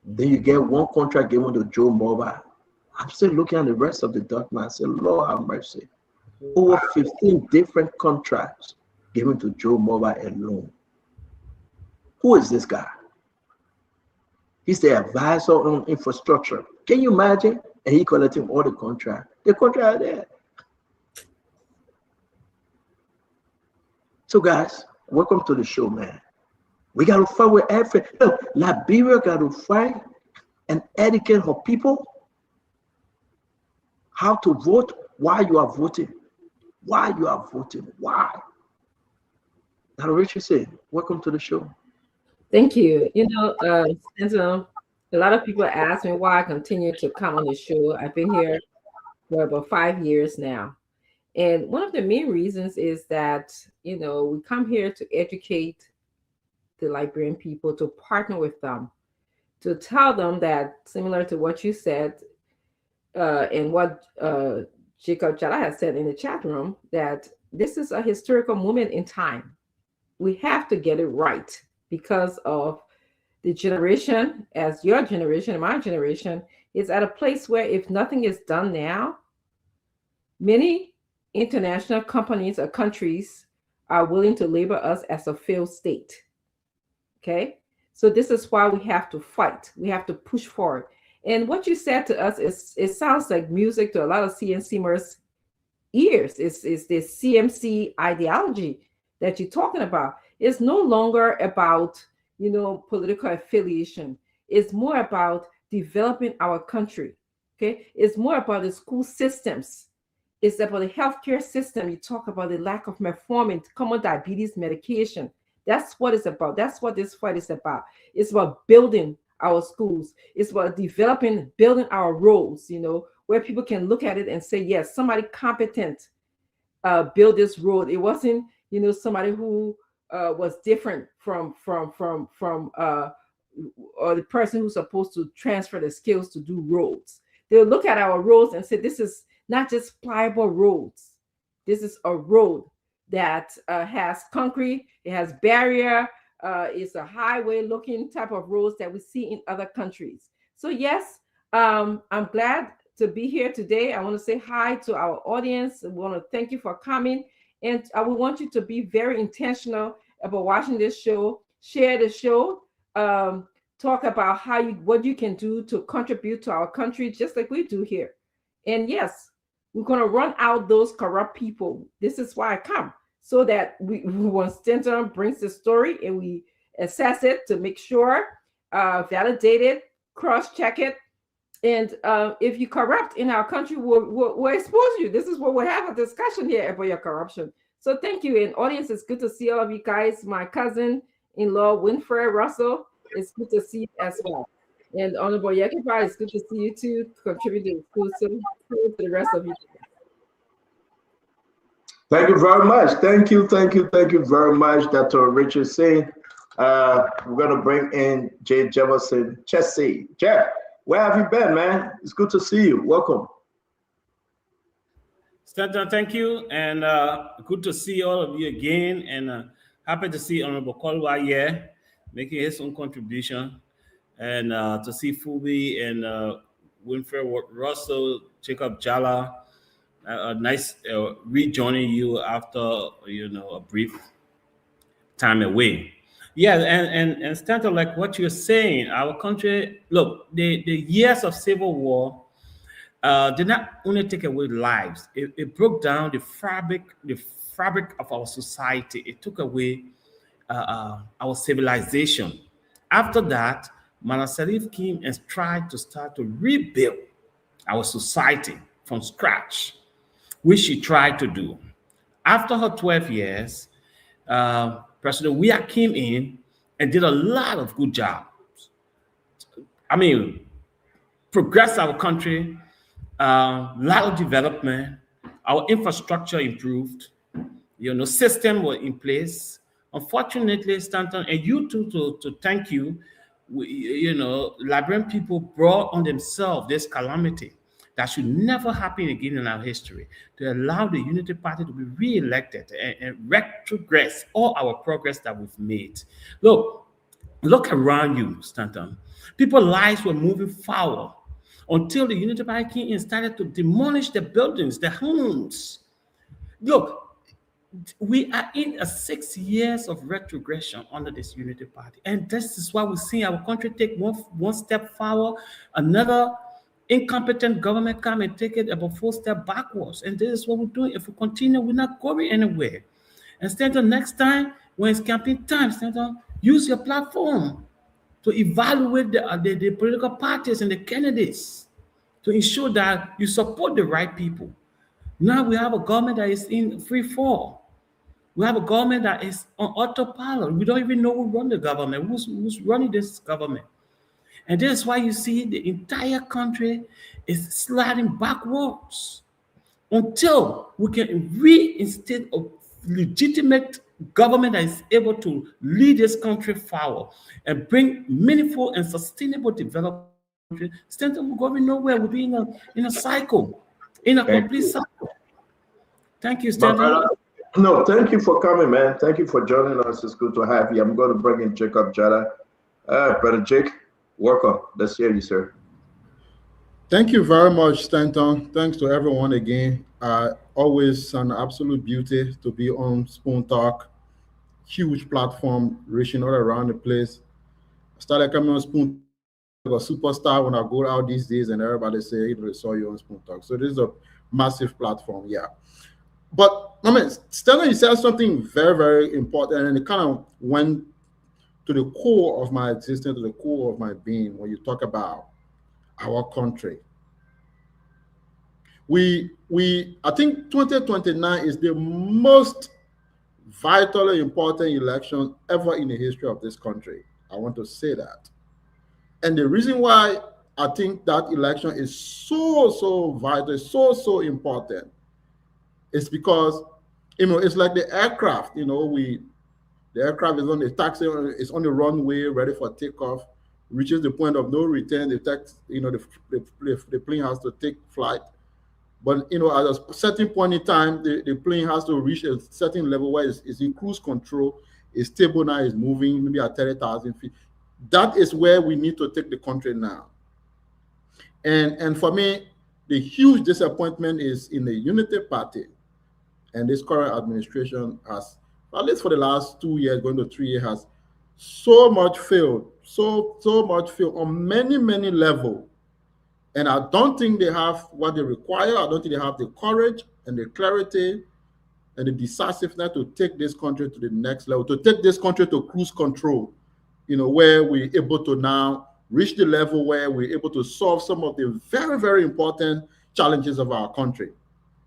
Then you get one contract given to Joe Mobile. I'm still looking at the rest of the document. I say, Lord have mercy. Over 15 different contracts given to Joe Mobile alone. Who is this guy? He's the advisor on infrastructure. Can you imagine? And he collecting all the contract. The contract are there. So guys, welcome to the show, man. We got to fight with everything. Look, Liberia got to fight and educate her people how to vote, why you are voting. Why you are voting, why? Now, Richardson, welcome to the show. Thank you. You know, a lot of people ask me why I continue to come on the show. I've been here for about 5 years now. And one of the main reasons is that, you know, we come here to educate the Liberian people, to partner with them, to tell them that, similar to what you said, and what Jacob Chala has said in the chat room, that this is a historical moment in time. We have to get it right because of the generation, as your generation and my generation, is at a place where if nothing is done now, many international companies or countries are willing to label us as a failed state. Okay? So this is why we have to fight. We have to push forward. And what you said to us is, it sounds like music to a lot of CNCers ears. It's this CMC ideology that you're talking about. It's no longer about, you know, political affiliation. It's more about developing our country. Okay? It's more about the school systems. It's about the healthcare system. You talk about the lack of metformin, common diabetes medication. That's what it's about. That's what this fight is about. It's about building our schools. It's about building our roads, you know, where people can look at it and say, yes, somebody competent built this road. It wasn't, somebody who was different from or the person who's supposed to transfer the skills to do roads. They'll look at our roads and say, this is not just pliable roads. This is a road that has concrete, it has barrier, it's a highway looking type of roads that we see in other countries. So yes, I'm glad to be here today. I want to say hi to our audience. I want to thank you for coming. And I would want you to be very intentional about watching this show, share the show, talk about what you can do to contribute to our country, just like we do here. And yes, we're going to run out those corrupt people. This is why I come, so that when Stanton brings the story and we assess it to make sure, validate it, cross-check it. And if you corrupt in our country, we'll expose you. This is what we'll have a discussion here about your corruption. So thank you. And audience, it's good to see all of you guys. My cousin-in-law, Winfred Russell, it's good to see you as well. And Honorable Yakipa, it's good to see you too, contributing to the rest of you. Thank you very much. Thank you very much, Dr. Richard Singh. We're going to bring in Jay Jefferson Chessy. Jeff, where have you been, man? It's good to see you. Welcome. Stanton, thank you. And good to see all of you again. And happy to see Honorable Kolwa here making his own contribution. And to see Fubi and Winfred Russell, Jacob Jala, nice rejoining you after a brief time away. Yeah, and Stanton, like what you're saying, our country, look, the years of civil war did not only take away lives; it broke down the fabric of our society. It took away our civilization. After that, Manasarif came and tried to start to rebuild our society from scratch, which she tried to do. After her 12 years, President Weah came in and did a lot of good jobs. I mean, progressed our country, lot of development, our infrastructure improved, system were in place. Unfortunately, Stanton, and you too, to thank you, Liberian people brought on themselves this calamity that should never happen again in our history, to allow the Unity Party to be re-elected and retrogress all our progress that we've made. Look around you, Stanton. People's lives were moving forward until the Unity Party came and started to demolish the buildings, the homes. Look, we are in a 6 years of retrogression under this Unity Party. And this is why we see our country take one step forward, another incompetent government come and take it about 4 steps backwards. And this is what we're doing. If we continue, we're not going anywhere. And Stanton, next time, when it's campaign time, Stanton, use your platform to evaluate the political parties and the candidates to ensure that you support the right people. Now we have a government that is in free fall. We have a government that is on autopilot. We don't even know who runs the government, who's running this government. And this is why you see the entire country is sliding backwards until we can reinstate a legitimate government that is able to lead this country forward and bring meaningful and sustainable development. Stanton will go nowhere. We'll be in a cycle, in a complete cycle. Thank you, Stanton. No, thank you for coming, man. Thank you for joining us. It's good to have you. I'm going to bring in Jacob Jada. Brother Jake, welcome. Let's hear you, sir. Thank you very much, Stanton. Thanks to everyone again. Always an absolute beauty to be on Spoon Talk. Huge platform, reaching all around the place. I started coming on Spoon Talk, a superstar when I go out these days, and everybody say, they saw you on Spoon Talk. So this is a massive platform, yeah. But I mean, Stanton, you said something very, very important, and it kind of went to the core of my existence, to the core of my being, when you talk about our country. I think 2029 is the most vitally important election ever in the history of this country. I want to say that. And the reason why I think that election is so vital, so important, is because It's like the aircraft. The aircraft is on the taxi, it's on the runway, ready for takeoff, reaches the point of no return. The plane has to take flight. But at a certain point in time, the plane has to reach a certain level where it's in cruise control, it's stable now, it's moving maybe at 30,000 feet. That is where we need to take the country now. And for me, the huge disappointment is in the Unity Party, and this current administration has, at least for the last 2 years, going to 3 years, has so much failed, so much failed on many levels. And I don't think they have what they require. I don't think they have the courage and the clarity and the decisiveness to take this country to the next level, to take this country to cruise control, where we're able to now reach the level where we're able to solve some of the very, very important challenges of our country.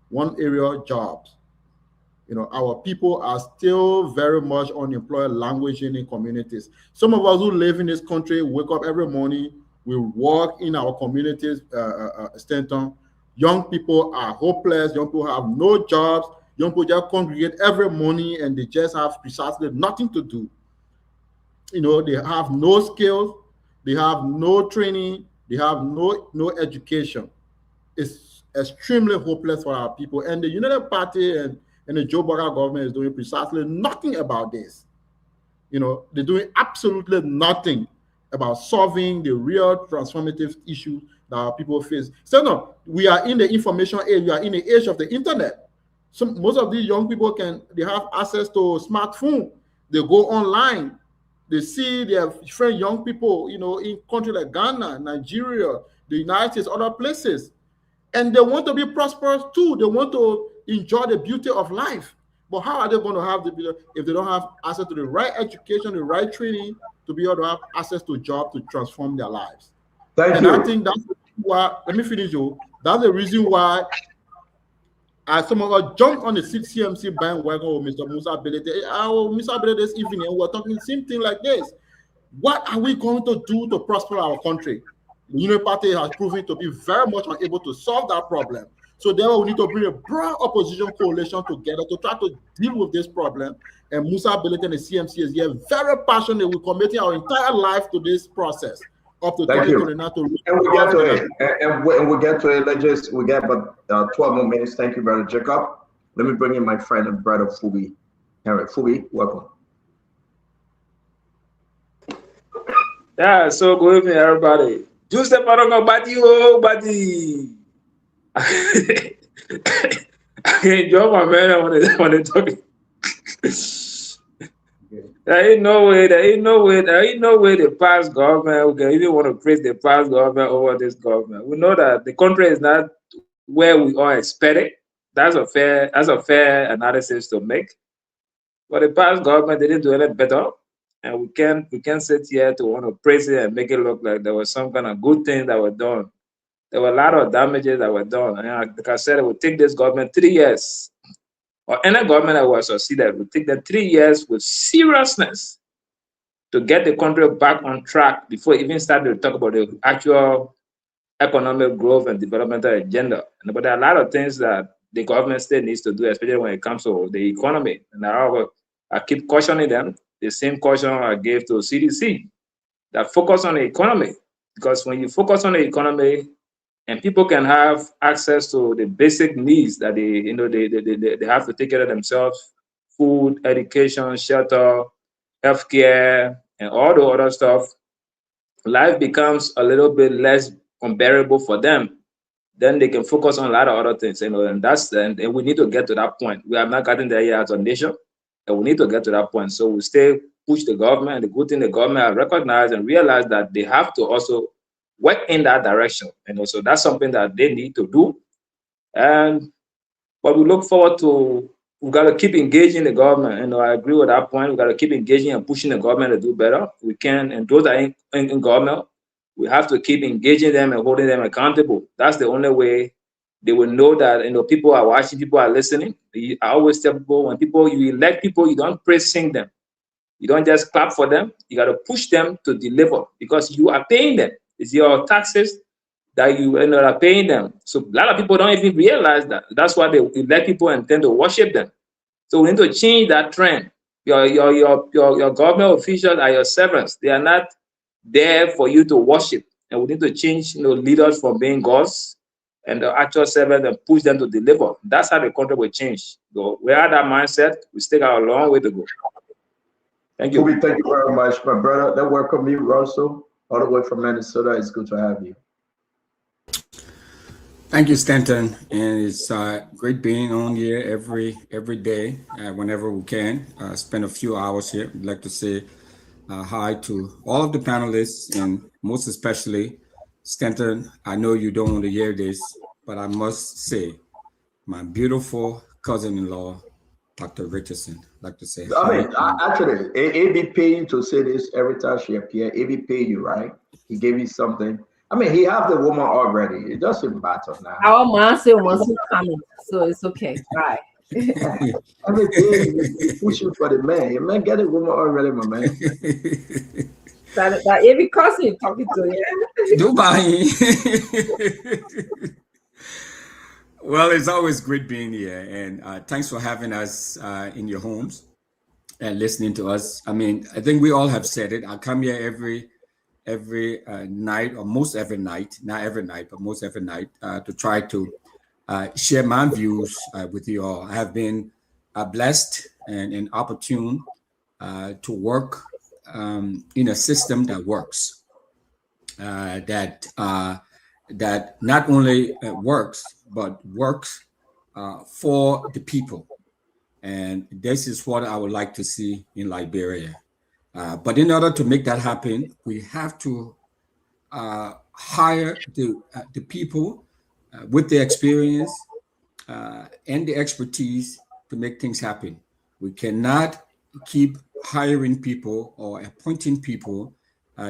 One area, jobs. Our people are still very much unemployed, languishing in communities. Some of us who live in this country wake up every morning, we work in our communities, Stanton. Young people are hopeless. Young people have no jobs. Young people just congregate every morning and they just have precisely nothing to do. They have no skills. They have no training. They have no education. It's extremely hopeless for our people. And the United Party and the Joe Biden government is doing precisely nothing about this. They're doing absolutely nothing about solving the real transformative issues that our people face. So no, we are in the information age. We are in the age of the internet. So most of these young people they have access to smartphone. They go online. They see their friend young people, in countries like Ghana, Nigeria, the United States, other places. And they want to be prosperous too. They want to enjoy the beauty of life. But how are they going to have the beauty if they don't have access to the right education, the right training to be able to have access to jobs to transform their lives? Thank you. I think that's why, let me finish, Joe. That's the reason why some of us jumped on the CMC bandwagon with Mr. Musa Belete. Mr. Belete this evening, we're talking the same thing like this. What are we going to do to prosper our country? The Union Party has proven to be very much unable to solve that problem. So therefore, we need to bring a broad opposition coalition together to try to deal with this problem. And Musa Belete and the CMC is here very passionate. We're committing our entire life to this process up to 2029. And we get to it. And we get to it. We get about 12 more minutes. Thank you, Brother Jacob. Let me bring in my friend and brother Fubi. Henry Fubi, welcome. Yeah, so good evening, everybody. Just step out of my body, buddy. I enjoy my man when they talk. There ain't no way the past government we can even want to praise the past government over this government. We know that the country is not where we all expected. That's a fair analysis to make. But the past government didn't do any better. And we can't sit here to want to praise it and make it look like there was some kind of good things that were done. There were a lot of damages that were done. And like I said, it would take this government 3 years, or any government that was succeeded would take them 3 years with seriousness to get the country back on track before it even started to talk about the actual economic growth and developmental agenda. But there are a lot of things that the government still needs to do, especially when it comes to the economy. And I keep cautioning them, the same caution I gave to CDC, that focus on the economy. Because when you focus on the economy and people can have access to the basic needs that they have to take care of themselves, food, education, shelter, healthcare, and all the other stuff, life becomes a little bit less unbearable for them. Then they can focus on a lot of other things, and we need to get to that point. We have not gotten there yet as a nation, and we need to get to that point. So we stay push the government. The good thing the government have recognized and realized that they have to also work in that direction, and so that's something that they need to do. But we look forward to. We've got to keep engaging the government. I agree with that point. We've got to keep engaging and pushing the government to do better. We can, and those that are in government, we have to keep engaging them and holding them accountable. That's the only way they will know that people are watching, people are listening. I always tell people, when you elect people, you don't praise sing them. You don't just clap for them. You got to push them to deliver because you are paying them. It's your taxes that you are paying them. So a lot of people don't even realize that. That's why they elect people and tend to worship them. So we need to change that trend. Your government officials are your servants. They are not there for you to worship. And we need to change, leaders from being gods and the actual servants and push them to deliver. That's how the country will change. So we have that mindset. We still got a long way to go. Thank you. Kobe, thank you very much, my brother. That welcome you, Russell, all the way from Minnesota. It's good to have you. Thank you, Stanton, and it's great being on here every day, whenever we can. Spend a few hours here. I'd like to say hi to all of the panelists, and most especially Stanton. I know you don't want to hear this, but I must say, my beautiful cousin-in-law, Dr. Richardson. I'd like to say hi. I mean, actually, AB pay you to say this every time she appear. AB pay you, right? He gave you something. I mean, he have the woman already. It doesn't matter now. Our mom still wants to come, so it's okay. Bye. Every day you pushing for the man. Your man get a woman already, my man. That every cousin you're talking to, yeah. Dubai. Well, it's always great being here, and thanks for having us in your homes and listening to us. I mean, I think we all have said it. I come here every night, or most every night, not every night, but most every night, to try to share my views with you all. I have been blessed and opportune to work in a system that works, that not only works, but works for the people. And this is what I would like to see in Liberia. But in order to make that happen, we have to hire the people with the experience and the expertise to make things happen. We cannot keep hiring people or appointing people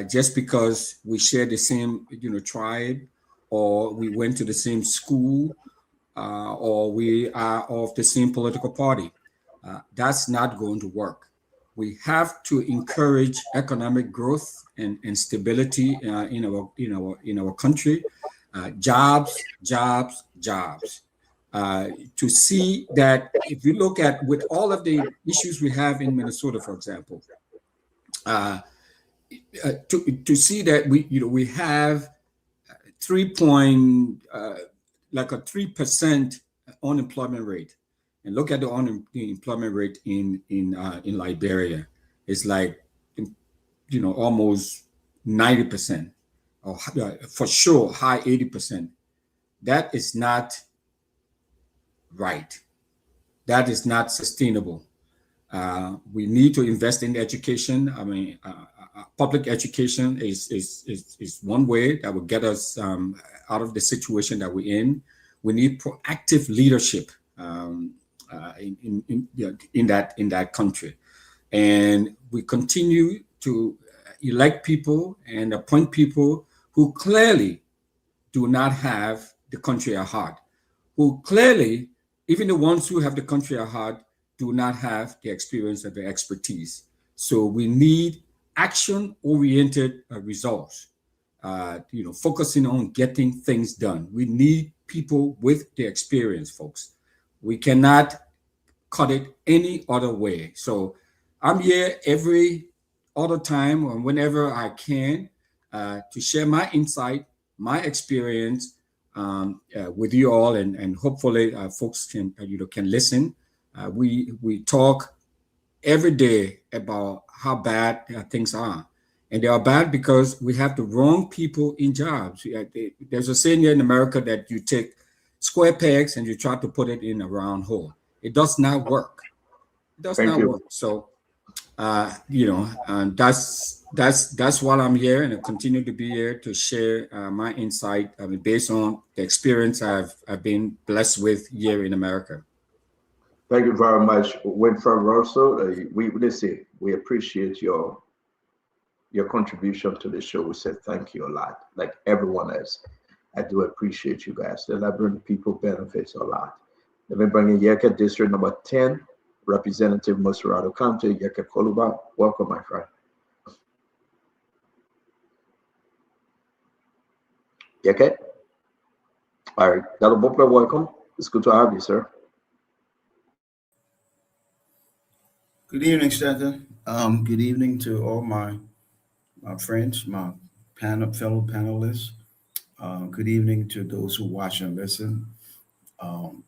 just because we share the same, tribe, or we went to the same school, or we are of the same political party. That's not going to work. We have to encourage economic growth and stability in our country. Jobs. To see that, if you look at with all of the issues we have in Minnesota, for example, to see that we have 3% unemployment rate. And look at the unemployment rate in Liberia. It's like, almost 90%, or for sure, high 80%. That is not right. That is not sustainable. We need to invest in education. I mean, public education is one way that will get us out of the situation that we're in. We need proactive leadership in that country, and we continue to elect people and appoint people who clearly do not have the country at heart, who clearly, even the ones who have the country at heart, do not have the experience and the expertise. So we need action-oriented results, focusing on getting things done. We need people with the experience, folks. We cannot cut it any other way. So I'm here every other time or whenever I can to share my insight, my experience with you all, and hopefully folks can listen. We talk every day about how bad things are. And they are bad because we have the wrong people in jobs. There's a saying here in America that you take square pegs and you try to put it in a round hole. It does not work. It does not work. So, and that's why I'm here, and I continue to be here to share my insight based on the experience I've been blessed with here in America. Thank you very much, Winfred Russell. We appreciate your contribution to the show. We said thank you a lot, like everyone else. I do appreciate you guys. The Liberian people benefits a lot. Let me bring in Yeka District number 10, Representative Moserado County, Yeka Koluba. Welcome, my friend. Yeka? All right, Dalobope, welcome. It's good to have you, sir. Good evening, Stanton. Good evening to all my friends, my fellow panelists. Good evening to those who watch and listen.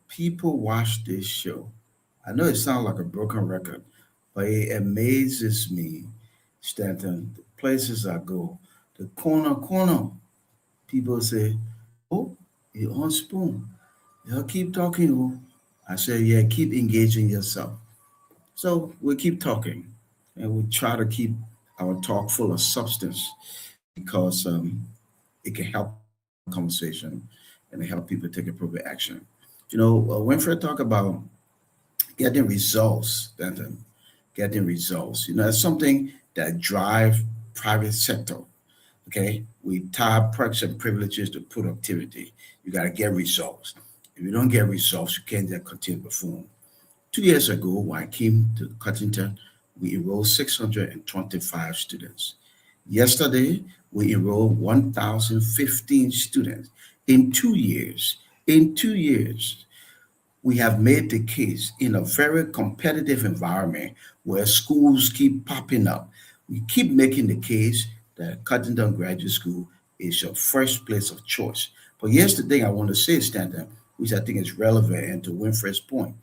People watch this show. I know it sounds like a broken record, but it amazes me, Stanton, the places I go, the corner, people say, "Oh, you're on spoon. Y'all keep talking, oh." I say, "Yeah, keep engaging yourself." So we keep talking and we try to keep our talk full of substance because it can help conversation and it help people take appropriate action. Winfred talk about getting results, Denton, getting results. It's something that drive private sector. Okay, we tie perks and privileges to productivity. You got to get results. If you don't get results, you can't just continue to perform. 2 years ago, when I came to Cuttington, we enrolled 625 students. Yesterday, we enrolled 1,015 students in 2 years. In 2 years, we have made the case in a very competitive environment where schools keep popping up. We keep making the case that Cuttington Graduate School is your first place of choice. But here's the thing I want to say, Stanton, which I think is relevant and to Winfred's point.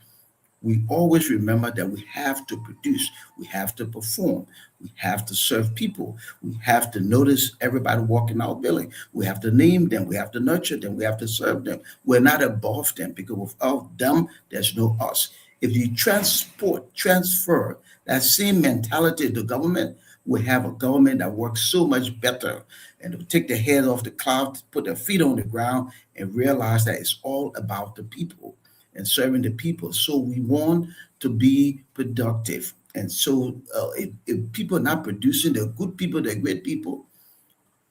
We always remember that we have to produce, we have to perform, we have to serve people, we have to notice everybody walking our building, we have to name them, we have to nurture them, we have to serve them. We're not above them because without them, there's no us. If you transfer that same mentality to government, we have a government that works so much better and to take the head off the cloud, put their feet on the ground, and realize that it's all about the people and serving the people. So we want to be productive. And so if people are not producing, they're good people, they're great people,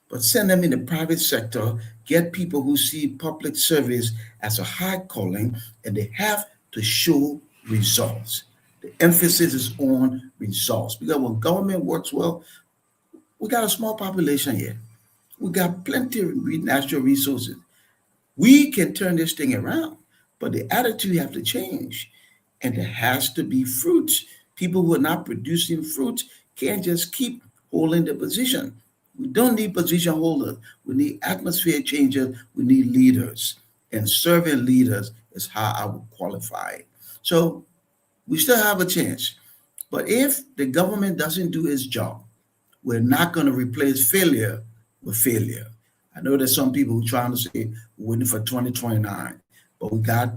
but send them in the private sector, get people who see public service as a high calling, and they have to show results. The emphasis is on results because when government works well, we got a small population here. We got plenty of natural resources. We can turn this thing around, but the attitude have to change. And there has to be fruits. People who are not producing fruits can't just keep holding the position. We don't need position holders. We need atmosphere changers. We need leaders. And serving leaders is how I would qualify it. So we still have a chance. But if the government doesn't do its job, we're not going to replace failure with failure. I know there's some people who are trying to say we're waiting for 2029, but we got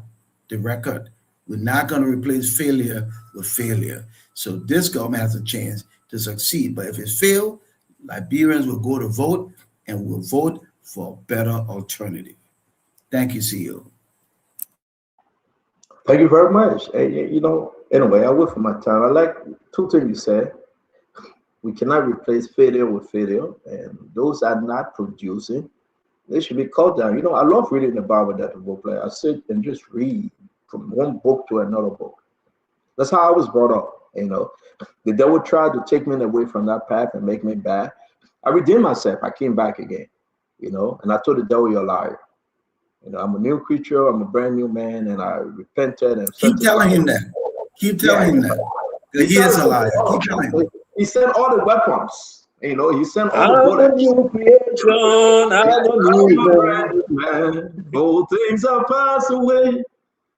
the record. We're not going to replace failure with failure. So this government has a chance to succeed. But if it fails, Liberians will go to vote and will vote for a better alternative. Thank you, CEO. Thank you very much. Anyway, I wait for my time. I like two things you said. We cannot replace failure with failure, and those are not producing, they should be cut down. I love reading the Bible that the book. Like I sit and just read from one book to another book. That's how I was brought up. The devil tried to take me away from that path and make me bad. I redeemed myself. I came back again. And I told the devil, "You're a liar. I'm a new creature. I'm a brand new man, and I repented." And keep telling him that. Keep telling him that. He is a liar. Keep telling him. He sent all the weapons. He sent all the bullets. All things are passed away.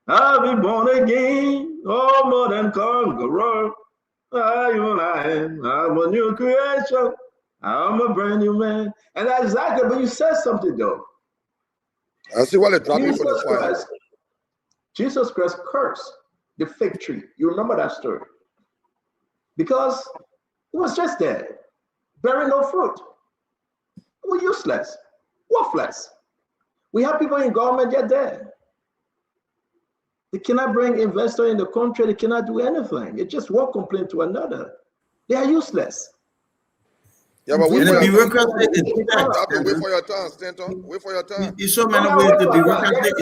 I've been born again. Oh, more than conqueror. I'm a new creation. I'm a brand new man. And that's exactly, but you said something though. I see what they're dropping for the fire. Jesus Christ cursed the fig tree. You remember that story? Because it was just there, bearing no fruit. We're useless, worthless. We have people in government, they're there. They cannot bring investor in the country. They cannot do anything. It's just one complaint to another. They are useless. Yeah, but wait for your turn. Wait for your turn, Stanton. Wait for your turn. There's so many ways to bureaucracy.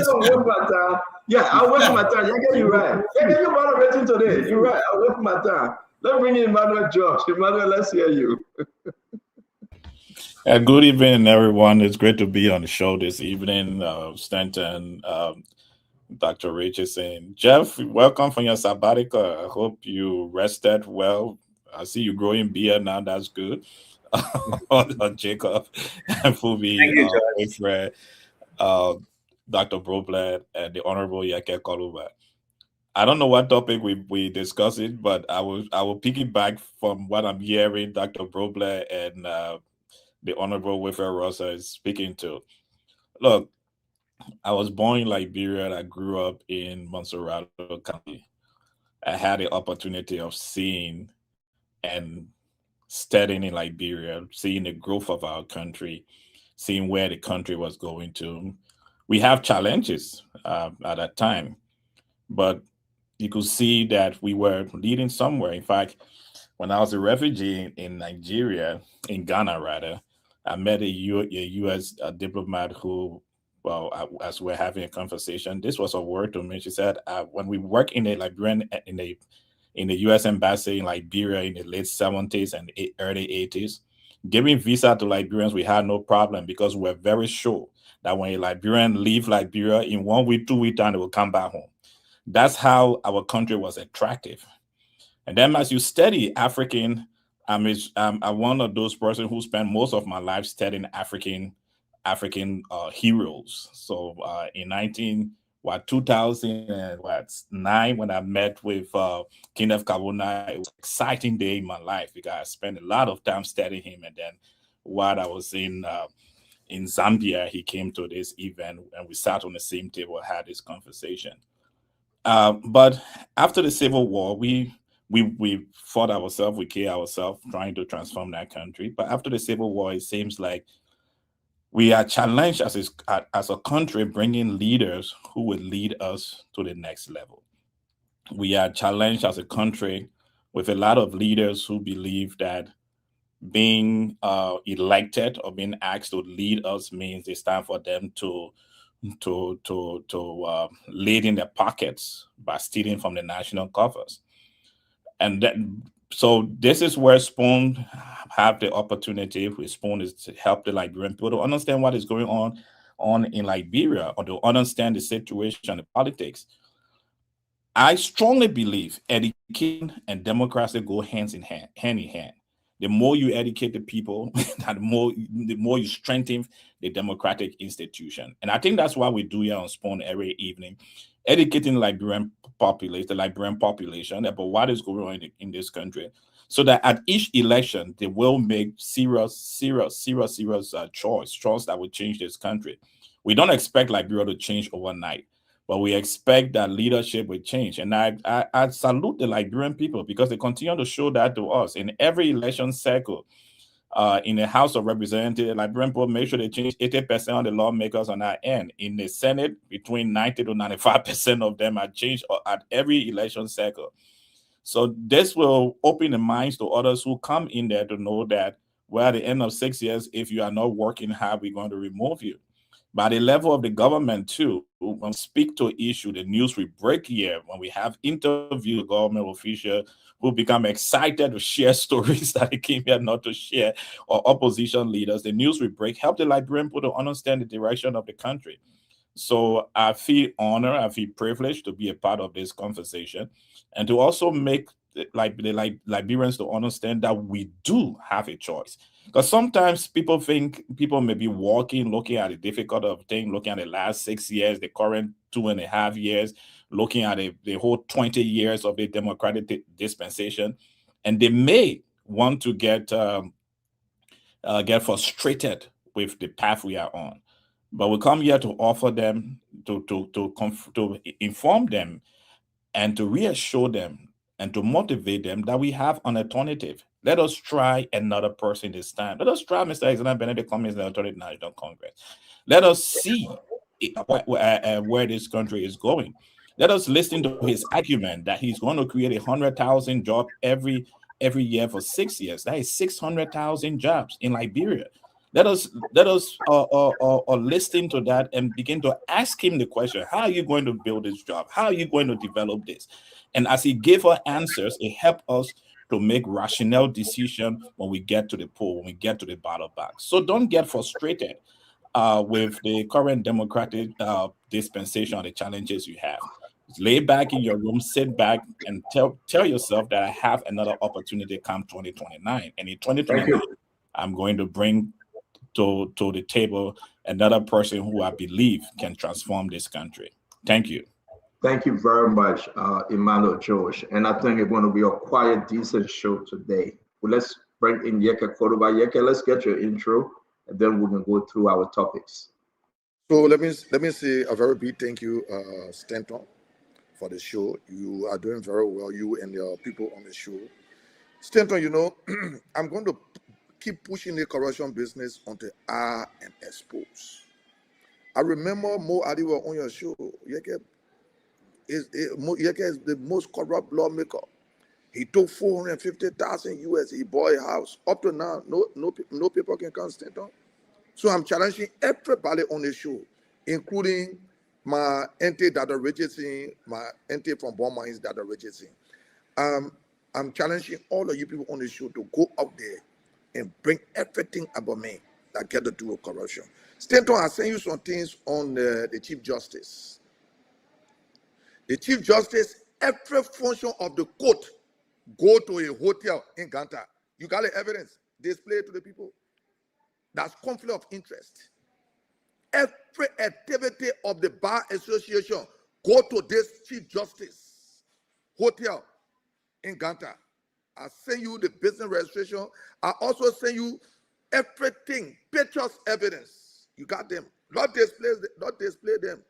Yeah, I'll wait for my turn. You get it right. You're moderating today. You're right. I'll wait for my turn. Let's bring in Emmanuel George. Emmanuel, let's hear you. Good evening, everyone. It's great to be on the show this evening, Stanton. Dr. Richardson. Jeff, welcome from your sabbatical. I hope you rested well. I see you growing beard now. That's good. Jacob and Fubi, Thank you, George. Wilfred, uh, Dr. Broblet, and the Honorable Yake Koluba. I don't know what topic we discuss it, but I will piggyback from what I'm hearing Dr. Broblet and the Honorable Wilfred Rossa is speaking to. Look, I was born in Liberia and I grew up in Monserrato County. I had the opportunity of seeing and studying in Liberia, seeing the growth of our country, seeing where the country was going to. We have challenges at that time, but you could see that we were leading somewhere. In fact, when I was a refugee in Nigeria, in Ghana rather, I met a U.S. Diplomat who, well, as we're having a conversation, this was a word to me. She said, when we work in a Liberian in the U.S. embassy in Liberia in the late 70s and early 80s, giving visa to Liberians, we had no problem because we're very sure that when a Liberian leave Liberia in 1 week, 2 week time, they will come back home. That's how our country was attractive. And then as you study African, I'm one of those persons who spent most of my life studying African heroes. So in 2009, when I met with Kenneth Kabuna, it was an exciting day in my life because I spent a lot of time studying him. And then while I was in Zambia, he came to this event and we sat on the same table, had this conversation. But after the Civil War, we fought ourselves, we killed ourselves trying to transform that country. But after the Civil War, it seems like we are challenged as a country bringing leaders who will lead us to the next level. We are challenged as a country with a lot of leaders who believe that being elected or being asked to lead us means it's time for them to lead in their pockets by stealing from the national coffers. And then, so this is where Spoon have the opportunity with Spoon is to help the Liberian people to understand what is going on in Liberia or to understand the situation, the politics. I strongly believe education and democracy go hand in hand. The more you educate the people, the more you strengthen the democratic institution. And I think that's why we do here on Spawn every evening, educating the Liberian population about what is going on in this country, so that at each election they will make serious choice that will change this country. We don't expect Liberia to change overnight, but we expect that leadership will change. And I salute the Liberian people because they continue to show that to us in every election cycle. In the House of Representatives, Liberian people make sure they change 80% of the lawmakers on our end. In the Senate, between 90 to 95% of them are changed at every election cycle. So this will open the minds to others who come in there to know that, well, at the end of 6 years, if you are not working hard, we're going to remove you. By the level of the government too, when we speak to issue, the news we break here, when we have interview government officials who become excited to share stories that they came here not to share, or opposition leaders, the news we break help the Liberian people to understand the direction of the country. So I feel honored, I feel privileged to be a part of this conversation and to also make the Liberians to understand that we do have a choice. Because sometimes people think people may be looking at the difficult of things, looking at the last 6 years, the current 2.5 years, looking at the whole 20 years of the democratic dispensation, and they may want to get frustrated with the path we are on. But we come here to offer them, to inform them, and to reassure them and to motivate them that we have an alternative. Let us try another person this time. Let us try Mr. Alexander Benedict Cummings, the Authority National Congress. Let us see where this country is going. Let us listen to his argument that he's going to create 100,000 jobs every year for 6 years. That is 600,000 jobs in Liberia. Let us listen to that and begin to ask him the question: how are you going to build this job? How are you going to develop this? And as he gave us answers, it helped us to make rational decisions when we get to the poll, when we get to the ballot box. So don't get frustrated. with the current democratic dispensation, the challenges you have. Lay back in your room, sit back, and tell yourself that I have another opportunity come 2029. And in 2029, I'm going to bring to the table another person who I believe can transform this country. Thank you. Thank you very much, Emmanuel George. And I think it's going to be a quiet, decent show today. Well, let's bring in Yeke Kodoba. Yeke, let's get your intro, and then we're going to go through our topics. So let me say a very big thank you, Stanton, for the show. You are doing very well, you and your people on the show. Stanton, you know, I'm going to keep pushing the corruption business until I am exposed. I remember Mo Adiwa on your show. Yeke is the most corrupt lawmaker. He took 450,000 US. He bought a house. Up to now, no people can come Stanton. So I'm challenging everybody on the show, including my auntie Dada Richardson, my auntie from Beaumont, Dada Richardson. I'm challenging all of you people on the show to go out there and bring everything about me that get to do with corruption. Stanton, I sent you some things on the Chief Justice. The Chief Justice, every function of the court, go to a hotel in Ganta. You got the evidence. Display it to the people. That's conflict of interest. Every activity of the Bar Association, go to this Chief Justice hotel in Ganta. I send you the business registration. I also send you everything, pictures, evidence. You got them. Not display them.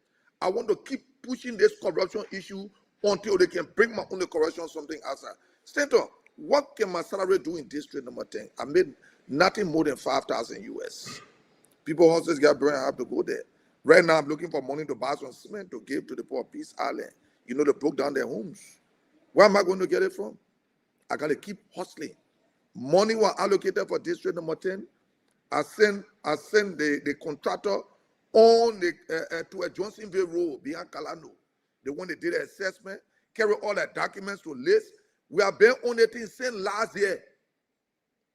I want to keep pushing this corruption issue until they can bring my own corruption something outside. Stanton, what can my salary do in district number 10? I made nothing more than 5,000 US. People houses get burned, I have to go there. Right now, I'm looking for money to buy some cement to give to the poor Peace Island. You know, they broke down their homes. Where am I going to get it from? I got to keep hustling. Money was allocated for district number 10. I send the contractor on to a Johnsonville Road behind Kalano. The one that did the assessment, carry all the documents to list. We have been on the thing since last year,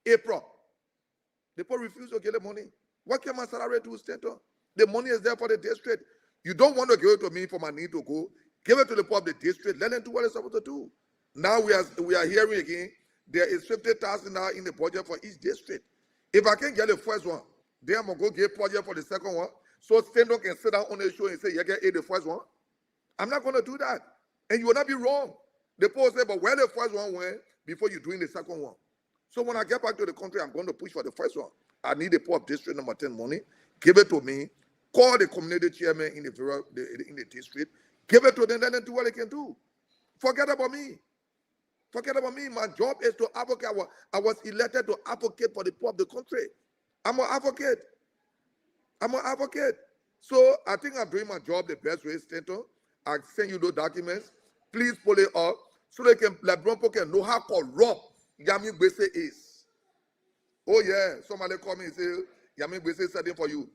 April. The poor refuse to get the money. What can my salary do, Stanton? The money is there for the district. You don't want to give it to me for my need to go. Give it to the poor of the district. Let them do what they're supposed to do. Now we are hearing again, there is 50,000 now in the budget for each district. If I can get the first one, then I'm going to go get project for the second one. So Stanton can sit down on the show and say, you get the first one. I'm not going to do that. And you will not be wrong. The poor say, but where the first one went before you doing the second one. So when I get back to the country, I'm going to push for the first one. I need the poor of district number 10 money. Give it to me. Call the community chairman in the district. Give it to them, let them do what they can do. Forget about me. Forget about me. My job is to advocate. I was elected to advocate for the poor of the country. I'm an advocate. I'm an advocate. So I think I'm doing my job the best way, Stanton. I send you those documents. Please pull it up so they can, LeBron can know how corrupt Yami Gbese is. Oh yeah, somebody call me and say, Yami Gbese is setting for you.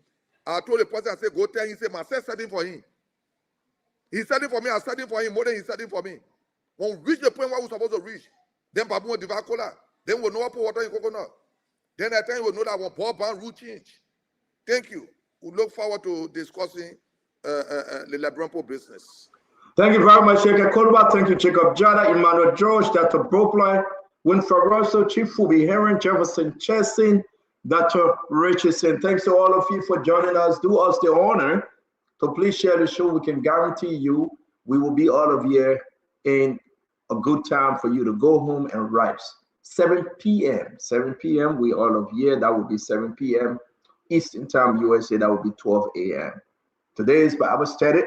I told the person, I said, go tell him, he said, myself setting for him. He's setting for me, I'm setting for him more than he's setting for me. When we reach the point where we're supposed to reach, then Babu will devour cola. Then we'll know how to put water in coconut. Then at time we'll know that our ball ban rule change. Thank you. We look forward to discussing the LeBron business. Thank you very much, Sheikh Kolba. Thank you, Jacob Jada, Emmanuel George, Dr. Brooklyn, Winfred Russell, Chief Fubi Heron, Jefferson Chesson, Dr. Richardson. Thanks to all of you for joining us. Do us the honor to please share the show. We can guarantee you we will be all of here in a good time for you to go home and rest. 7 p.m. 7 p.m. we all of here. That will be 7 p.m. Eastern Time, USA. That will be 12 a.m. Today is Bible study.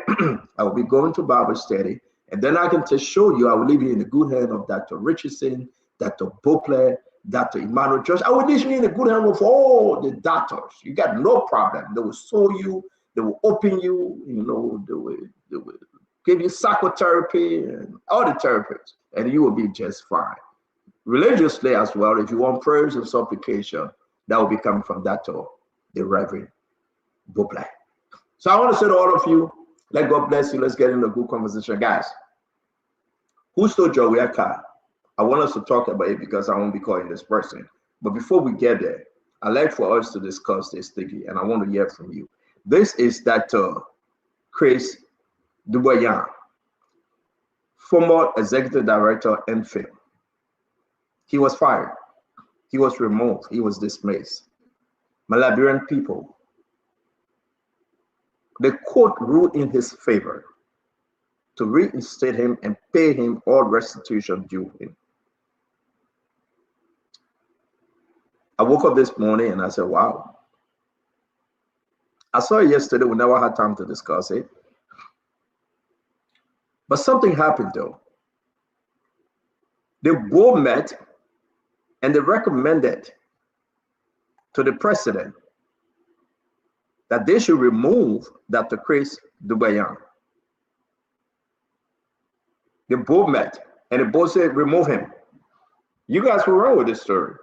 I will be going to Bible study. And then I can just show you, I will leave you in the good hand of Dr. Richardson, Dr. Beauclair, Dr. Emmanuel George. I will leave you in the good hand of all the doctors. You got no problem. They will sew you. They will open you. You know, they will give you psychotherapy and all the therapies. And you will be just fine. Religiously as well, if you want prayers and supplication, that will be coming from Dr. the Reverend Beauclair. So I want to say to all of you, let God bless you. Let's get into a good conversation. Guys, who stole your car? I want us to talk about it because I won't be calling this person. But before we get there, I'd like for us to discuss this thing, and I want to hear from you. This is Dr. Chris Duboyan, former executive director NFIL. He was fired. He was removed. He was dismissed. My Liberian people, the court ruled in his favor to reinstate him and pay him all restitution due him. I woke up this morning and I said, wow. I saw it yesterday. We never had time to discuss it. But something happened though. They both met and they recommended to the president that they should remove Dr. Chris Duboyan. They both met and they both said, remove him. You guys were wrong with this story.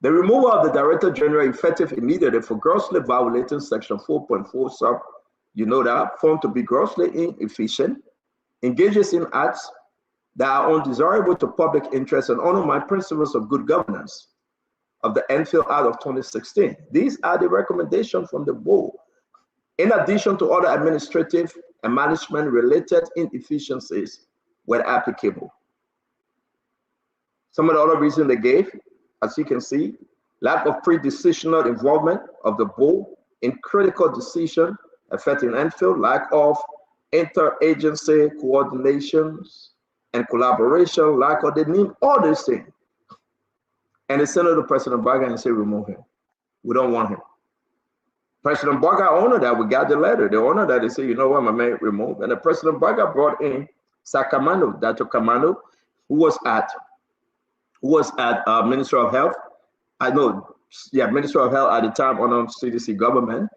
The removal of the Director General effective immediately for grossly violating Section 4.4 sub, you know that, found to be grossly inefficient, engages in acts that are undesirable to public interest and undermine principles of good governance of the NFIL Act of 2016. These are the recommendations from the board, in addition to other administrative and management related inefficiencies where applicable. Some of the other reasons they gave, as you can see, lack of pre-decisional involvement of the board in critical decision affecting NFIL, lack of interagency coordinations and collaboration, lack of, they name all these things. And they sent it to President Baga and say, remove him. We don't want him. President Baga honored that. We got the letter. They honored that. They say, you know what, my man, remove. And the President Baga brought in Sacramento, Dr. Kamano, who was at Minister of Health. I know, yeah, Minister of Health at the time under CDC government,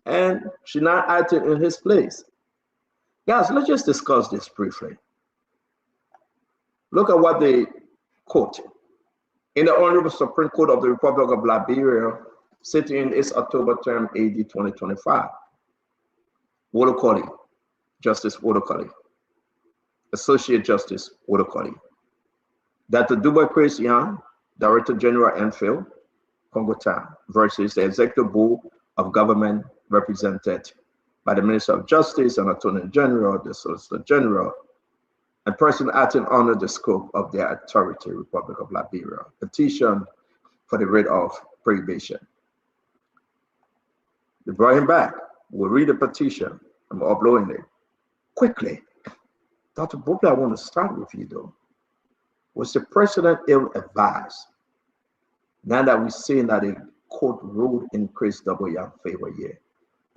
and she now acted in his place. Guys, let's just discuss this briefly. Look at what they quote. In the Honorable Supreme Court of the Republic of Liberia, sitting in its October term, AD 2025, Wodokoli, Justice Wodokoli, Associate Justice Wodokoli, Dr. Dubois Chris Young, Director General NFIL, Congo Town, versus the Executive Board of Government represented by the Minister of Justice and Attorney General, the Solicitor General, and person acting under the scope of their authority, Republic of Liberia. Petition for the writ of prohibition. They brought him back. We'll read the petition. I'm uploading it quickly. Dr. Bobla, I want to start with you though. Was the president ill-advised? Now that we're seeing that the court ruled in Chris Duboyan's favor here.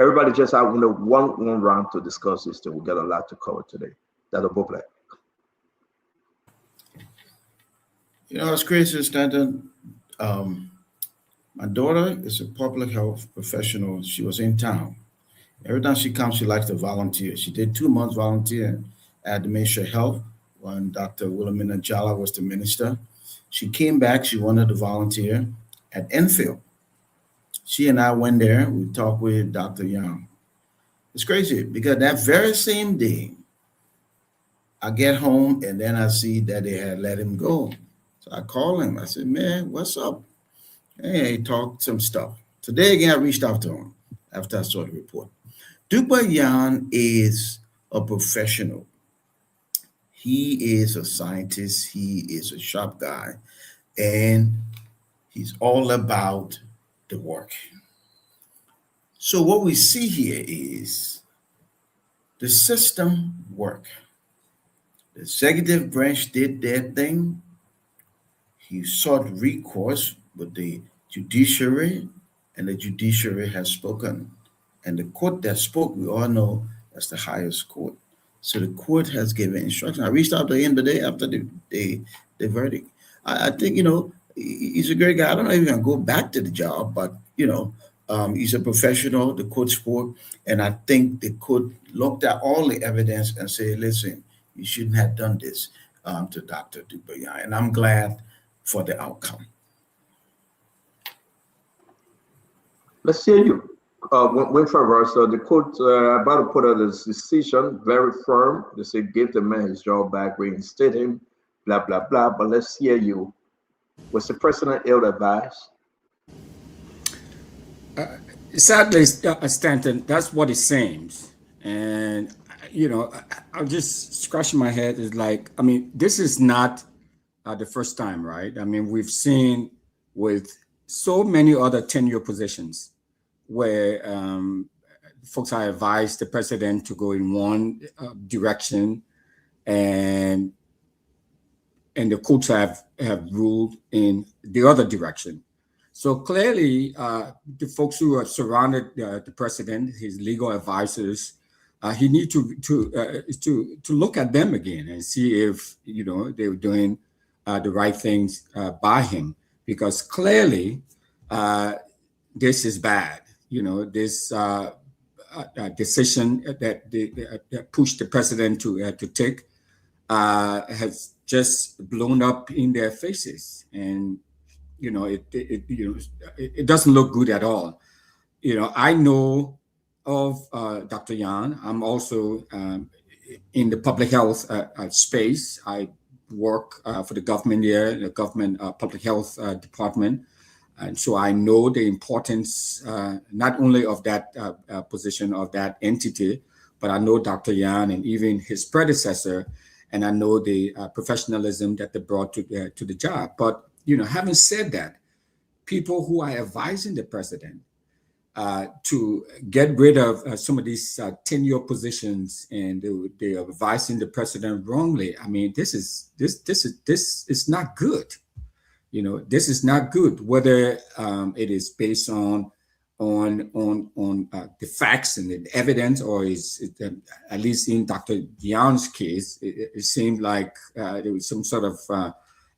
Everybody just have one round to discuss this thing. We got a lot to cover today. Dr. Bobla. You know, it's crazy, Stanton. My daughter is a public health professional. She was in town. Every time she comes, she likes to volunteer. She did 2 months volunteering at the Ministry of Health when Dr. Wilhelmina Jala was the minister. She came back. She wanted to volunteer at Enfield. She and I went there. We talked with Dr. Young. It's crazy because that very same day, I get home and then I see that they had let him go. So I called him. I said, man, what's up? Hey, he talked some stuff. Today again, I reached out to him after I saw the report. Duboyan is a professional. He is a scientist. He is a sharp guy. And he's all about the work. So what we see here is the system work. The executive branch did their thing. He sought recourse with the judiciary, and the judiciary has spoken. And the court that spoke, we all know that's the highest court. So the court has given instruction. I reached out to him the day after the verdict. I think, he's a great guy. I don't know if he's going to go back to the job, but, he's a professional, the court spoke, and I think the court looked at all the evidence and said, listen, you shouldn't have done this to Dr. Duboyan. And I'm glad for the outcome. Let's hear you. Winfrey Russell, the court about to put out a decision, very firm. They say give the man his job back, reinstate him, blah, blah, blah. But let's hear you. Was the president ill-advised? Sadly, Stanton, that's what it seems. And, I'm just scratching my head. Is like, I mean, this is not the first time, right? I mean, we've seen with so many other tenure positions where folks are advised the president to go in one direction, and the courts have ruled in the other direction. So clearly, the folks who have surrounded the president, his legal advisors, he need to look at them again and see if they were doing the right things by him, because clearly this is bad. This decision that pushed the president to take has just blown up in their faces, and it doesn't look good at all. I know of Dr. Yan. I'm also in the public health space. I work for the government here, the government public health department. And so I know the importance not only of that position of that entity, but I know Dr. Yan and even his predecessor, and I know the professionalism that they brought to the job. But having said that, people who are advising the president to get rid of some of these tenure positions, and they are advising the president wrongly. I mean, this is not good. This is not good. Whether it is based on the facts and the evidence, or at least in Dr. Yan's case, it seemed like there was some sort of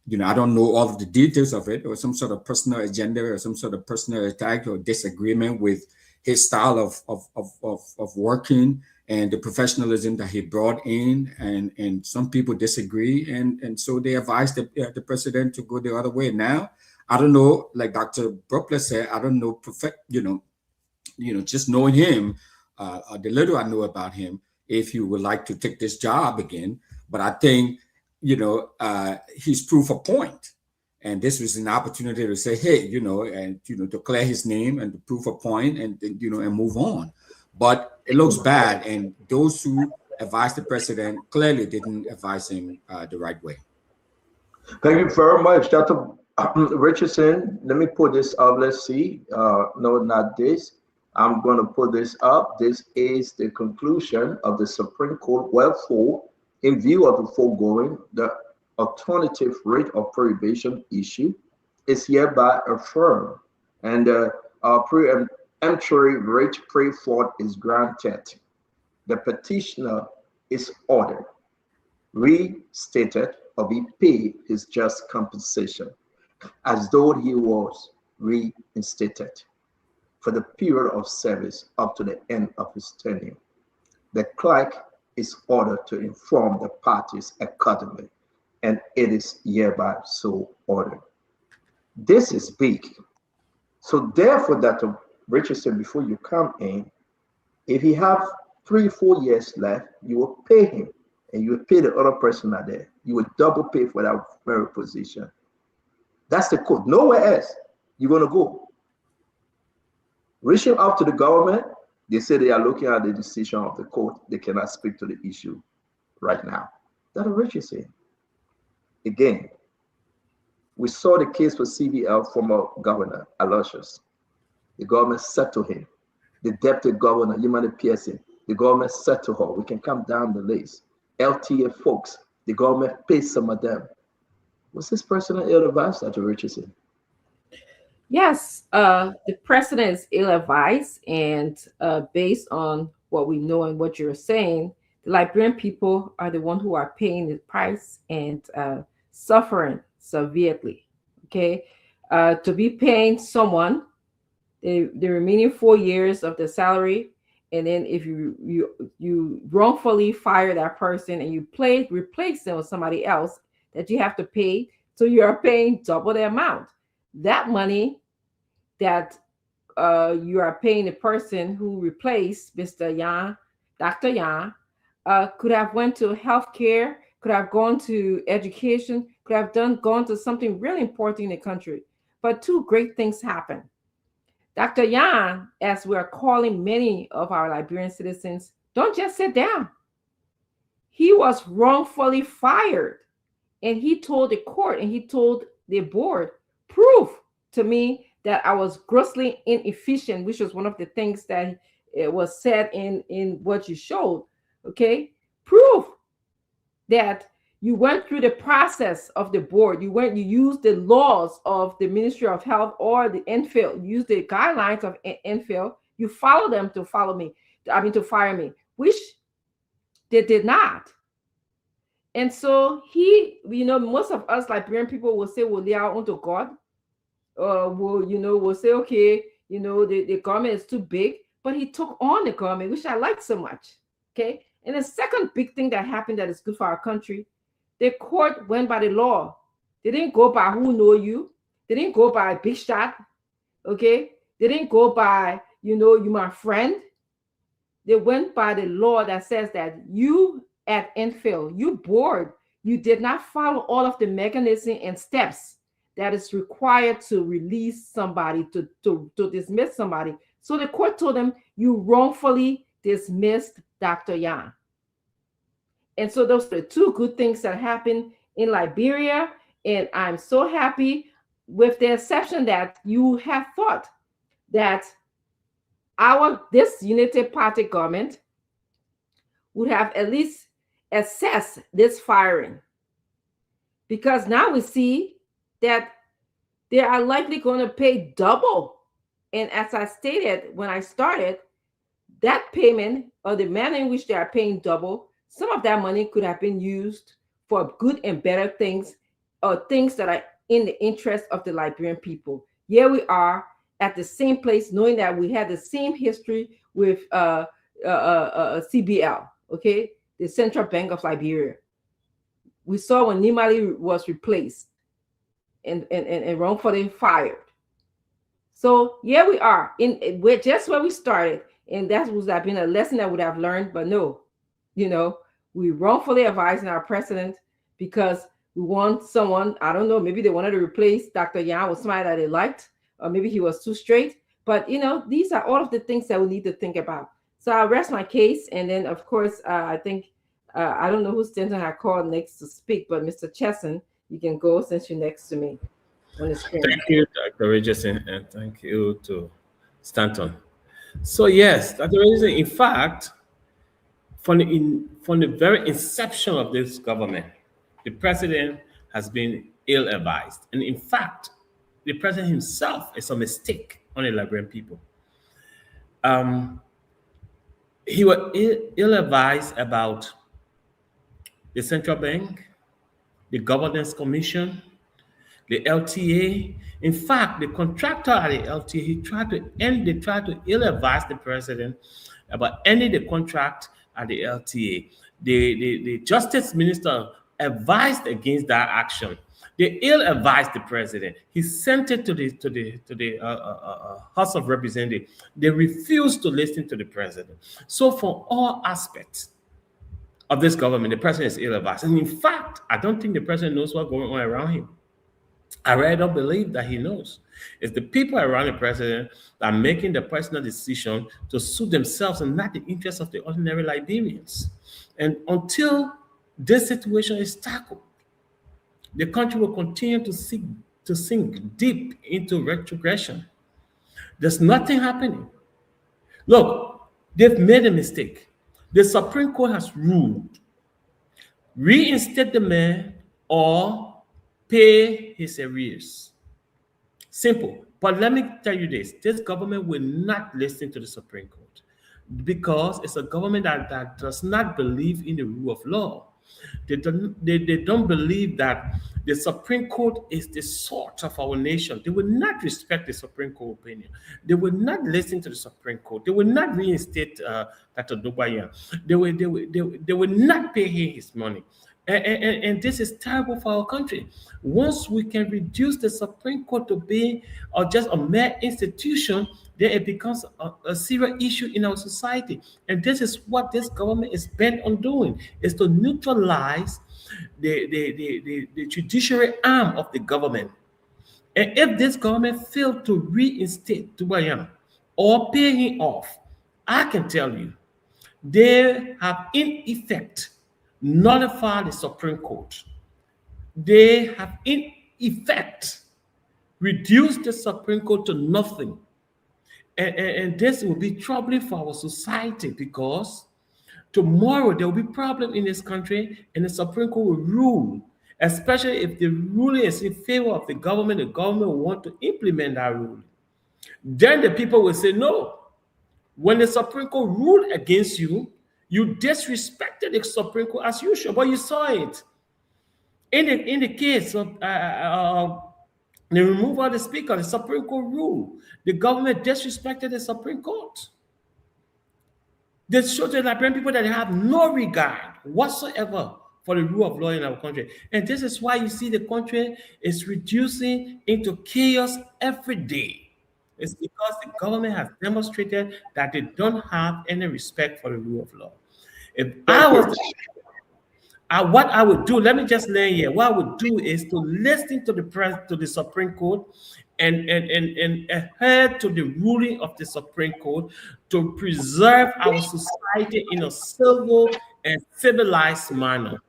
I don't know all of the details of it, or some sort of personal agenda, or some sort of personal attack or disagreement with his style of working and the professionalism that he brought in, and some people disagree, and so they advised the president to go the other way. Now, I don't know, like Dr. Brookler said, I don't know, just knowing him, the little I know about him, if he would like to take this job again. But I think, he's proof a point. And this was an opportunity to say, hey, declare his name and to prove a point, and move on. But it looks bad. And those who advised the president clearly didn't advise him the right way. Thank you very much, Dr. Richardson. Let me put this up. Let's see. No, not this. I'm going to put this up. This is the conclusion of the Supreme Court. Wherefore, in view of the foregoing, the alternative rate of prohibition issue is hereby affirmed, and the preemptory rate prayed for is granted. The petitioner is ordered restated or be paid his just compensation, as though he was reinstated for the period of service up to the end of his tenure. The clerk is ordered to inform the parties accordingly, and it is hereby so ordered. This is big. So therefore, Dr. Richardson, before you come in, if he have 3-4 years left, you will pay him, and you will pay the other person out there. You will double pay for that very position. That's the code. Nowhere else you're going to go. Reaching out to the government, they say they are looking at the decision of the court. They cannot speak to the issue right now. That's what Richardson. Again, we saw the case for CBL, former governor Aloysius. The government said to him, the deputy governor, Yimani Pearson, the government said to her, we can come down the list. LTA folks, the government paid some of them. Was this person ill-advised, Dr. Richardson? Yes, the president is ill-advised, and based on what we know and what you're saying, the Liberian people are the ones who are paying the price and suffering severely. Okay, to be paying someone the remaining 4 years of the salary, and then if you wrongfully fire that person and you replace them with somebody else that you have to pay, so you are paying double the amount. That money that you are paying the person who replaced Mr. Yan, Dr. Yan, could have went to healthcare, could have gone to education, could have gone to something really important in the country. But two great things happened. Dr. Yan, as we're calling many of our Liberian citizens, don't just sit down. He was wrongfully fired. And he told the court and he told the board, prove to me that I was grossly inefficient, which was one of the things that it was said in what you showed. Okay, prove that you went through the process of the board. You used the laws of the Ministry of Health or the NFL. You used the guidelines of NFL. You follow them to fire me, which they did not. And so he, most of us Liberian people will say, well, they are unto God. Will say, okay, the government is too big, but he took on the government, which I like so much. Okay. And the second big thing that happened that is good for our country, the court went by the law. They didn't go by who know you. They didn't go by big shot. Okay. They didn't go by, you my friend. They went by the law that says that you at NFL, you board, you did not follow all of the mechanism and steps that is required to release somebody, to dismiss somebody. So the court told them, you wrongfully dismissed Dr. Yan. And so those are the two good things that happened in Liberia. And I'm so happy, with the exception that you have thought that this Unity Party government would have at least assessed this firing. Because now we see that they are likely going to pay double. And as I stated when I started, that payment, or the manner in which they are paying double, some of that money could have been used for good and better things, or things that are in the interest of the Liberian people. Here we are at the same place, knowing that we had the same history with CBL, okay, the Central Bank of Liberia. We saw when Nimali was replaced and wrongfully fired. So here we are, we're just where we started, and that would have been a lesson that would have learned. But no, we wrongfully advising our president because we want someone, I don't know, maybe they wanted to replace Dr. Yan with somebody that they liked, or maybe he was too straight. But these are all of the things that we need to think about. So I'll rest my case, and then of course I think I don't know who Stanton had called next to speak, but Mr. Chesson, you can go since you're next to me on the screen. Thank you, Dr. Richardson, and thank you to Stanton. So yes, Dr. Richardson, in fact, from the very inception of this government, the president has been ill-advised. And in fact, the president himself is a mistake on the Liberian people. He was ill-advised about the central bank, the governance commission, the LTA. In fact, the contractor at the LTA, they tried to ill-advise the president about ending the contract at the LTA. The justice minister advised against that action. They ill-advised the president. He sent it to the House of Representatives. They refused to listen to the president. So for all aspects of this government, the president is ill-advised. And in fact, I don't think the president knows what's going on around him. I really don't believe that he knows. It's the people around the president that are making the personal decision to suit themselves and not the interests of the ordinary Liberians. And until this situation is tackled, the country will continue to sink deep into retrogression. There's nothing happening. Look, they've made a mistake. The Supreme Court has ruled, reinstate the man or pay his arrears. Simple. But let me tell you this government will not listen to the Supreme Court because it's a government that does not believe in the rule of law. They don't believe that the Supreme Court is the source of our nation. They will not respect the Supreme Court opinion. They will not listen to the Supreme Court. They will not reinstate Dr. Dubayan. They will not pay him his money. And this is terrible for our country. Once we can reduce the Supreme Court to being just a mere institution, then it becomes a serious issue in our society. And this is what this government is bent on doing, is to neutralize the judiciary arm of the government And if this government failed to reinstate Tubayam or pay him off, I can tell you, they have in effect nullified the Supreme Court. They have in effect reduced the Supreme Court to nothing. And this will be troubling for our society, because tomorrow there will be problem in this country and the Supreme Court will rule, especially if the ruling is in favor of the government will want to implement that ruling. Then the people will say no. When the Supreme Court ruled against you, you disrespected the Supreme Court as usual, but you saw it. In the case of the removal of the Speaker, the Supreme Court ruled. The government disrespected the Supreme Court. They show the Liberian people that they have no regard whatsoever for the rule of law in our country. And this is why you see the country is reducing into chaos every day. It's because the government has demonstrated that they don't have any respect for the rule of law. If I was what I would do, let me just lay here. What I would do is to listen to the Supreme Court and adhere to the ruling of the Supreme Court to preserve our society in a civil and civilized manner.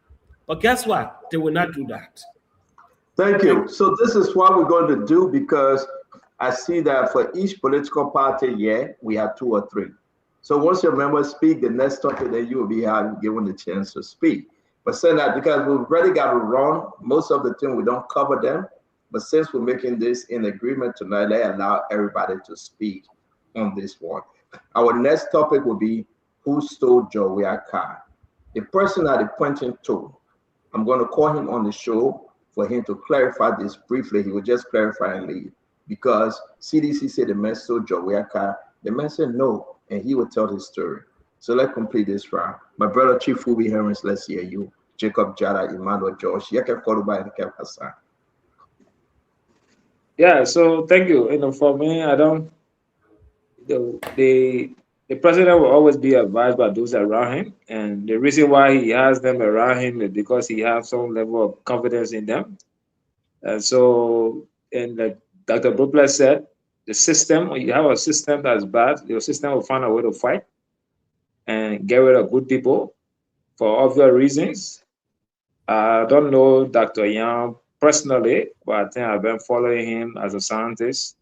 But guess what? They will not do that. Thank you. So this is what we're going to do, because I see that for each political party, we have 2 or 3. So once your members speak, the next topic that you will be given the chance to speak. But say that because we've already got to run, most of the time we don't cover them. But since we're making this in agreement tonight, they allow everybody to speak on this one. Our next topic will be who stole Jowea car. The person that is pointing to, I'm going to call him on the show for him to clarify this briefly. He will just clarify and leave, because CDC said the man stole Jowea car. The man said no, and he will tell his story. So let's complete this round. My brother Chief Fubi Hermans, let's hear you. Jacob Jara, Emmanuel Josh, Yakef Koruba, and Kev Hassan. Yeah, so thank you. For me, I don't. The president will always be advised by those around him, and the reason why he has them around him is because he has some level of confidence in them. And so, and like Dr. Bopler said, the system, when you have a system that's bad, your system will find a way to fight and get rid of good people for obvious reasons. I don't know Dr. Young personally, but I think I've been following him as a scientist.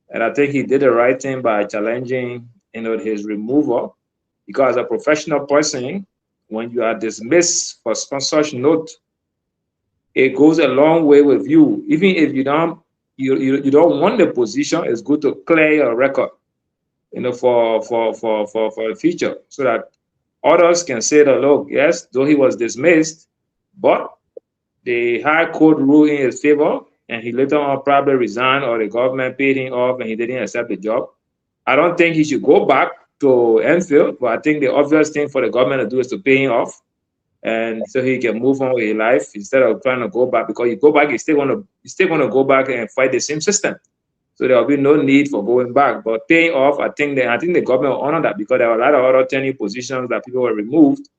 And I think he did the right thing by challenging, his removal, because as a professional person, when you are dismissed for such note, it goes a long way with you. Even if you don't want the position, it's good to clear your record, for the future, so that others can say that, look, yes, though he was dismissed, but the High Court ruled in his favor, and he later on probably resigned, or the government paid him off and he didn't accept the job. I don't think he should go back to Enfield, but I think the obvious thing for the government to do is to pay him off, and so he can move on with his life instead of trying to go back, because you go back, you're still going to go back and fight the same system. So there will be no need for going back. But paying off, I think the government will honor that, because there were a lot of other tenure positions that people were removed,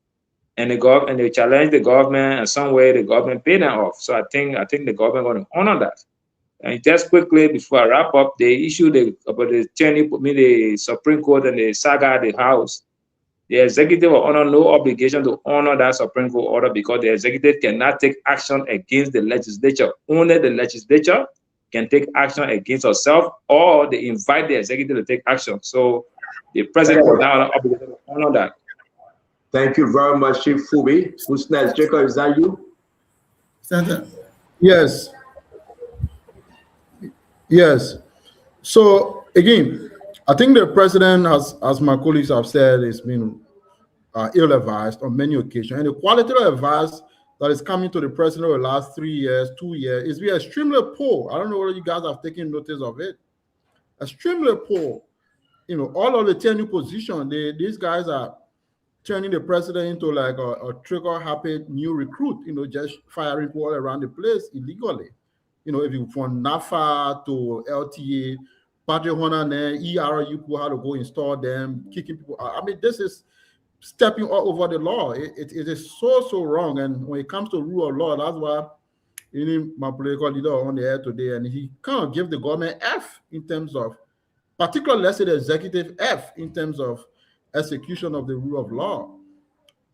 and they challenged the government, and some way the government paid them off. So I think the government going to honor that. And just quickly before I wrap up, they issued the Supreme Court and the saga at the House. The executive will honor no obligation to honor that Supreme Court order, because the executive cannot take action against the legislature. Only the legislature can take action against herself, or they invite the executive to take action. So the president will not obligated to honor that. Thank you very much, Chief Fubi. Who's next? Jacob, is that you? Senator. Yes. Yes. So again, I think the president, as my colleagues have said, has been ill-advised on many occasions. And the quality of advice that is coming to the president over the last 3 years, 2 years, is extremely poor. I don't know whether you guys have taken notice of it. Extremely poor. All of the tenure position, these guys are turning the president into like a trigger-happy new recruit, just firing people all around the place illegally. If you from NAFA to LTA, Party Honor, ERU, people how to go install them, kicking people out. I mean, this is stepping all over the law. It is so wrong. And when it comes to rule of law, that's why, my political leader on the air today, and he kind of gave the government F in terms of, particularly, let's say the executive F in terms of execution of the rule of law.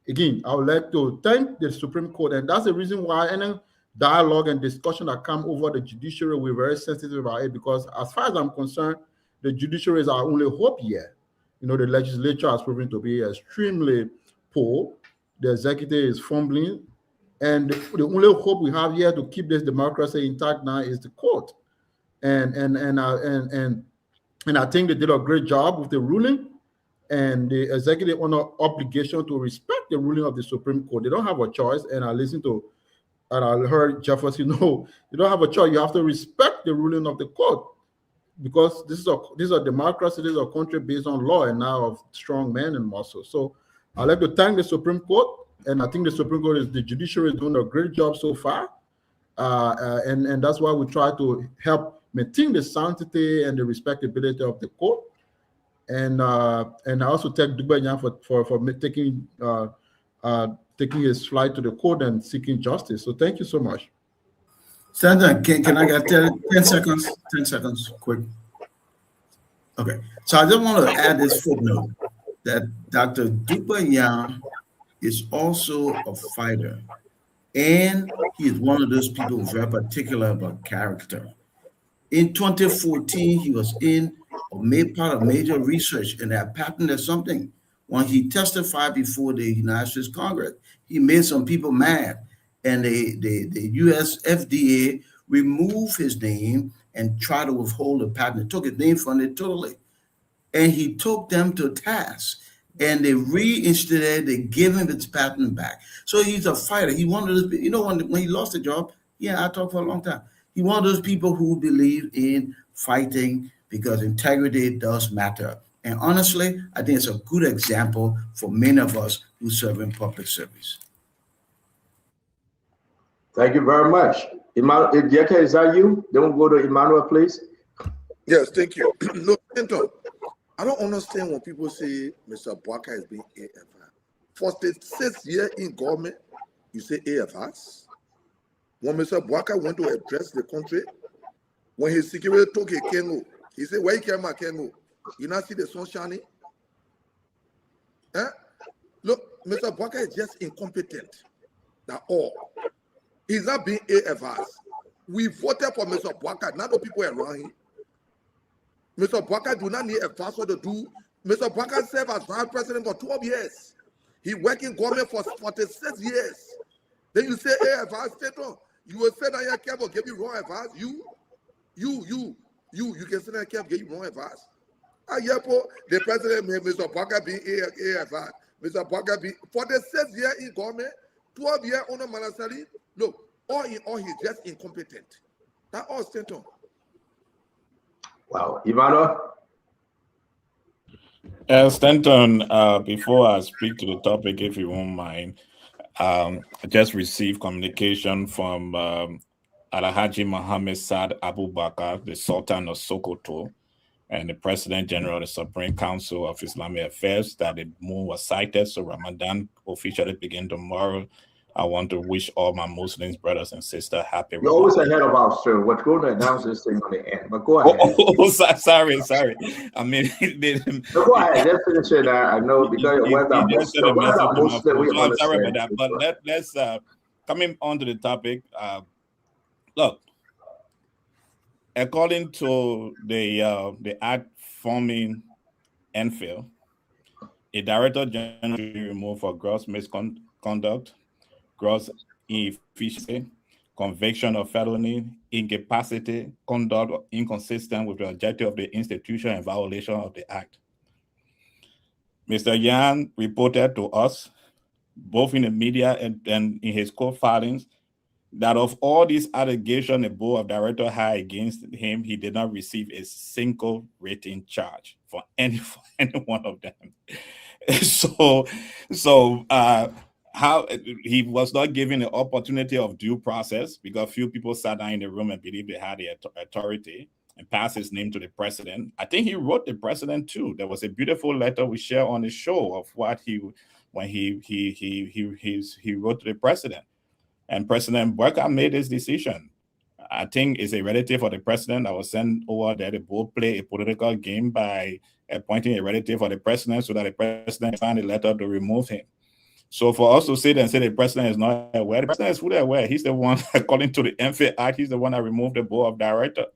Again, I would like to thank the Supreme Court, and that's the reason why any dialogue and discussion that come over the judiciary, we're very sensitive about it, because as far as I'm concerned, the judiciary is our only hope here. You know, the legislature has proven to be extremely poor. The executive is fumbling, and the only hope we have here to keep this democracy intact now is the court. And I think they did a great job with the ruling, and the executive on an obligation to respect the ruling of the Supreme Court. They don't have a choice, and I heard Jefferson, no, you don't have a choice. You have to respect the ruling of the court, because this is a democracy, this is a country based on law and now of strong men and muscle. So I'd like to thank the Supreme Court, and I think the Supreme Court the judiciary is doing a great job so far. And that's why we try to help maintain the sanctity and the respectability of the court. And I also thank Dubanyan for taking his flight to the court and seeking justice. So thank you so much. Senator, can I get 10 seconds? 10 seconds, quick. Okay, so I just want to add this footnote that Dr. Dubanyan is also a fighter, and he is one of those people who's very particular about character. In 2014, he was made part of major research, and that patented something. When he testified before the United States Congress, he made some people mad, and the US FDA removed his name and tried to withhold the patent. They took his name from it totally, and he took them to task, and they reinstated, they gave him his patent back. So he's a fighter. He one of those, you know, when he lost the job, I talked for a long time. He one of those people who believe in fighting because integrity does matter. And honestly, I think it's a good example for many of us who serve in public service. Thank you very much. Jeka, is that you? Then we'll go to Emmanuel, please. Yes, thank you. No, Clinton, I don't understand when people say Mr. Bwaka is being AFR. For the 6 years in government, you say AFRs? When Mr. Bwaka went to address the country, when his security took a Kengo, he said, where you came my Kengo? You not see the sun shining? Look, Mr. Bwaka is just incompetent. That's all. He's not being AFRs. We voted for Mr. Bwaka, not the people around him. Mr. Bwaka do not need a pastor to do. Mr. Bwaka served as vice president for 12 years. He worked in government for 46 years. Then you say AFRs, State. You will say that your camp will give you wrong advice. You can say that camp give you wrong advice. The president, Mr. Bwaka being AFR, Mr. Bwaka being for the 6 years in government, 12 years on a manasali. Look, all in all, he's just incompetent. That's all, Stanton. Wow, Emmanuel. Stanton, before I speak to the topic, if you won't mind, I just received communication from Alhaji Mohammed Saad Abubakar, the Sultan of Sokoto, and the President General of the Supreme Council of Islamic Affairs, that the moon was sighted, so Ramadan officially begins tomorrow. I want to wish all my Muslims, brothers and sisters, happy You're always ahead of us, sir. We're going to announce this thing on the end, but go ahead. Sorry. I mean, no, go ahead. Just finish it. I know because your words are Muslim. We understand. Sorry about that, but let's coming on to the topic. Look, according to the act forming Enfield, a director general removed for gross misconduct, gross inefficiency, conviction of felony, incapacity, conduct inconsistent with the objective of the institution, and violation of the act. Mr. Yan reported to us, both in the media and in his court filings, that of all these allegations the board of directors had against him, he did not receive a single written charge for any one of them. So how he was not given the opportunity of due process, because few people sat down in the room and believed they had the authority and passed his name to the president. I think he wrote the president too. There was a beautiful letter we share on the show of what he wrote to the president. And President Burka made this decision. I think it's a relative of the president that was sent over there to both play a political game by appointing a relative of the president so that the president signed a letter to remove him. So for us to sit and say the president is not aware, the president is fully aware. He's the one, according to the MFA Act, he's the one that removed the board of director.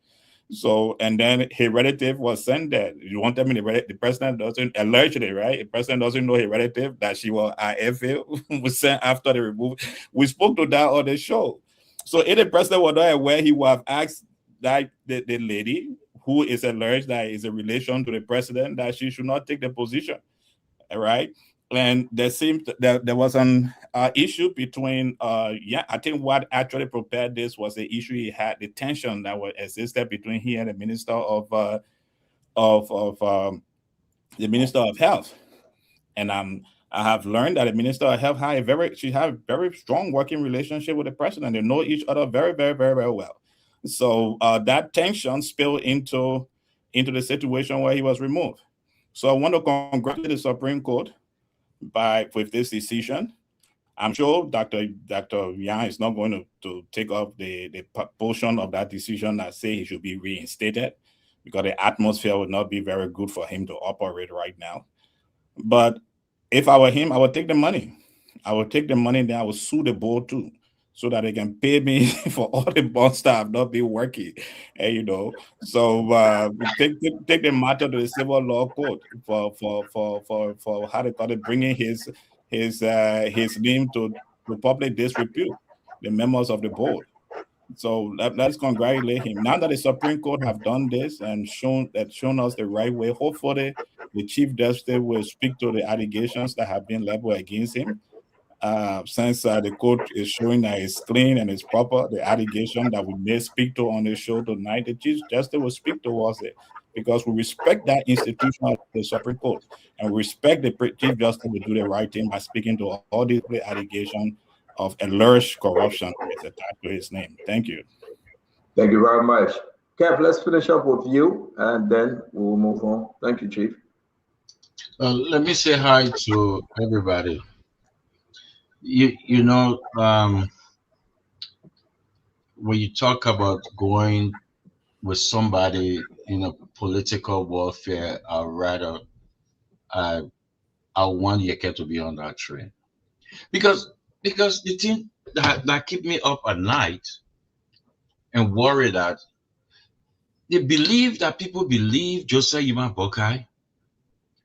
So, and then his relative was sent there. You want them in the president doesn't, allegedly, right? The president doesn't know his relative that she was IFA was sent after the removal. We spoke to that on the show. So if the president was not aware, he would have asked that the lady who is alleged that is a relation to the president that she should not take the position. All right. And there seemed that there was an issue between I think what actually prepared this was the issue he had, the tension that was existed between he and the minister of the minister of health. And I have learned that the minister of health had a very strong working relationship with the president. They know each other very, very, very, very well. So that tension spilled into the situation where he was removed. So I want to congratulate the Supreme Court with this decision. I'm sure Dr. Yang is not going to take up the portion of that decision that say he should be reinstated, because the atmosphere would not be very good for him to operate right now. But if I were him, I would take the money. I would take the money, then I would sue the board too, so that they can pay me for all the months that I've not been working. And, so take the matter to the civil law court for how they call it, bringing his name to public disrepute, the members of the board. So let's congratulate him. Now that the Supreme Court have done this and shown us the right way, hopefully the Chief Justice will speak to the allegations that have been leveled against him. Since the court is showing that it's clean and it's proper, the allegation that we may speak to on the show tonight, the Chief Justice will speak towards it, because we respect that institution of the Supreme Court, and we respect the Chief Justice to do the right thing by speaking to all these allegations of alleged corruption that is attached to his name. Thank you. Thank you very much. Kev, let's finish up with you, and then we'll move on. Thank you, Chief. Let me say hi to everybody. When you talk about going with somebody in a political warfare, I want Yeke to be on that train, because the thing that keep me up at night and worry that people believe Joseph Yuma Bokai,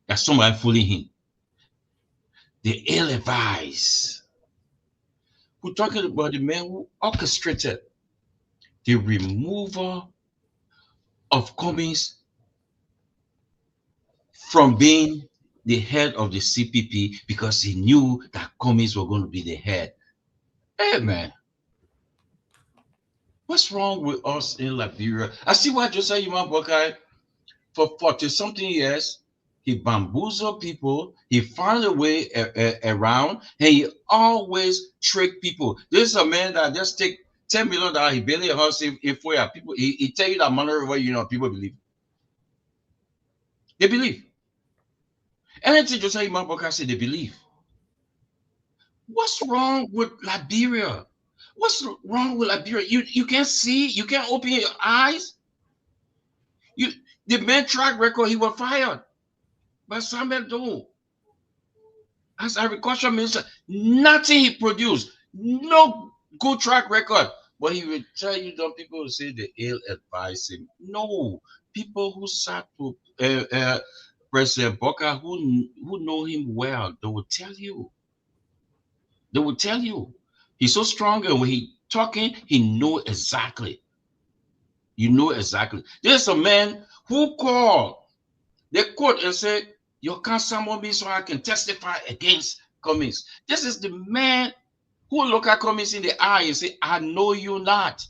that somebody fooling him. They ill-advised. We're talking about the man who orchestrated the removal of Cummings from being the head of the CPP, because he knew that Cummings was going to be the head. Hey, man, what's wrong with us in Liberia? I see why Joseph Yuma Bokai, for 40-something years, he bamboozled people, he found a way around, and he always trick people. This is a man that just take $10 million, he barely house if we are people, he tell you that money over, people believe. They believe. Anything Joseph Yuma Bokai say, they believe. What's wrong with Liberia? What's wrong with Liberia? You can't see, you can't open your eyes. The man track record, he was fired by Samuel Doe as agriculture minister. Nothing he produced, no good track record. But he will tell you, don't people say they ill advise him. No, people who sat to President Boka, who know him well, they will tell you. They will tell you. He's so strong, and when he talking, he know exactly. You know exactly. There's a man who called the court and said, you can't summon me so I can testify against Cummings. This is the man who look at Cummings in the eye and say, I know you not.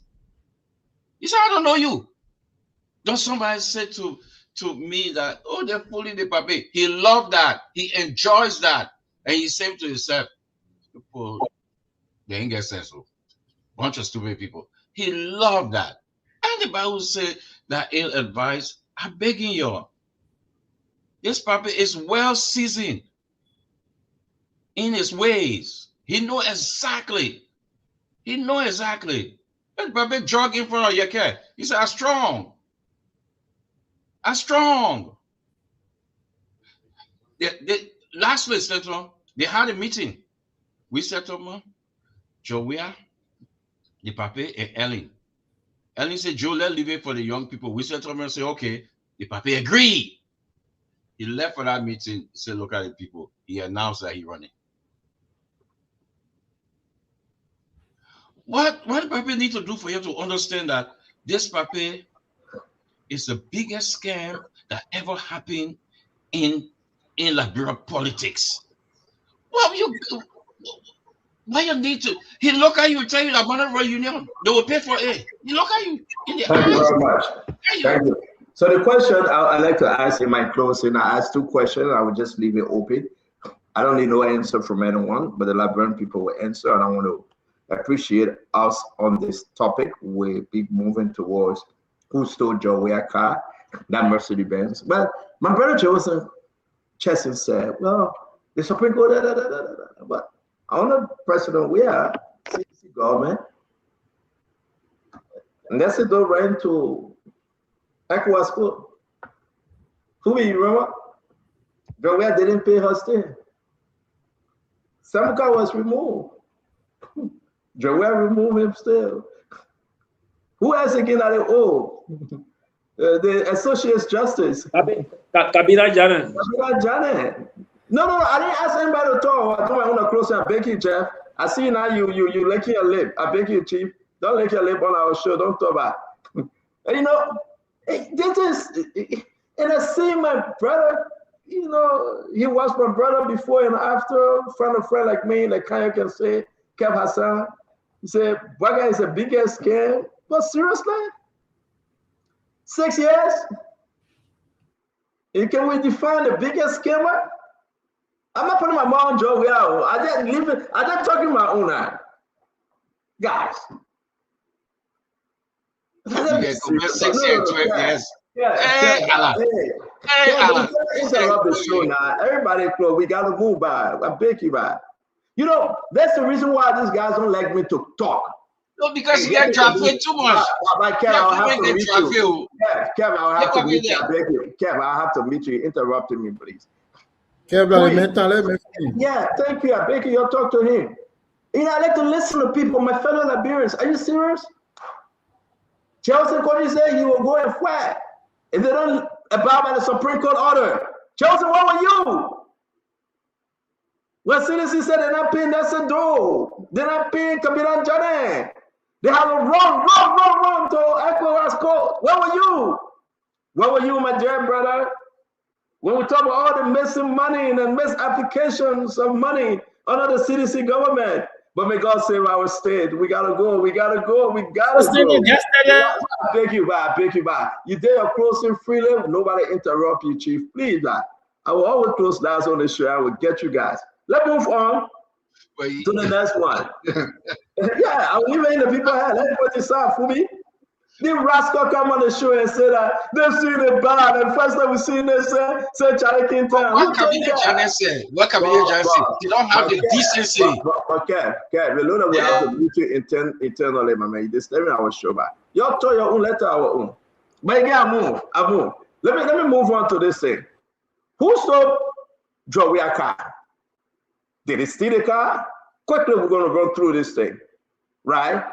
He said, I don't know you. Don't somebody say to me that, oh, they're pulling the paper. He loved that. He enjoys that. And he said to himself, people, they ain't get sense. Bunch of stupid people. He loved that. Anybody who say that ill advice, I'm begging you. This papa is well seasoned in his ways. He knows exactly He know exactly. And Pape jog in front of your car. He said, I'm strong. I'm strong. Lastly, they had a meeting. We set up Joia, the Pape, and Ellen. Ellen said, Joe, let's leave it for the young people. We set up and say, okay. The Pape agreed. He left for that meeting, said, look at the people. He announced that he's running. What Pape need to do for you to understand that this Pape is the biggest scam that ever happened in Liberia politics. Well, why you need to? He look at you, tell you that monetary union, they will pay for it. He look at you in the Thank you eyes. very much. Thank you. So the question I'd like to ask in my closing, I asked 2 questions. I will just leave it open. I don't need no answer from anyone, but the Liberian people will answer, and I want to appreciate us on this topic. We'll be moving towards who stole Joey car, that Mercedes Benz. But my brother Joseph Chesson said, well, the Supreme Court, but on the president, we are CC government. And that's it, though, ran to ECOWAS School. Who you remember? Joey didn't pay her still. Samuka was removed. Joel removed him still. Who else again are they all? The Associate Justice. Kabila Janet. Kabila Janet. No, I didn't ask anybody to talk. I told my own close and I beg you, Jeff. I see now you licking your lip. I beg you, Chief. Don't lick your lip on our show. Don't talk about it. You know, this is, and I see my brother, you know, he was my brother before and after, friend of friend like me, like Kanye can say, Kev Hassan. He said, Baga is the biggest scam. But seriously? 6 years? And can we define the biggest scammer? I'm not putting my mom on Joe. I just leave it. I just talking my own eye. Guys. You go 6 years, 12 years. Yeah. Hey, Allah. Hey, Allah. Interrupt the show now. Everybody, we got to move by. I beg you by. You know, that's the reason why these guys don't like me to talk. No, because you get traffic too much. Kev, I'll have to meet you. Kev, I'll have to meet you. I beg you. Kev, I'll have to meet you. Interrupting me, please. Yeah, thank you. I beg you. You'll talk to him. You know, I like to listen to people, my fellow Liberians. Are you serious? Chelsea Cody said he will go and fight if they don't abide by the Supreme Court order. Chelsea, what were you? When CDC said they're not paying that's a door. They're not paying Kabila Jane. They have a wrong to ECOWAS Court. Where were you? Where were you, my dear brother? When we talk about all the missing money and the misapplications of money under the CDC government. But may God save our state. We gotta go. We gotta go. I beg you back. You did your closing freely. Nobody interrupt you, Chief. Please, back. I will always close down on the show. I will get you guys. Let's move on to the next one. Yeah, I'll leave it in the people head. Let's put this out for me. The rascal come on the show and say that they've seen it bad. And first time we seen this, say Charlie Kintan. What Kabila Janet said? What Kabila Janet said? They don't have the decency. Okay, we know that we have to meet you internally, my man. This is our show back. You told your own letter, our own. But again, I move. Let me move on to this thing. Who stole Joey car? Did he steal the car? Quickly, we're going to run through this thing, right?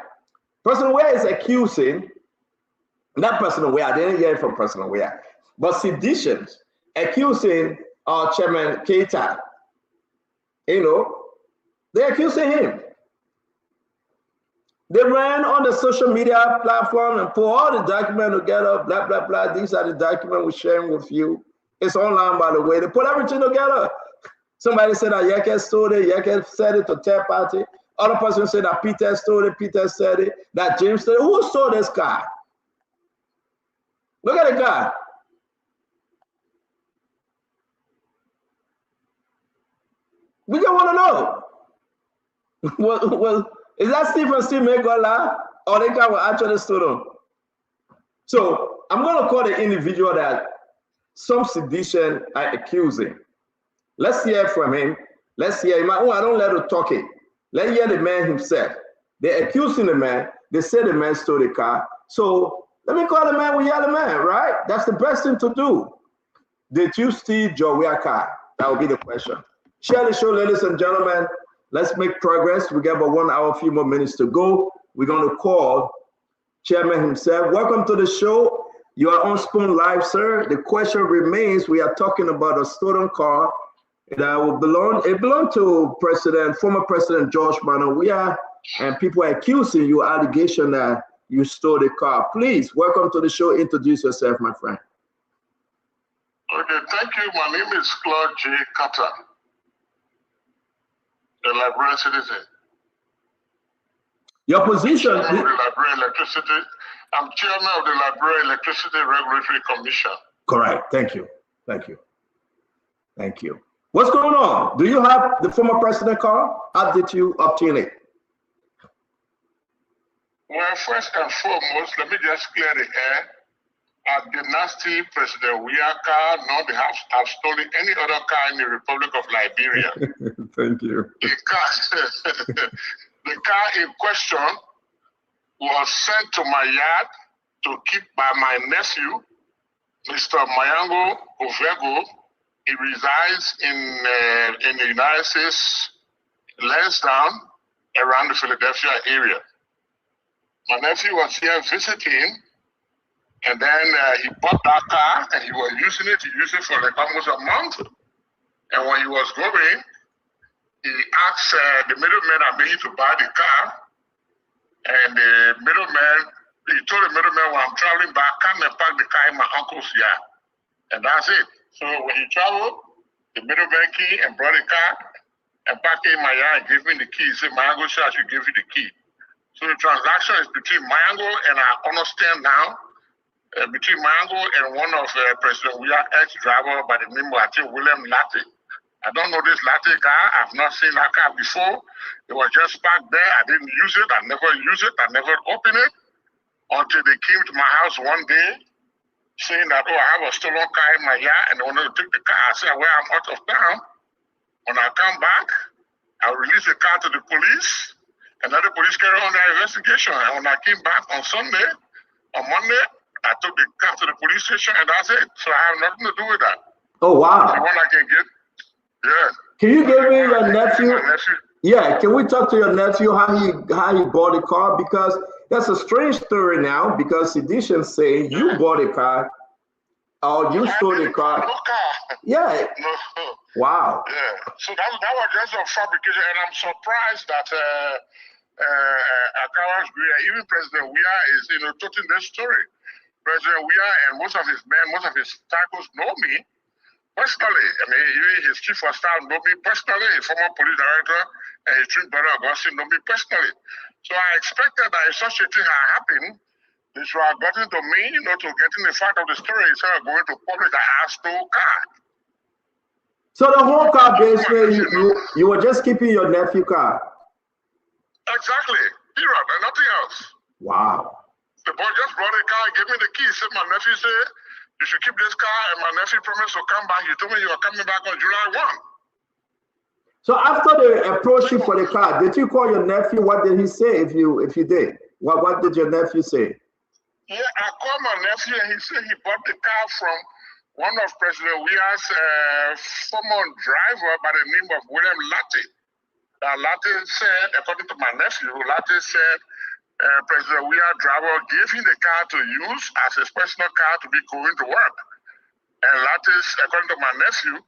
Person Ware is accusing, not Person Ware, I didn't hear it from Person Ware, but seditions accusing our Chairman Keita. You know, they're accusing him. They ran on the social media platform and put all the documents together, blah, blah, blah. These are the documents we're sharing with you. It's online, by the way. They put everything together. Somebody said that Yeke stole it, Yeke said it to third party. Other person said that Peter stole it, Peter said it, that James stole it. Who stole this car? Look at the car. We just want to know. Well, is that Stephen still make God laugh? Or the car will actually stole them? So I'm going to call the individual that some sedition are accusing. Let's hear from him. Let's hear him. Oh, I don't let him talk it. Let's hear the man himself. They're accusing the man. They say the man stole the car. So let me call the man with the other man, right? That's the best thing to do. Did you steal your car? That would be the question. Share the show, ladies and gentlemen. Let's make progress. We got about 1 hour, a few more minutes to go. We're going to call Chairman himself. Welcome to the show. You are on Spoon Live, sir. The question remains, we are talking about a stolen car that will belong to former President George Mano. And people are accusing you, allegation that you stole the car. Please, welcome to the show. Introduce yourself, my friend. Okay, thank you. My name is Claude J. Carter, a Liberian citizen. Your position? I'm chairman of the Liberian Electricity. I'm chairman of the Liberian Electricity Regulatory Commission. Correct. Thank you. Thank you. Thank you. What's going on? Do you have the former president car? How did you obtain it? Well, first and foremost, let me just clear the air. At Dynasty President Weah car, nor they have stolen any other car in the Republic of Liberia. Thank you. The car in question was sent to my yard to keep by my nephew, Mr. Mayango Ovego. He resides in the United States, Lansdowne, around the Philadelphia area. My nephew was here visiting, and then he bought that car and he was using it. He used it for like almost a month. And when he was going, he asked the middleman I made to buy the car. And the middleman, he told the middleman, when I'm traveling back, come and park the car in my uncle's yard. And that's it. So when he traveled, the middleman key and brought the car and parked it in my yard and gave me the key. He said, Mayango, sir, I should give you the key. So the transaction is between Mayango and I understand now, between Mayango and one of President Weah ex-driver by the name of, I think, William Latte. I don't know this Latte car. I've not seen that car before. It was just parked there. I didn't use it. I never used it. I never opened it until they came to my house one day saying that, oh, I have a stolen car in my yard and they wanted to take the car. I said, well, I'm out of town. When I come back, I'll release the car to the police and let the police carry on their investigation. And when I came back on Monday, I took the car to the police station and that's it. So I have nothing to do with that. Oh, wow. If you want, I can get, yeah. Can you give me your nephew? Yeah, can we talk to your nephew how he bought the car? Because that's a strange story now, because Sedition say you bought a car or you stole the car. No car. Yeah. No. Wow. Yeah. So that was just a fabrication, and I'm surprised that even President Weah is, touching this story. President Weah and most of his men, most of his tackles know me personally. I mean, even his chief of staff know me personally, his former police director and his twin brother Augustine know me personally. So I expected that if such a thing had happened, they should have gotten to me, to getting the fact of the story instead of going to public that I stole car. So the whole car basically, you were just keeping your nephew car? Exactly. Period. And nothing else. Wow. The boy just brought a car and gave me the key. He said, my nephew said, you should keep this car, and my nephew promised to come back. He told me you were coming back on July 1. So after they approached you for the car, did you call your nephew? What did he say if you did? What did your nephew say? Yeah, I called my nephew and he said he bought the car from one of President Weah's former driver by the name of William Latte. Latte said, according to my nephew, Latte said President Weah driver gave him the car to use as his personal car to be going to work. And Latte, according to my nephew,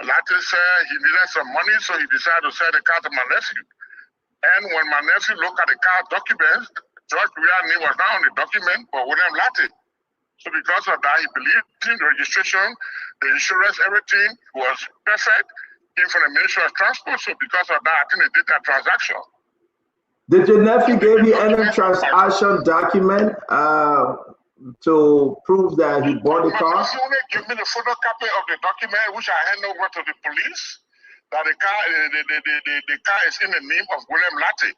Latte said he needed some money, so he decided to sell the car to my nephew. And when my nephew looked at the car documents, George Weah's name was not on the document, but William Latte. So because of that, he believed in the registration, the insurance, everything was perfect. Came from the Ministry of Transport. So because of that, I think they did that transaction. Did your nephew give you any transaction document to prove that he bought the car? My nephew only gave me the photocopy of the document, which I hand over to the police, that the car is in the name of William Latte.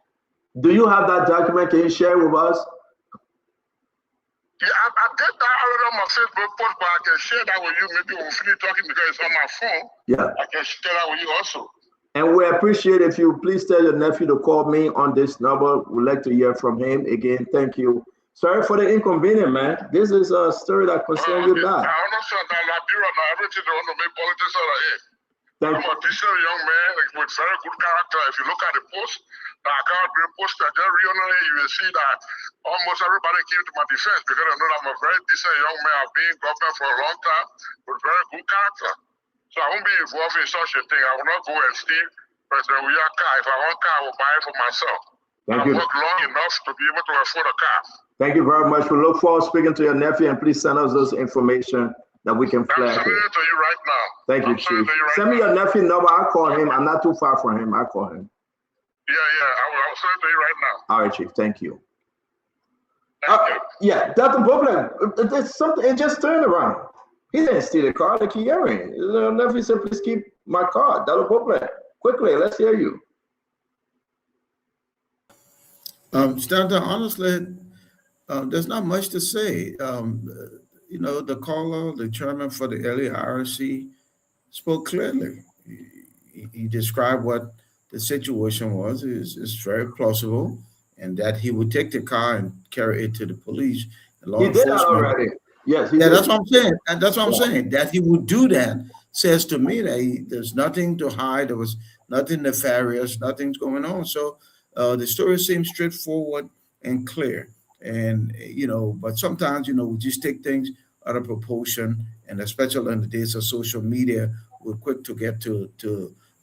Do you have that document? Can you share with us? Yeah, I did that already on my Facebook post, but I can share that with you. Maybe we'll finish talking because it's on my phone. Yeah. I can share that with you also. And we appreciate if you please tell your nephew to call me on this number. We'd like to hear from him. Again, thank you. Sorry for the inconvenience, man. This is a story that concerns you not. I understand that Liberia now everything they want to make politics out of it. Thank I'm a decent young man with very good character. If you look at the post, the account being posted, you will see that almost everybody came to my defense because I know I'm a very decent young man. I've been in government for a long time with very good character. So I won't be involved in such a thing. I will not go and steal President William car. If I want car, I will buy it for myself. Thank I you. work long enough to be able to afford a car. Thank you very much. We look forward to speaking to your nephew, and please send us those information that we can flag. I'm sending it to you right now. Thank you, Chief. Send me your nephew number. I'll call him. I'm not too far from him. I'll call him. Yeah. I'll send it to you right now. All right, Chief. Thank you. Yeah, that's the problem. It's something. It just turned around. He didn't steal the car. Like hearing. Your nephew said, "Please keep my car." That's the problem. Quickly, let's hear you. Stanton, honestly, there's not much to say. You know, the caller, the chairman for the LARC, spoke clearly. He described what the situation was. It's very plausible, and that he would take the car and carry it to the police. Law He did that enforcement. already. Yes, he Yeah, did. that's what I'm saying. And that's what I'm saying. That he would do that says to me that there's nothing to hide. There was nothing nefarious. Nothing's going on. So the story seems straightforward and clear. And, you know, but sometimes, you know, we just take things out of proportion. And especially in the days of social media, we're quick to get to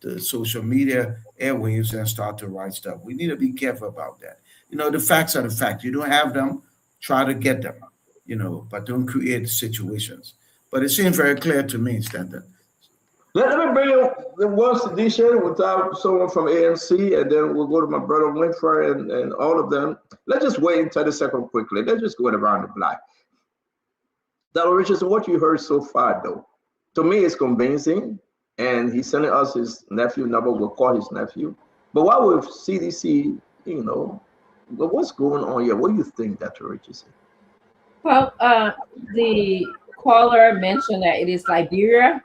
the social media airwaves and start to write stuff. We need to be careful about that. You know, the facts are the facts. You don't have them, try to get them, you know, but don't create situations. But it seems very clear to me, Stanton. Let me bring you the one Judiciary without someone from ANC, and then we'll go to my brother Winfrey and all of them. Let's just wait in 30 seconds quickly. Let's just go around the block. Dr. Richardson, what you heard so far, though, to me, it's convincing. And he's sending us his nephew number. We'll call his nephew. But while we're CDC, you know, what's going on here? What do you think, Dr. Richardson? Well, the caller mentioned that it is Liberia.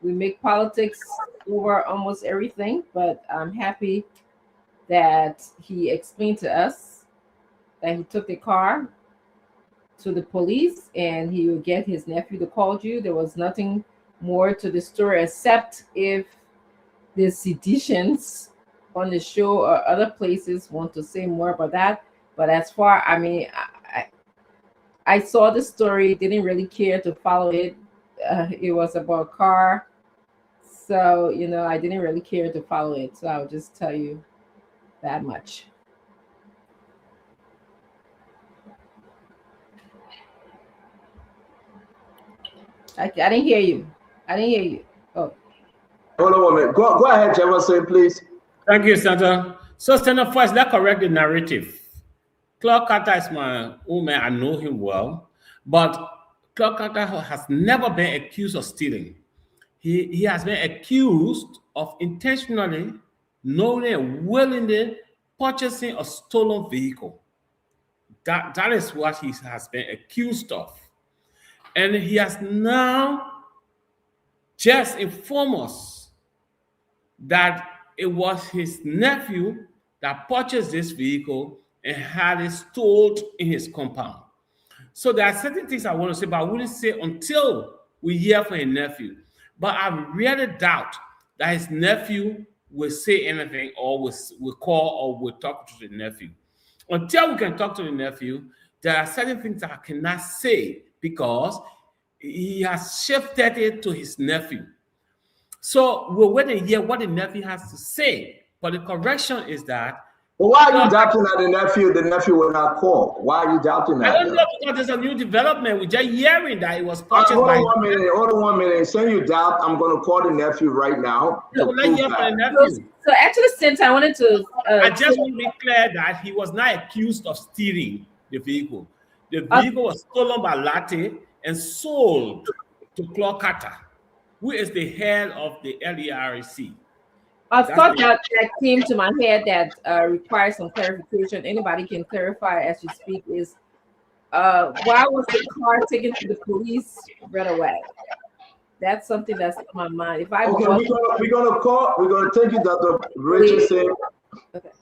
We make politics over almost everything, but I'm happy that he explained to us that he took the car to the police and he would get his nephew to call you. There was nothing more to the story except if the seditions on the show or other places want to say more about that. But as far, I mean, I saw the story, didn't really care to follow it. It was about a car. So, you know, I didn't really care to follow it. So I'll just tell you that much. I didn't hear you. I didn't hear you. Oh. Hold on a minute. Go ahead, Jefferson, please. Thank you, Senator. So, Senator, first, let's correct the narrative. Clark Carter is my old man. I know him well. But Clark Carter has never been accused of stealing. He has been accused of intentionally, knowingly, and willingly purchasing a stolen vehicle. That is what he has been accused of. And he has now just informed us that it was his nephew that purchased this vehicle and had it stored in his compound. So there are certain things I want to say, but I wouldn't say until we hear from his nephew. But I really doubt that his nephew will say anything or will call or will talk to the nephew. Until we can talk to the nephew, there are certain things I cannot say because he has shifted it to his nephew. So we're waiting to hear what the nephew has to say. But the correction is that. But why are you doubting that the nephew will not call? Why are you doubting that? I don't know, because there's a new development. We're just hearing that it was purchased hold by. on 1 minute. Saying you doubt, I'm going to call the nephew right now. Let's hear from the nephew. So actually, since I wanted to. I just want to be clear that he was not accused of stealing the vehicle. The vehicle was stolen by Latte and sold to Clark Carter, who is the head of the LERC. A thought that came to my head that requires some clarification. Anybody can clarify as you speak is why was the car taken to the police right away? That's something that's on my mind. If I Okay, bought, we're gonna take you, Dr. Richardson.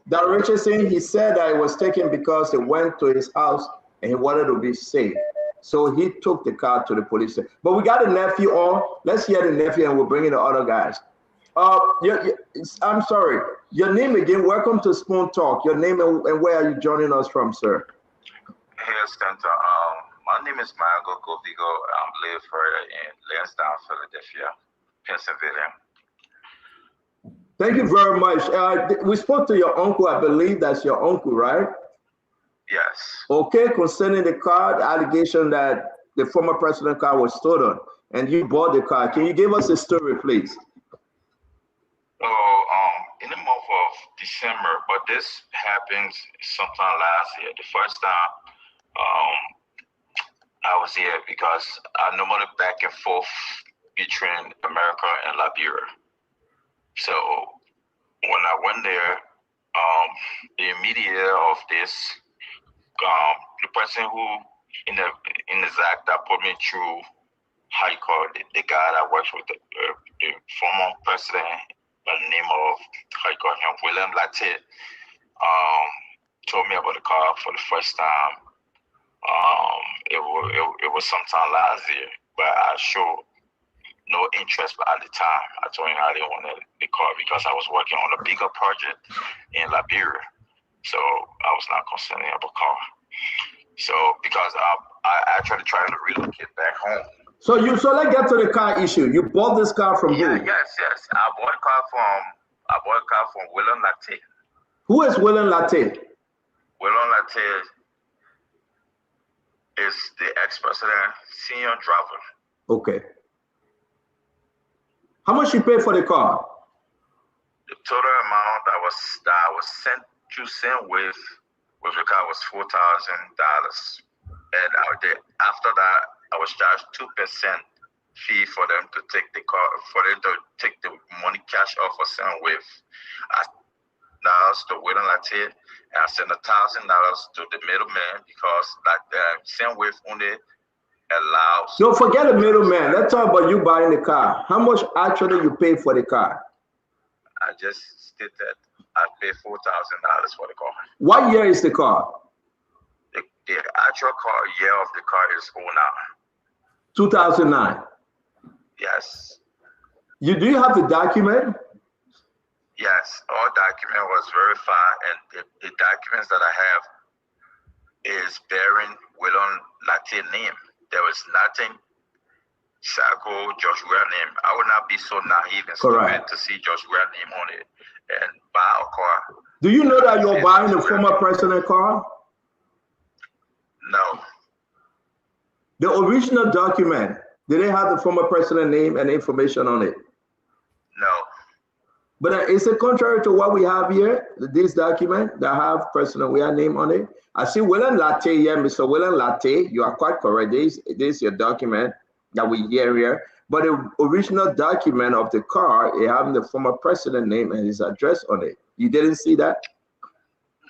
Dr. Richardson, he said that it was taken because he went to his house and he wanted to be safe. So he took the car to the police station. But we got a nephew on. Let's hear the nephew and we'll bring in the other guys. I'm sorry. Your name again. Welcome to Spoon Talk. Your name and where are you joining us from, sir? Hey, Stanton. My name is Margo Govigo. I live in Lansdowne, Philadelphia, Pennsylvania. Thank you very much. We spoke to your uncle. I believe that's your uncle, right? Yes. Okay, concerning the car, the allegation that the former president car was stolen and you bought the car. Can you give us a story, please? So, in the month of December, but this happened sometime last year. The first time I was here because I normally back and forth between America and Liberia. So when I went there, the media of this, the person who in the act that put me through high court, the guy that works with the former president by the name of high court, William Latte, told me about the car for the first time. It was sometime last year, but I showed no interest at the time. I told him I didn't want the car because I was working on a bigger project in Liberia. So I was not concerned about car. So because I actually tried to relocate back home. So let's get to the car issue. You bought this car from who? Yes. I bought a car from William Latte. Who is William Latte? William Latte is the ex-president, senior driver. Okay. How much you pay for the car? The total amount that was sent to send with the car was $4,000, and after that I was charged 2% fee for them to take the car, for them to take the money cash off for send with. To William Latte, and I sent $1,000 to the middleman because send with only allows. No, forget the middleman. Let's talk about you buying the car. How much actually you pay for the car? I just stated I paid $4,000 for the car. What year is the car? The actual year of the car is 2009. Yes. Do you have the document? Yes, all document was verified, and the documents that I have is bearing William Latte name. There was nothing Sago Joshua name. I would not be so naive and stupid to see Joshua name on it and buy a car. Do you know that you're buying the former president car? No. The original document, did they have the former president name and information on it? No. But is it contrary to what we have here, this document that have President Weah name on it? I see William Latte here, Mr. William Latte. You are quite correct. This is your document that we hear here. But the original document of the car, it having the former president name and his address on it. You didn't see that?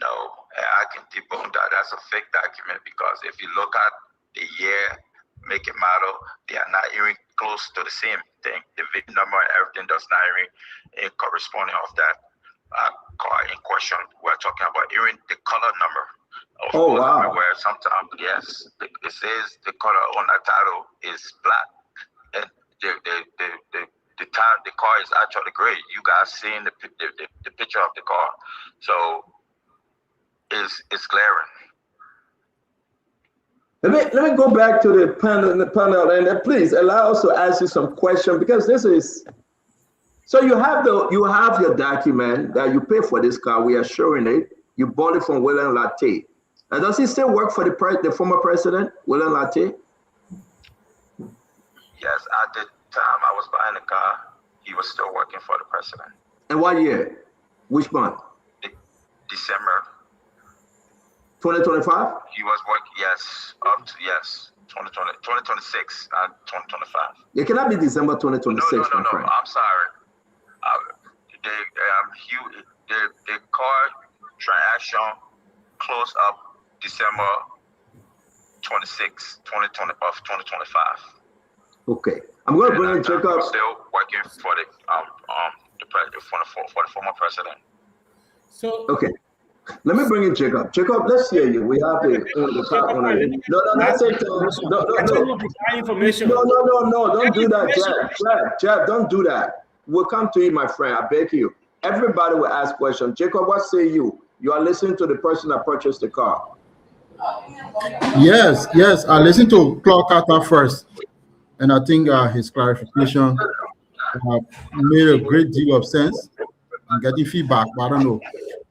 No, I can debunk that. That's a fake document because if you look at the year, make and model, they are not even close to the same thing. The VIN number and everything does not even corresponding of that car in question. We're talking about even the color number. Wow. Where sometimes, yes, it says the color on the title is black, and the car is actually gray. You guys seeing the picture of the car, so it's glaring. Let me go back to the panel, and please allow us to ask you some questions because this is. So you have your document that you pay for this car. We are showing it. You bought it from William Latte. And does he still work for the former president, William Latte? Yes, at the time I was buying the car, he was still working for the president. And what year? Which month? December. 2025? He was working, yes, up to, 2026, not 2025. It cannot be December 2026, No, my friend. I'm sorry. The car transaction closed up December 26, 2025. Okay. I'm going to bring in Jacob. I'm still working for the former president. So okay. Let me bring in Jacob. Jacob, let's hear you. We have the top on it. No, don't take time. No, don't do that, Jeff, don't do that. We'll come to you, my friend. I beg you. Everybody will ask questions. Jacob, what say you? You are listening to the person that purchased the car. Yes. I listened to Clark Carter first, and I think his clarification made a great deal of sense. I'm getting feedback, but I don't know.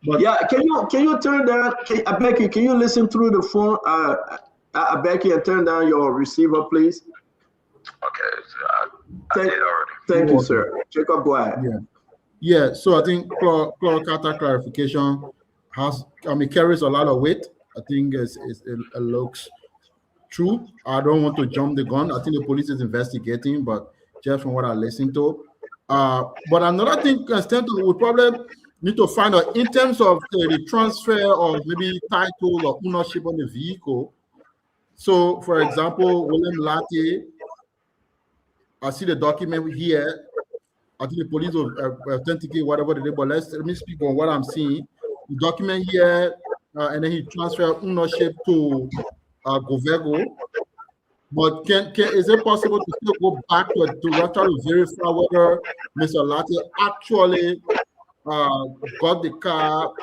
But yeah, can you turn down? I beg you, can you listen through the phone? I beg you, and turn down your receiver, please. Okay, thank you, sir. Jacob, go ahead. Yeah. So I think Clark Carter clarification carries a lot of weight. I think it looks true. I don't want to jump the gun. I think the police is investigating, but just from what I listened to. But another thing, Stanton, we probably need to find out in terms of the transfer of maybe title or ownership on the vehicle. So, for example, William Latte, I see the document here. I think the police will authenticate whatever they did, but let me speak on what I'm seeing. The document here, and then he transferred ownership to Govego. But is it possible to still go back to try to verify whether Mr. Latte actually got the car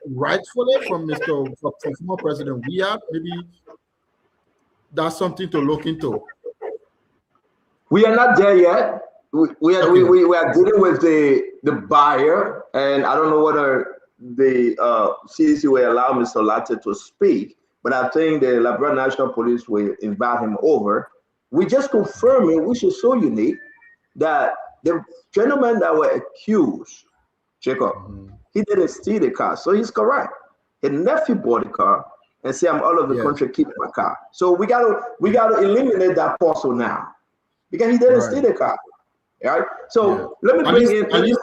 rightfully from former President Weah? Maybe that's something to look into. We are not there yet. We are dealing with the buyer, and I don't know whether the CDC will allow Mr. Latte to speak, but I think the Liberia National Police will invite him over. We just confirming, which is so unique, that the gentleman that were accused, Jacob, he didn't steal the car, so he's correct. His nephew bought the car and say, "I'm all over the country, keep my car." So we got to eliminate that parcel now, because he didn't steal the car. Right. So let me bring in at least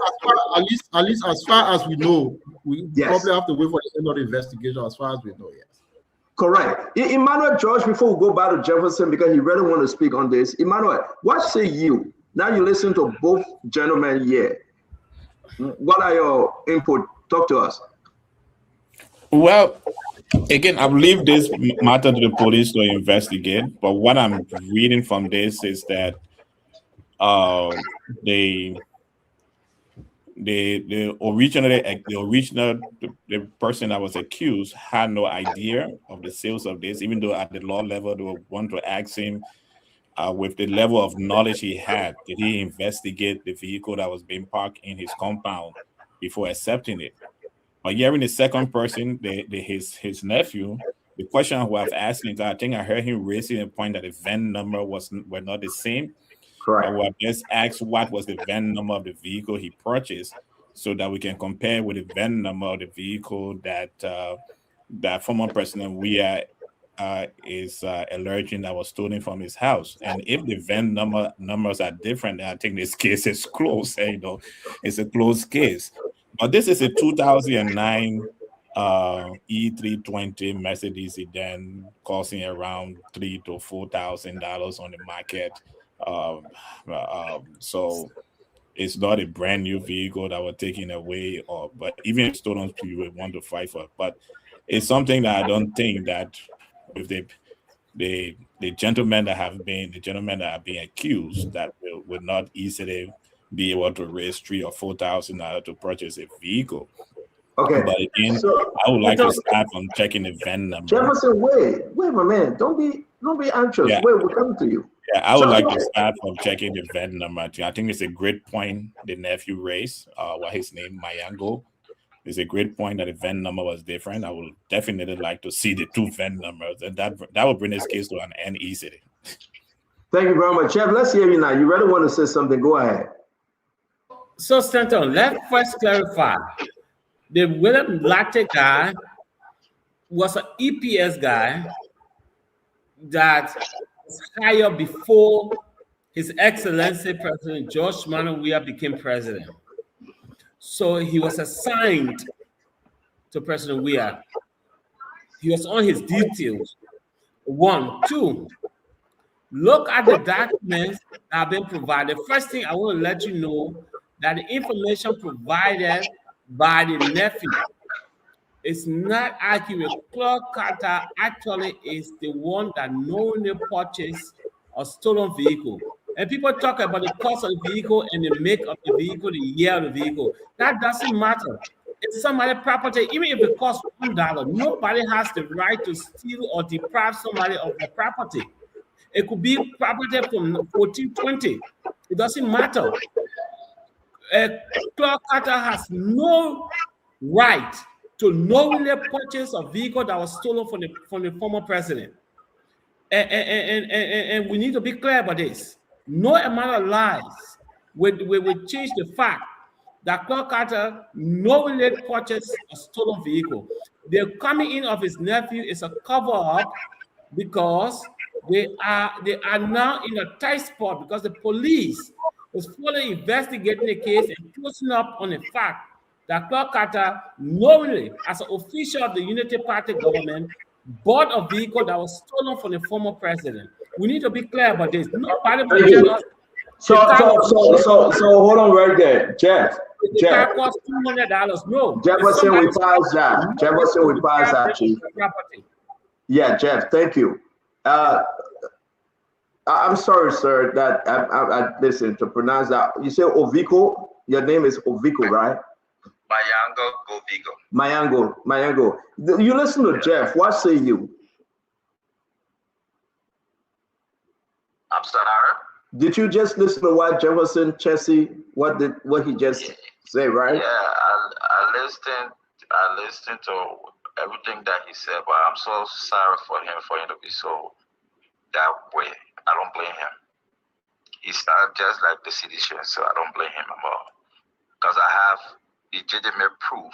as far as we know, we probably have to wait for the end of the investigation. As far as we know, yes. Correct. Emmanuel George, before we go back to Jefferson, because he really want to speak on this. Emmanuel, what say you? Now you listen to both gentlemen here. What are your input? Talk to us. Well, again, I believe this matter to the police to investigate. But what I'm reading from this is that the person that was accused had no idea of the sales of this, even though at the law level they would want to ask him with the level of knowledge he had, did he investigate the vehicle that was being parked in his compound before accepting it? But hearing the second person, his nephew, the question I was asking, I think I heard him raising a point that the VIN number were not the same. Correct. I will just ask what was the VIN number of the vehicle he purchased, so that we can compare with the VIN number of the vehicle that that former President Weah is alleging that was stolen from his house. And if the VIN numbers are different, I think this case is closed. It's a closed case. But this is a 2009 E320 Mercedes sedan costing around $3,000 to $4,000 on the market. So it's not a brand new vehicle that was taken away, but even if stolen, people would want to fight for it. But it's something that I don't think that with the gentlemen that are being accused, that will not easily be able to raise $3,000 or $4,000 to purchase a vehicle. Okay. But again, I would like to start from checking the VIN number. Jefferson, wait, my man. Don't be anxious. Yeah. Wait, we're coming to you. Yeah, I would like to start from checking the VIN number. I think it's a great point the nephew raised. What his name, Mayango. It's a great point that the VIN number was different. I would definitely like to see the two VIN numbers, and that will bring this case to an end easily. Thank you very much, Jeff. Let's hear you now. You really want to say something? Go ahead. So, Stanton, let's first clarify. The William Latte guy was an EPS guy that was hired before His Excellency President George Manuel Weah became president. So he was assigned to President Weah. He was on his details. 1, 2. Look at the documents that have been provided. First thing I want to let you know that the information provided by the nephew is not accurate. Clark Carter actually is the one that knowingly purchased a stolen vehicle. And people talk about the cost of the vehicle and the make of the vehicle, the year of the vehicle. That doesn't matter. It's somebody's property, even if it costs $1, nobody has the right to steal or deprive somebody of their property. It could be property from 1420. It doesn't matter. Clark Carter has no right to knowingly purchase a vehicle that was stolen from the former president. And we need to be clear about this. No amount of lies will change the fact that Clark Carter knowingly purchased a stolen vehicle. The coming in of his nephew is a cover-up because they are now in a tight spot because the police is fully investigating the case and closing up on the fact that Clark Carter knowingly, as an official of the Unity Party government, bought a vehicle that was stolen from the former president. We need to be clear about this. Nobody will tell us. So hold on right there, Jeff. The car cost $200. No. Jefferson, we pass that. Jefferson, we pass that, Chief. Yeah, Jeff, thank you. I'm sorry, sir, that I listen to pronounce that. You say Ovico. Your name is Ovico, right? Mayango. You listen to Jeff. What say you? I'm sorry. Did you just listen to what Jefferson Chessie, what he just said, right? Yeah, I listened to everything that he said, but I'm so sorry for him to be so that way. I don't blame him. He started just like the citizen, so I don't blame him at all. Because I have legitimate proof.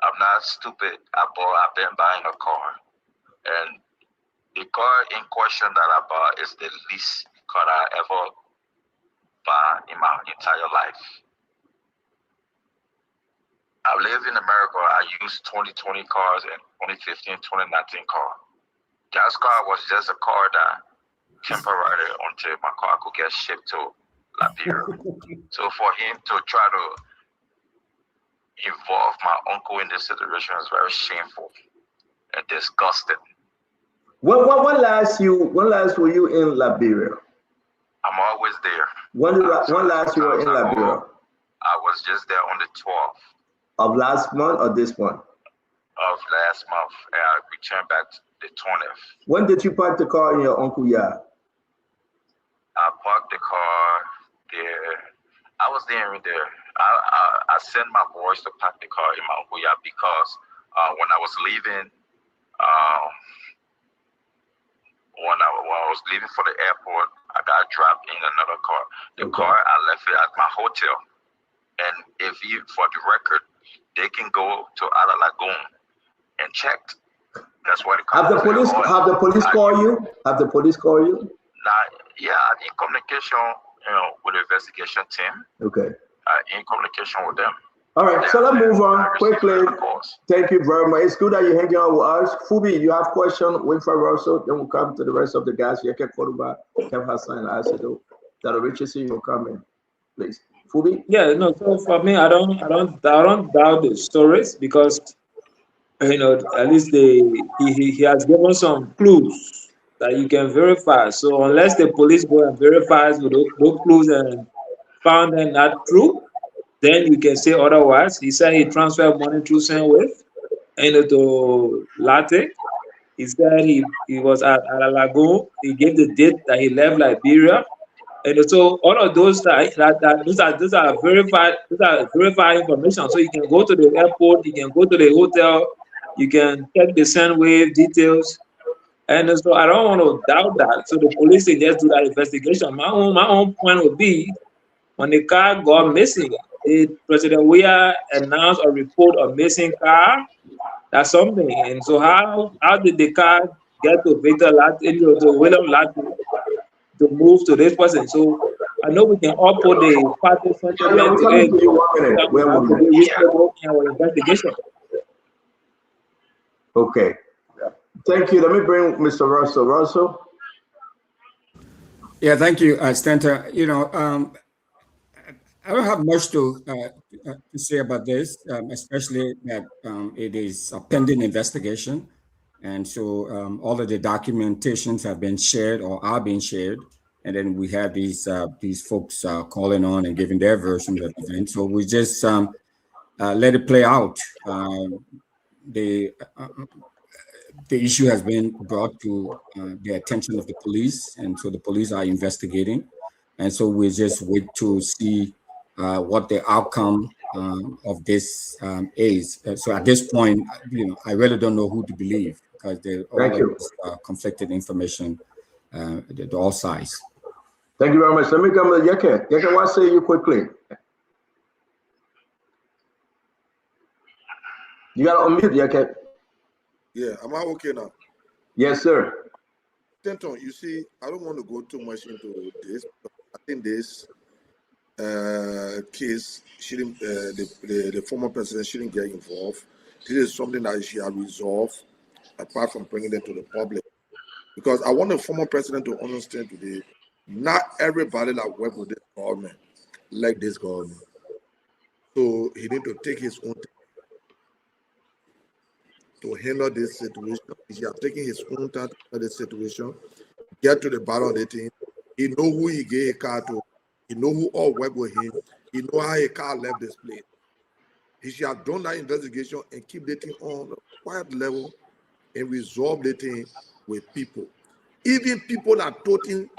I'm not stupid. I've been buying a car. And the car in question that I bought is the least car I ever bought in my entire life. I live in America. I use 2020 cars and 2015, 2019 car. That car was just a car that temporary until my car could get shipped to Liberia. So for him to try to involve my uncle in this situation is very shameful and disgusting. When last were you in Liberia? I'm always there. When last you were in Liberia? I was just there on the 12th. Of last month or this month? Of last month. And I returned back the 20th. When did you park the car in your uncle's yard? I parked the car there. I was there. I sent my boys to park the car in my uncle's yard because when I was leaving, when I was leaving for the airport, I got dropped in another car. The car, I left it at my hotel. And if you, for the record, they can go to Ala Lagoon and check. That's why the car. Have the police call you? Have the police call you? Yeah, in communication, with the investigation team. Okay. In communication with them. All right, so let's move on quickly. Thank you very much. It's good that you're hanging out with us. Fubi, you have questions? Wait for Russell, then we'll come to the rest of the guys. Yeke Koruba, Kev Hassan, and Asido. That Richardson will come in, please. Fubi? Yeah, no. So for me, I don't doubt the stories because at least he has given some clues that you can verify. So unless the police go and verify with those clues and found them not true, then you can say otherwise. He said he transferred money through Sendwave to Latte. He said he was at Alago. He gave the date that he left Liberia. And so all of those those are verified information. So you can go to the airport, you can go to the hotel, you can check the Sendwave details. And so I don't want to doubt that. So the police can just do that investigation. My own point would be when the car got missing, President Weah announced a report of missing car. That's something. And so how did the car get to Victor Latte, to William Latte, to move to this person? So I know we can all put the party our investigation. Okay. Thank you. Let me bring Mr. Russell. Russell, Yeah, thank you, Stenta. I don't have much to say about this, especially that it is a pending investigation, and so all of the documentations have been shared or are being shared, and then we have these folks calling on and giving their version of events. So we just let it play out. The the issue has been brought to the attention of the police, and so the police are investigating, and so we just wait to see what the outcome of this is. So at this point, I really don't know who to believe because all Thank of you. this conflicted information to all sides. Thank you very much. Let me come to Yeke. Yeke, what say you quickly? You got to unmute, Yeke. Yeah, am I okay now? Yes, sir. Stenton, you see, I don't want to go too much into this. But I think this case shouldn't, the former president shouldn't get involved. This is something that she has resolved apart from bringing it to the public. Because I want the former president to understand today, not everybody that work with this government like this government. So he need to take his own time to handle this situation. He has taken his own time to handle this situation, get to the bottom of the thing. He know who he gave a car to. He know who all work with him. He know how a car left this place. He should have done that investigation and keep the thing on a quiet level and resolve the thing with people. Even people that told him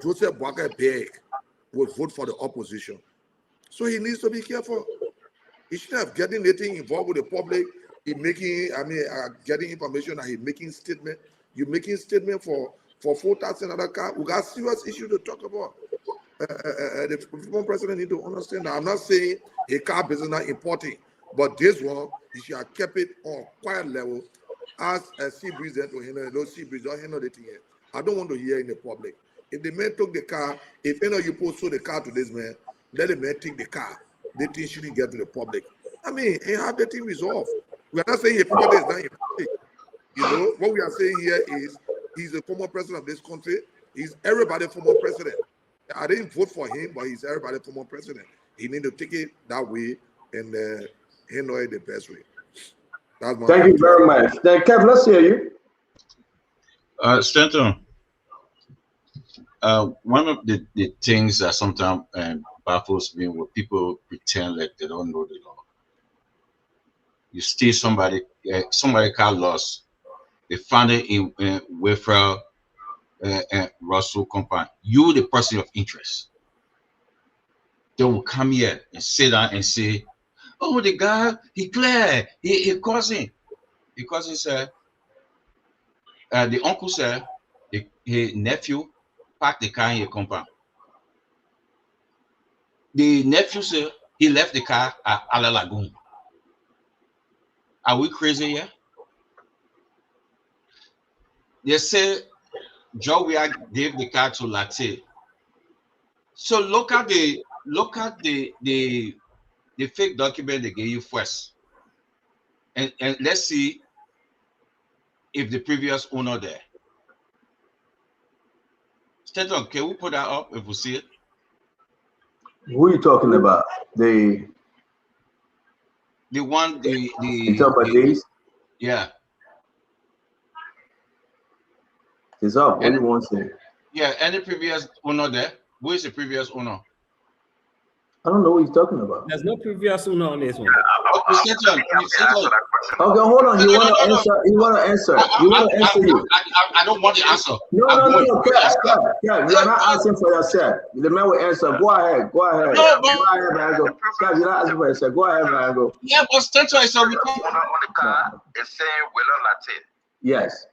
Joseph Boakai beg will vote for the opposition. So he needs to be careful. He shouldn't have getting anything involved with the public. He making, getting information that he making statement. You making statement for 4,000 other car. We got serious issue to talk about. The former president need to understand that. I'm not saying a car business is not important, but this one, he should have kept it on quiet level. As a sea breeze to handle those sea breeze don't handle the thing yet. I don't want to hear in the public. If the man took the car, if any of you post the car to this man, let the man take the car. The thing shouldn't get to the public. I mean, and have the thing resolved. We are not saying everybody is not important. You know, what we are saying here is he's a former president of this country. He's everybody's former president. I didn't vote for him, but he's everybody's former president. He need to take it that way and handle it the best way. That's my Thank you very much. Kev, let's hear you. Stanton, one of the things that sometimes baffles me when people pretend like they don't know the law. You steal somebody car lost. They found it in Wayfair Russell compound. You, the person of interest, they will come here and sit down and say, "Oh, the guy, he clear, he cousin." The cousin said, the uncle said, his nephew parked the car in your compound. The nephew said he left the car at Ala Lagoon. Are we crazy here? They say Joey gave the car to Latte. So look at the fake document they gave you first, and let's see if the previous owner there. Stanton, can we put that up if we see it? Who are you talking about? The one you talk about these? Yeah. It's up. What do you want to say? Yeah, any previous owner there? Who is the previous owner? I don't know what he's talking about. There's no previous owner on this one. Okay, hold on. You want to answer? You want to answer? You want to answer you? I don't want the answer. No. Yeah, you are not answering for yourself. The man will answer. Go ahead. Go ahead, Mango. You're not answering for yourself. Go ahead, Mango. Yeah, but Stanton is on the car is saying Willow Latte. Yes.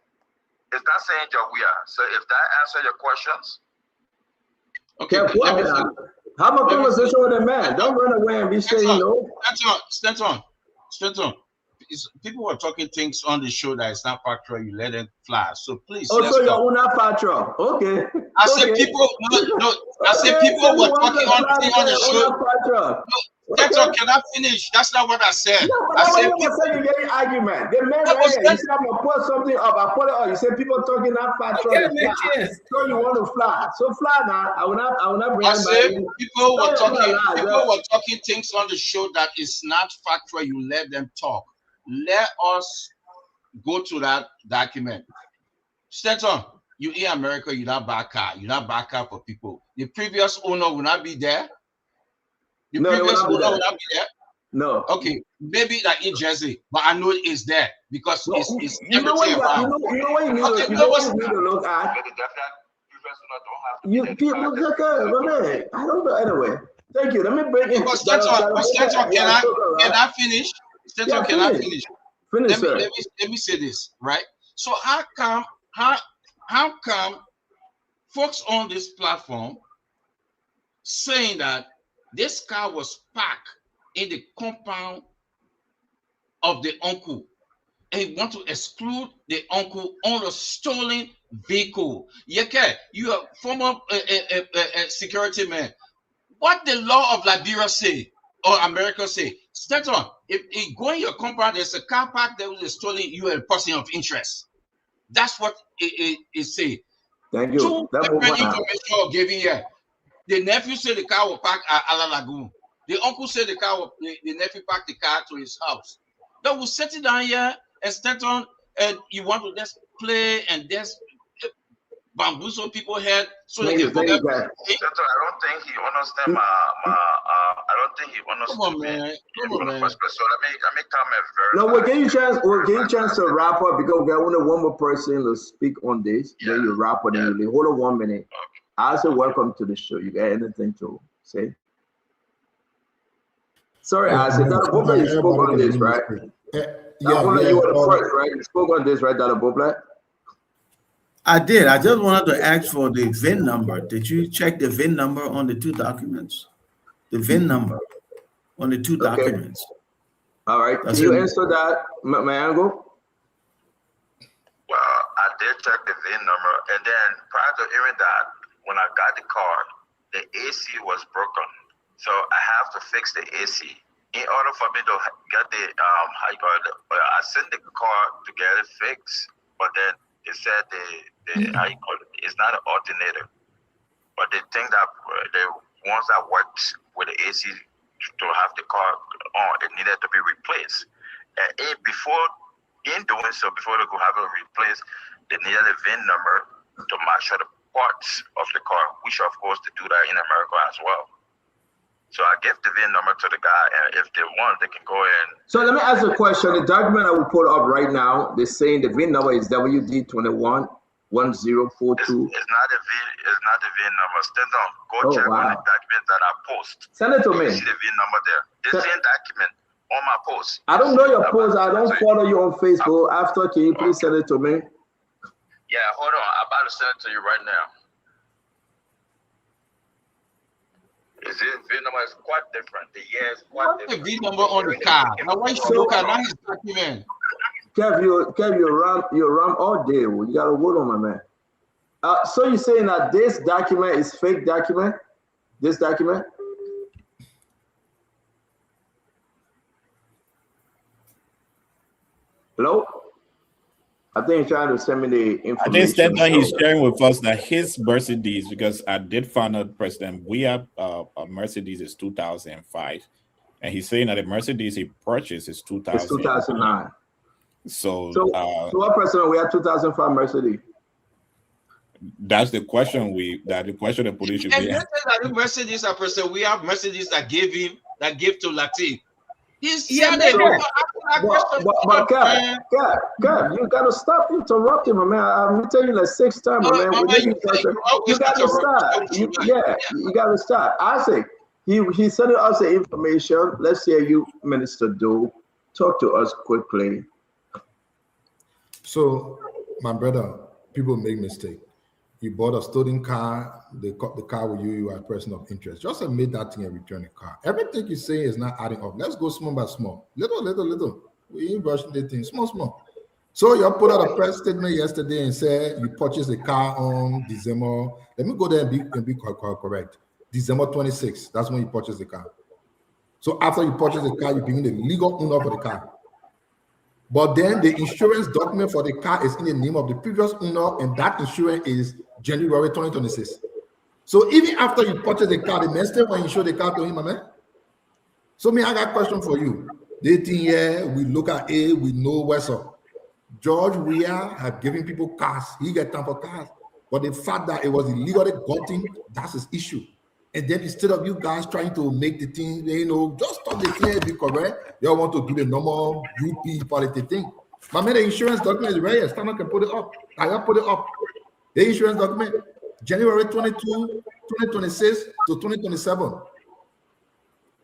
It's not saying Jawia. So if that answers your questions. Okay. Have a conversation with a man. Don't run away and be saying no. Stanton. People are talking things on the show that is not factual. You let them fly. So please. Oh, so you're not factual. Okay. I said people. No. I said people were talking on the show. Stenton, can I finish? That's not what I said. No, but I that's said what you're saying. You're getting argument. The man that right was here, you said I'm gonna put something up. I put it up. You said people talking not factual. Okay, They make fly. sense. So you want to fly? So fly now. I will not bring I said anybody. people were Don't talking. lie, People bro. were talking things on the show that is not factual. You let them talk. Let us go to that document. Stenton, you in America, you not back car. You not back car for people. The previous owner will not be there. The No, they will previous not be owner will there. not be there. No. Okay, maybe like in Jersey, but I know it's there because No, it's you know what everything you got, around. you know what you need Okay, to, you you know know what you what's need to look at. But the previous owner don't have to You be there. people just man, I don't know anyway. Thank you. Let me bring in But Stenton, can I finish? Stenton, Yeah, can I finish. finish? Finish, sir. Let me say this, right? So how come folks on this platform saying that this car was parked in the compound of the uncle, and he want to exclude the uncle on a stolen vehicle? Yeah, you are former security man. What the law of Liberia say or America say? Stenton, if you go in your compound, there's a car park that was stolen, you are a person of interest. That's what it say. Thank you. Two different information are given here. The nephew said the car was parked at Ala Lagoon. The uncle said the nephew parked the car to his house. Then we'll set it down here and Stenton, and you want to just play and just bamboozle people's head so they can forget. I don't think he understand I don't think he understood. Come on, man. So let me comment very. No, we'll give you a chance to wrap up because we got only one more person to speak on this. Then you wrap up and you leave. Hold on 1 minute. I say welcome to the show. You got anything to say? Sorry, I said Dr. Bobla, you spoke on this, right? You were the first, right? You spoke on this, right, Dr. Bobla? I did. I just wanted to ask for the VIN number. Did you check the VIN number on the two documents? The VIN number on the two documents. All right. Can you answer that, Mayango? Well, I did check the VIN number, and then prior to hearing that, when I got the car, the AC was broken. So I have to fix the AC. In order for me to get the I sent the car to get it fixed, but then they said it's not an alternator. But they think that the ones that worked with the AC to have the car on, it needed to be replaced. And before doing so, before they could have it replaced, they needed a VIN number to match the parts of the car, which of course they do that in America as well. So I gave the VIN number to the guy, and if they want, they can go in. So let me ask a question. The document I will put up right now, they're saying the VIN number is WD211042. It's not the VIN number. Stand on. Go check on the document that I post. Send it to me. See the VIN number there. The same document on my post. I don't know your post. I don't follow you on Facebook. After, can you please send it to me? Yeah, hold on. I'm about to send it to you right now. Is it VIN number is quite different. The year is quite different. The VIN number on the car. Now why you look at that document? Kev, you ram all day. You gotta hold on, my man. So you're saying that this document is fake document? This document? Hello? I think you're trying to send me the information. I think Stenton he's sharing with us that his Mercedes, because I did find out, President, we have a Mercedes is 2005, and he's saying that the Mercedes he purchased is 2000. It's 2009. So what President? We have 2005 Mercedes. That's the question the question the police should be asking. The Mercedes are President. We have Mercedes that gave to Latif. He's but Kev, you gotta stop interrupting, my man. I'm telling you like 6 times, my man. You gotta stop. You gotta stop. Isaac, he sent us the information. Let's hear you, Minister Doe. Talk to us quickly. So, my brother, people make mistake. You bought a stolen car, they cut the car with you, you are a person of interest. Just admit that thing and return the car. Everything you say is not adding up. Let's go small by small. Little. We ain't rushing the thing. Small. So you put out a press statement yesterday and said you purchased the car on December. Let me go there and be correct. December 26th. That's when you purchased the car. So after you purchase the car, you become the legal owner for the car. But then the insurance document for the car is in the name of the previous owner, and that insurance is January 2026. So even after you purchase the car, the man still want to insure the car to him, man. So me, I got a question for you. They think, yeah, we look at A, we know what's up. George Weah had given people cars. He got time for cars. But the fact that it was illegally gotten, that's his issue. And then instead of you guys trying to make the thing, just stop the thing, be correct, you all want to do the normal UP politics thing. My man, the insurance document is right here. Stanley can put it up. I can put it up. The insurance document, January 22, 2026 to 2027.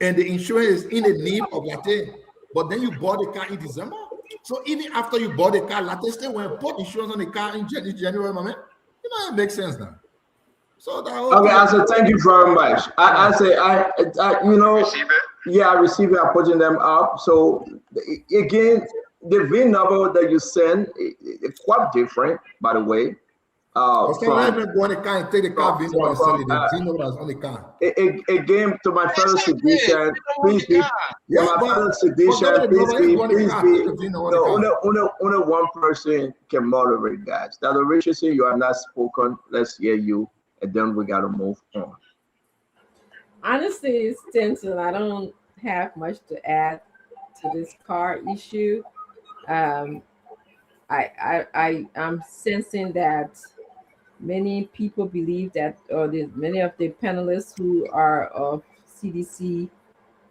And the insurance is in the name of Latte. But then you bought the car in December. So even after you bought the car, Latte still went and put insurance on the car in January, my man. It makes sense now. So that okay, I say thank you very much. I receive it. I'm putting them up. So again, the VIN number that you send is quite different, by the way. Go in the car and take the car VIN number and sell it. The VIN number is on the car. Again, to my fellow sedition, please be. Only one person can moderate, guys. Now, the Richardson, you are not spoken. Let's hear you, and then we gotta move on. Honestly, Stenson, I don't have much to add to this car issue. I'm sensing that many people believe that, or many of the panelists who are of CDC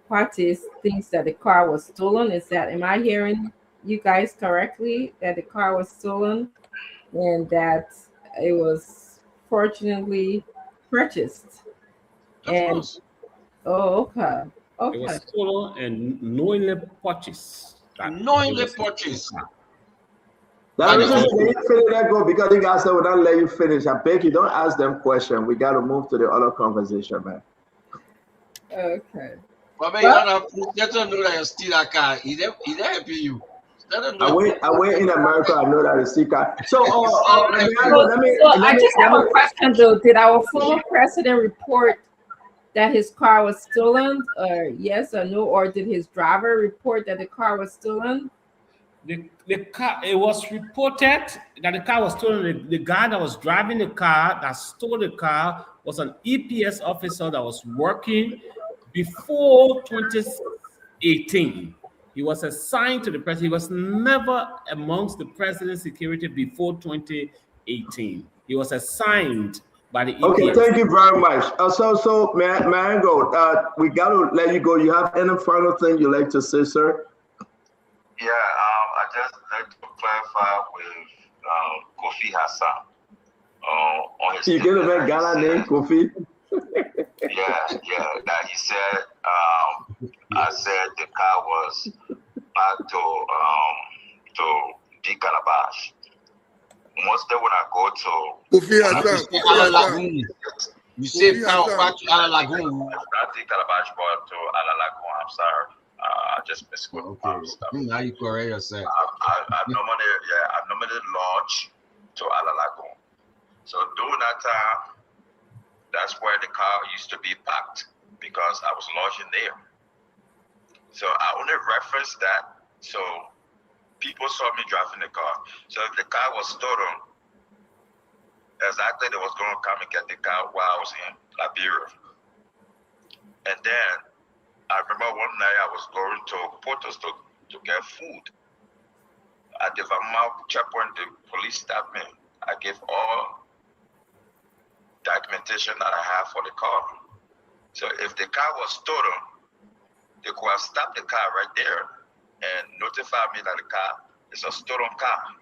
parties thinks that the car was stolen. Am I hearing you guys correctly, that the car was stolen and that it was fortunately purchased? And okay. It was stolen and knowingly purchased. Knowingly purchased. That is just let you finish that go, because you guys will not let you finish. I beg you, don't ask them questions. We got to move to the other conversation, man. Okay. But man, let them know that you steal a car. He helping you. I went in America. I know that it's secret. So, I just have a question though. Did our former president report that his car was stolen? Yes or no? Or did his driver report that the car was stolen? The car, it was reported that the car was stolen. The guy that was driving the car, that stole the car, was an EPS officer that was working before 2018. He was assigned to the president. He was never amongst the president's security before 2018. He was assigned by the EPS. Okay, thank you very much. So may I go? We got to let you go. You have any final thing you'd like to say, sir? Yeah, I just like to clarify with Kofi Hassan. On his you get a man Ghana name, Kofi? yeah. That he said, I said the car was back to the Calabash. Mostly when I go to Kofi Hassan, you say back to Ala Lagoon. Not the Calabash, but to Ala Lagoon. I'm sorry. I just misquoted stuff. Now you correct yourself. I normally launch to Ala Lagoon. So during that time, that's where the car used to be parked, because I was launching there. So I only referenced that so people saw me driving the car. So if the car was stolen, exactly they was going to come and get the car while I was in Liberia. And then I remember one night I was going to Portos to get food. At the Vermont checkpoint, the police stopped me. I gave all documentation that I have for the car. So if the car was stolen, they could have stopped the car right there and notified me that the car is a stolen car.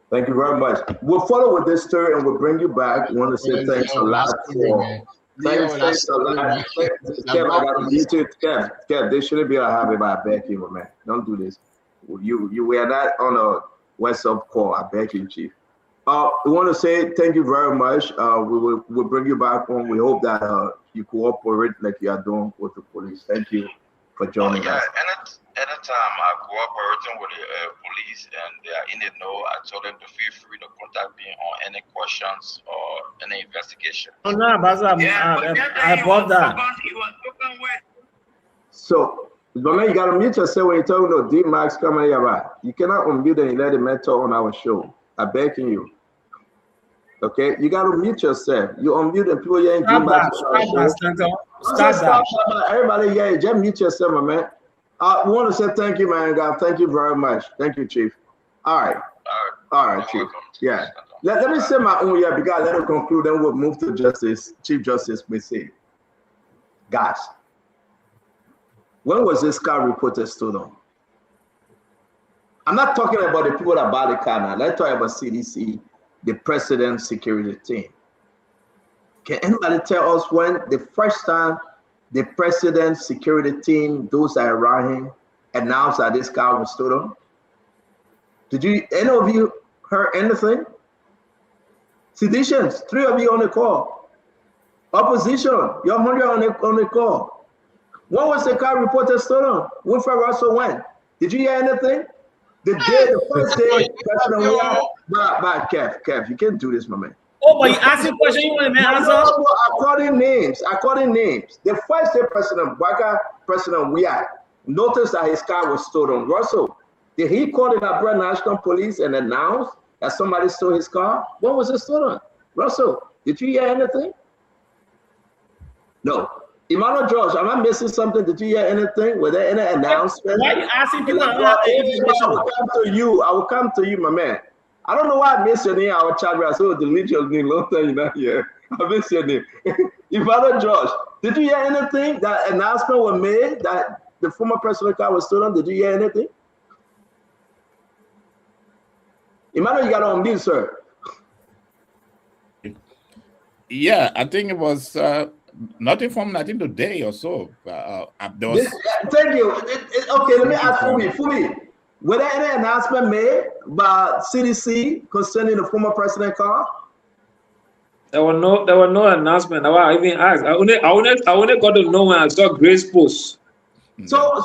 Thank you very much. We'll follow with this story and we'll bring you back. We want to say thanks a lot for. Thanks a lot. Kev, they shouldn't be having my back here, man. Don't do this. You were not on a WhatsApp call. I beg you, Chief. We want to say thank you very much. We'll bring you back on. We hope that you cooperate like you are doing with the police. Thank you for joining us. Anytime I cooperating with the police and they are in the know, I told them to feel free to contact me on any questions or any investigation. Oh no, I bought that. So But man, you gotta mute yourself when you're talking to D-Max coming here, right? You cannot unmute and let him mentor on our show. I'm begging you. Okay, you gotta mute yourself. You unmute and people hearing D-Max on our show. Start that. Everybody, yeah, just mute yourself, my man. We want to say thank you, man, God. Thank you very much. Thank you, Chief. All right, Chief. Yeah. Let me say my own, yeah, because let us conclude, then we'll move to Justice, Chief Justice Missy. Guys, when was this car reported stolen? I'm not talking about the people that buy the car now. Let's talk about CDC, the President's security team. Can anybody tell us when the first time the President's security team, those that are around him, announced that this car was stolen? Did you, any of you heard anything? Seditions, 3 of you on the call. Opposition, you're 100 on the call. When was the car reported stolen? Winfred Russell when? Did you hear anything? The first day, Kev, you can't do this, my man. Oh, but you asking question, you want to answer? According names. The first day President Baka, President Weah, noticed that his car was stolen. Russell, did he call the Liberia National Police and announce that somebody stole his car? When was it stolen? Russell, did you hear anything? No. Emmanuel George, am I missing something? Did you hear anything? Were there any announcements? Why are you asking people? I will come to you, my man. I don't know why I missed your name. I will chat with you. So delete your name. Long time you're not here. I missed your name. Emmanuel George, did you hear anything? That announcement was made that the former president's car was stolen? Did you hear anything? Emmanuel, you got on mute, sir. Yeah, I think it was nothing from today or so. There was... Thank you. Okay, let me ask Fumi. Were there any announcement made by CDC concerning the former president's car? There were no announcement. I even asked. I only got to know when I saw Grace post. So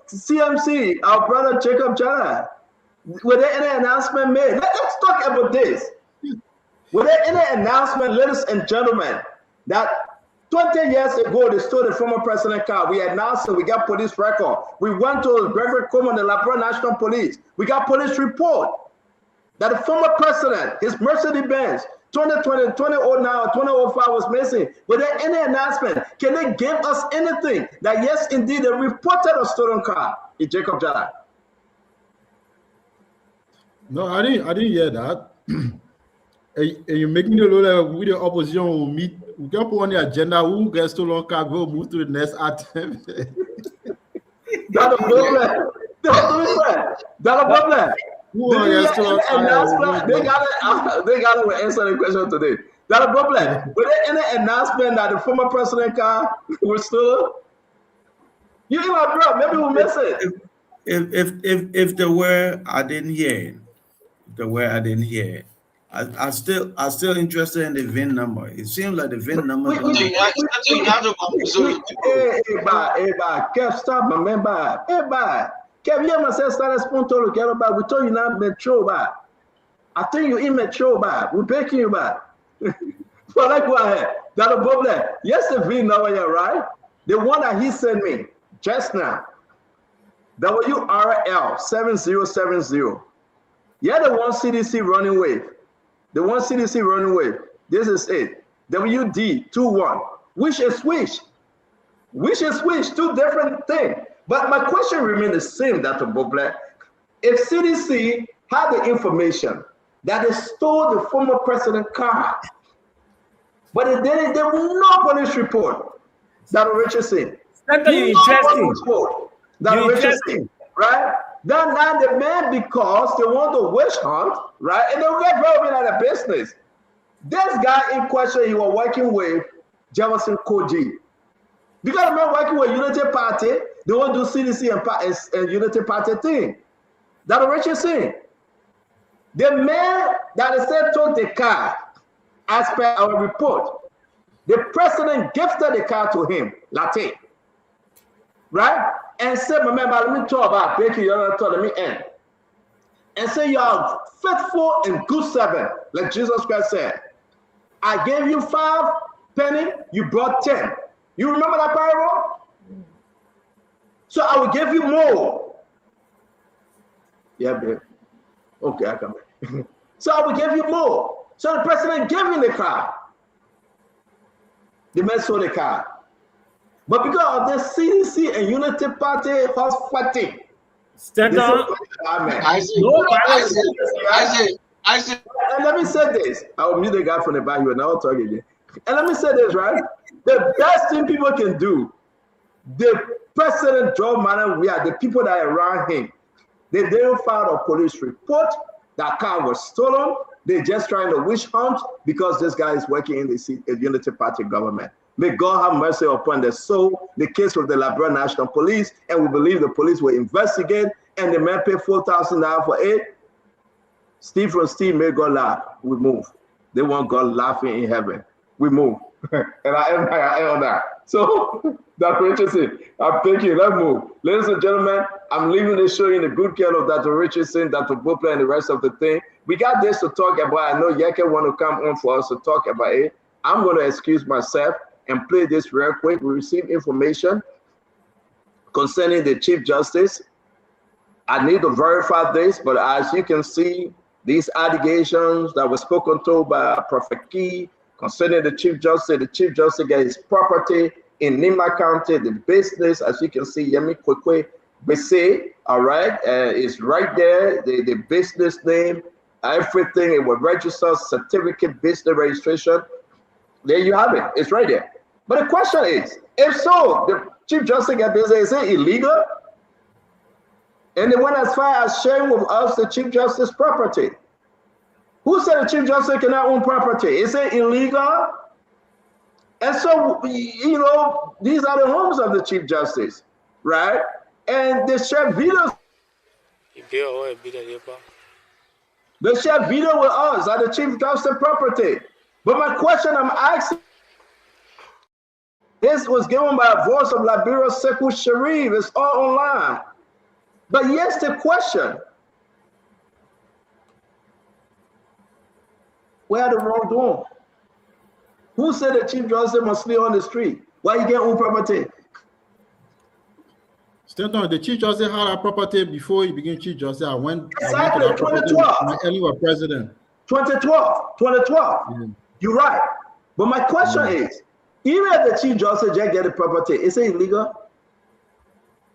CMC, our brother Jacob Jala, were there any announcement made? Let's talk about this. Were there any announcement, ladies and gentlemen, that 20 years ago they stole the former president's car? We announced it, we got police record. We went to Gregory Coleman, the Liberia National Police. We got police report that the former president, his Mercedes-Benz, 2020, 2009, or 2005 was missing. Were there any announcement? Can they give us anything that yes, indeed, they reported a stolen car in Jacob Jala? No, I didn't hear that. And you're making it look like we the opposition will meet. We can put on the agenda who gets stolen car, we'll move to the next item. That's a problem. That's a problem. They got to answer the question today. That's a problem. Were there any announcement that the former president car was stolen? You in my bro, maybe we'll miss it. If there were, I didn't hear it. If there were, I didn't hear it. I still interested in the VIN number. It seems like the VIN number. Hey, Kev, stop, my man. Hey, Kev, you must say start spontaneous. We told you not metro, I think you immature, we're breaking you back. But like go ahead. That's a problem. Yes, the VIN number, you're right. The one that he sent me just now. WRL 7070. Yeah, the one CDC running with. The one CDC running with. This is it. WD21. Which is switch. Two different things. But my question remains the same, Dr. Boble. If CDC had the information that they stole the former president's car, but there was no police report, that Richardson. That's interesting. That Richardson, right? Then now the man, because they want to witch hunt, right? And they'll get very out of business. This guy in question, he was working with Jefferson Koji. Because the man working with Unity Party, they want to do CDC and Unity Party thing. That's what you're saying. The man that said took the car, as per our report, the president gifted the car to him, Latte. Right? And said, remember, let me talk about breaking your other let me end. And say you are faithful and good servant, like Jesus Christ said. I gave you 5 pennies, you brought 10. You remember that parable? So I will give you more. Yeah, babe. Okay, I come back. So I will give you more. So the president gave him the car. The man sold the car. But because of the CDC and Unity Party was fighting. Stanton, Isaac. And let me say this. I will mute the guy from the back here and I'll talk again. And let me say this, right? The best thing people can do, the president Joe Manan, we are the people that are around him. They didn't file a police report. That car was stolen. They're just trying to witch hunt because this guy is working in the Unity Party government. May God have mercy upon their soul. The case with the Liberia National Police, and we believe the police will investigate, and the man paid $4,000 for it. Steve from Steve made God laugh. We move. They want God laughing in heaven. We move. And I am on that. So, Dr. Richardson, I'm thinking, let's move. Ladies and gentlemen, I'm leaving this show in the good care of Dr. Richardson, Dr. Bopla, and the rest of the thing. We got this to talk about. I know Yeke want to come on for us to talk about it. I'm going to excuse myself and play this real quick. We received information concerning the Chief Justice. I need to verify this, but as you can see, these allegations that were spoken to by Prophet Key concerning the Chief Justice got his property in Nima County, the business, as you can see, Yemi Kwekwe Bese, all right, is right there, the business name, everything, it was registered, certificate, business registration. There you have it, it's right there. But the question is, if so, the Chief Justice got busy, is it illegal? And they went as far as sharing with us the Chief Justice property. Who said the Chief Justice cannot own property? Is it illegal? And so, you know, these are the homes of the Chief Justice, right? And they share videos. They share video with us at the Chief Justice property. But my question I'm asking, this was given by a voice of Liberia, Sekou Sharif. It's all online. But yes, the question, where are the wrongdoing? Who said the Chief Justice must sleep on the street? Why you get own property? Stanton, the Chief Justice had a property before he became Chief Justice. Exactly, 2012. When was president. 2012. Yeah. You're right. But my question is, even if the Chief Justice just get the property, is it illegal?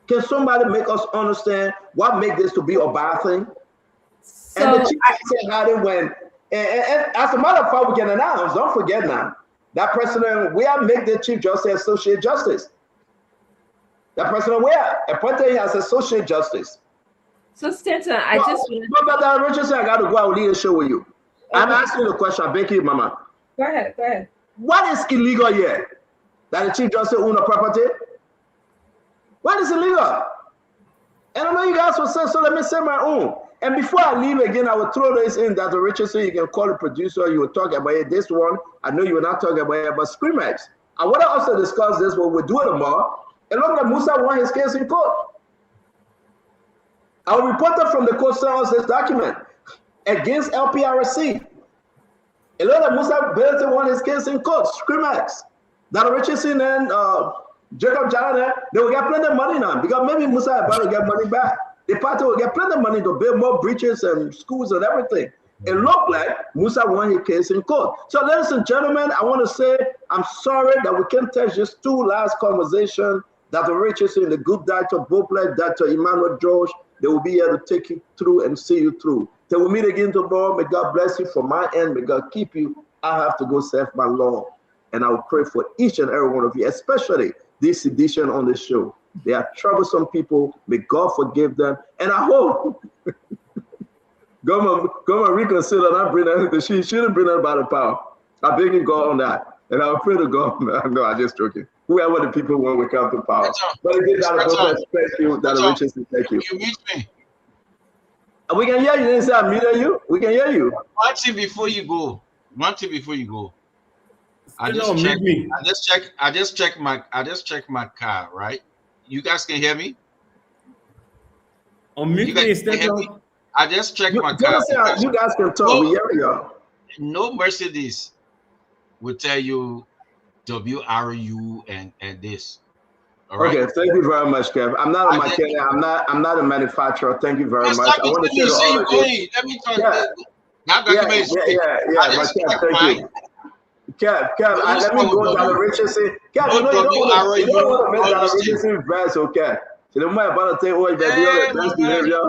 Can somebody make us understand what makes this to be a bad thing? So and the Chief Justice had it when, and as a matter of fact, we can announce, don't forget now, that president, we have made the Chief Justice Associate Justice. That president, we are appointed as Associate Justice. So Stanton, But Richardson, I got to go out and lead a show with you. Okay. I'm asking you a question. I beg you, Mama. Go ahead. What is illegal here? That the Chief Justice own a property? What is illegal? And I know you guys will say, so let me say my own. And before I leave again, I will throw this in, Dr. Richardson, you can call the producer, you will talk about it. This one, I know you will not talk about it, but Screamax. I want to also discuss this when we do it tomorrow. And look at Musa won his case in court. Our reporter from the court sent us this document against LPRC. A lot of Musa Benton won his case in court, Screamax. Dr. Richardson and Jacob Jana, they will get plenty of money now because maybe Musa will get money back. The party will get plenty of money to build more bridges and schools and everything. It looked like Musa won his case in court. So, ladies and gentlemen, I want to say I'm sorry that we can't touch just two last conversations. Dr. Richardson, the good Dr. Bopla, Dr. Emmanuel George, they will be here to take you through and see you through. Till we meet again tomorrow, may God bless you from my end. May God keep you. I have to go serve my Lord. And I will pray for each and every one of you, especially this edition on the show. They are troublesome people. May God forgive them. And I hope government reconsider not bring that. She shouldn't bring that by the power. I beg you God on that. And I pray to God. No, I'm just joking. Whoever the people want will come to power. But again, thank you. Dr. Richardson, thank you. You mute me. We can hear you. Didn't say I muted you. We can hear you. One thing before you go. I just checked my car, right? You guys can hear me? Unmute me instead of. I just checked my car. You guys can talk. We hear you. No Mercedes will tell you WRU and this. All right. Okay, thank you very much, Kev. I'm not a mechanic. I'm not a manufacturer. Thank you very much. I want to say to all of you. Let me try. Yeah, Now document is but Kev, thank you. Kev, let me go down the Richardson. Kev, you don't want to make down the Richardson verse, okay? So the moment about to say, oh, baby, you're the best behavior.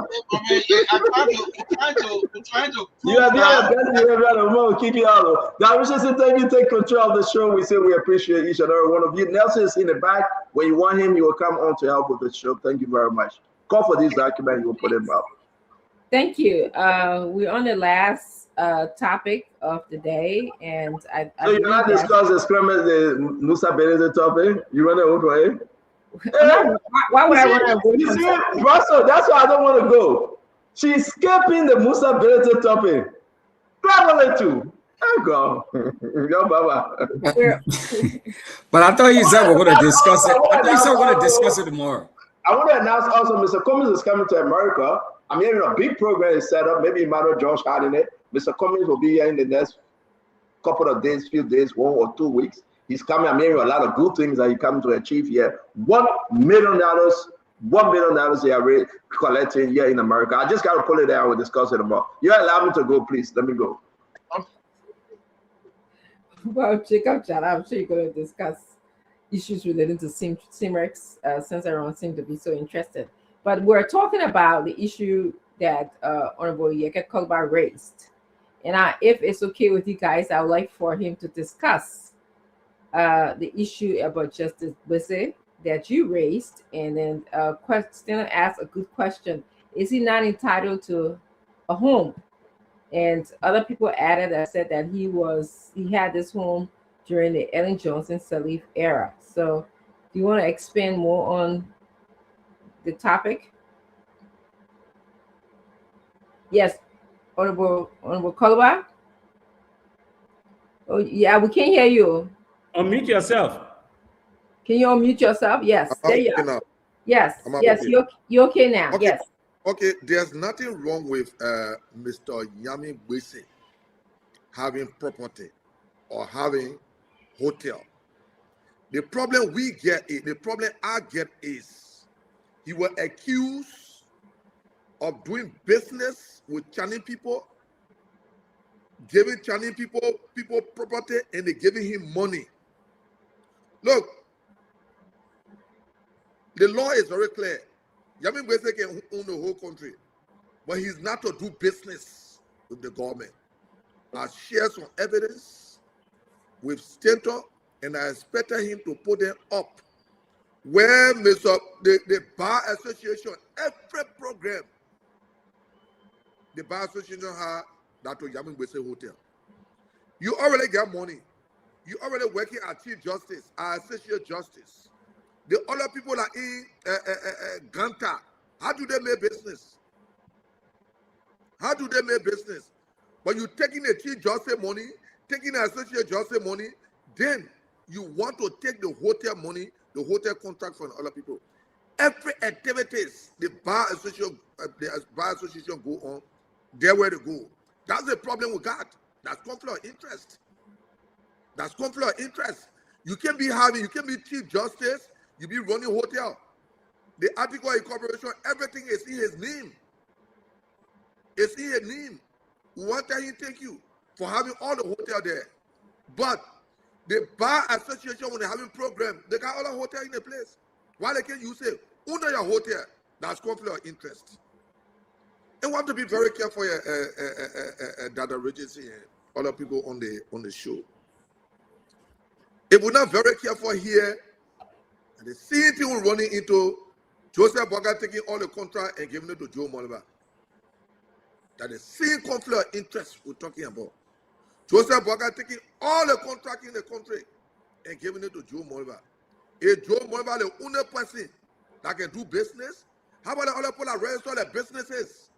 I'm trying to. You are the best behavior. The moment keep you out. Now, Richardson, thank you. Take control of the show. We say we appreciate each and every one of you. Nelson is in the back. When you want him, he will come on to help with the show. Thank you very much. Call for this document. You will put him up. Thank you. We're on the last topic of the day, and I so you're not discussing the Musa Benedict topic? You want to vote for him? Why would I want to vote for him? Russell, that's why I don't want to go. She's skipping the Musa Benedict topic. Travel too. I go. Yo, Baba. But I thought you said we're going to discuss it. I thought you said we're going to discuss it tomorrow. I want to announce also Mr. Cummings is coming to America. I'm hearing a big program is set up. Maybe Emmanuel Josh had in it. Mr. Cummings will be here in the next couple of days, few days, 1 or 2 weeks. He's coming. I'm hearing a lot of good things that he's coming to achieve here. $1 million they are really collecting here in America. I just got to pull it down. We'll discuss it about. You allow me to go, please. Let me go. Well, Jacob, I'm sure you're going to discuss issues relating to CIMREX, since everyone seems to be so interested. But we're talking about the issue that Honorable Yeke Kolba raised. And if it's okay with you guys, I would like for him to discuss the issue about Justice Bese that you raised. And then ask a good question. Is he not entitled to a home? And other people added that said that he had this home during the Ellen Johnson Sirleaf era. So do you want to expand more on the topic? Yes, Honorable Kolba. Oh yeah, we can't hear you. Unmute yourself. Can you unmute yourself? Yes, there you are. Yes, okay. you're okay now. Okay. Yes. Okay, there's nothing wrong with Mr. Yami Bese having property or having hotel. The problem I get is he was accused of doing business with Chinese people, giving Chinese people property, and they giving him money. Look, the law is very clear. Yami Bese can own the whole country, but he's not to do business with the government. I share some evidence with Stanton, and I expected him to put them up. Where the Bar Association, every program, the Bar Association had that to Yami Bese Hotel. You already get money. You already working at Chief Justice, Associate Justice. The other people are in Ganta. How do they make business? How do they make business? But you taking the Chief Justice money, taking the Associate Justice money, then you want to take the hotel money, the hotel contract from other people. Every activities the Bar Association go on, they're where to go. That's the problem we got. That's conflict of interest. That's conflict of interest. You can be Chief Justice, you be running hotel. The article of incorporation, everything is in his name. It's in his name. We want to thank you for having all the hotel there. But the Bar Association, when they're having program, they got all the hotel in the place. Why they can't use it? Under your hotel, that's conflict of interest. And we have to be very careful, Dada Regency and other people on the show. If we're not very careful here, and the same thing we're running into Joseph Boga taking all the contract and giving it to Joe Molliver. That the same conflict of interest we're talking about. Joseph Boga taking all the contract in the country and giving it to Joe Molliver. If Joe Molliver the only person that can do business, how about the other people that register their businesses?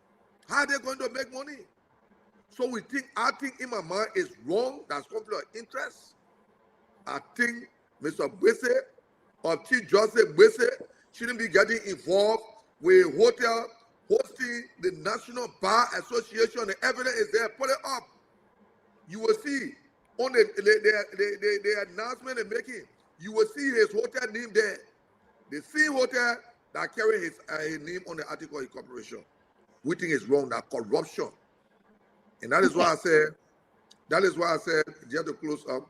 How are they going to make money? So I think in my mind is wrong. That's conflict of interest. I think Mr. Bese or Chief Justice Bese shouldn't be getting involved with hotel hosting the National Bar Association. The evidence is there. Put it up. You will see on the announcement they're making. You will see his hotel name there. The same hotel that carry his name on the article of incorporation, we think is wrong, that corruption. And that is why I said, just to close up,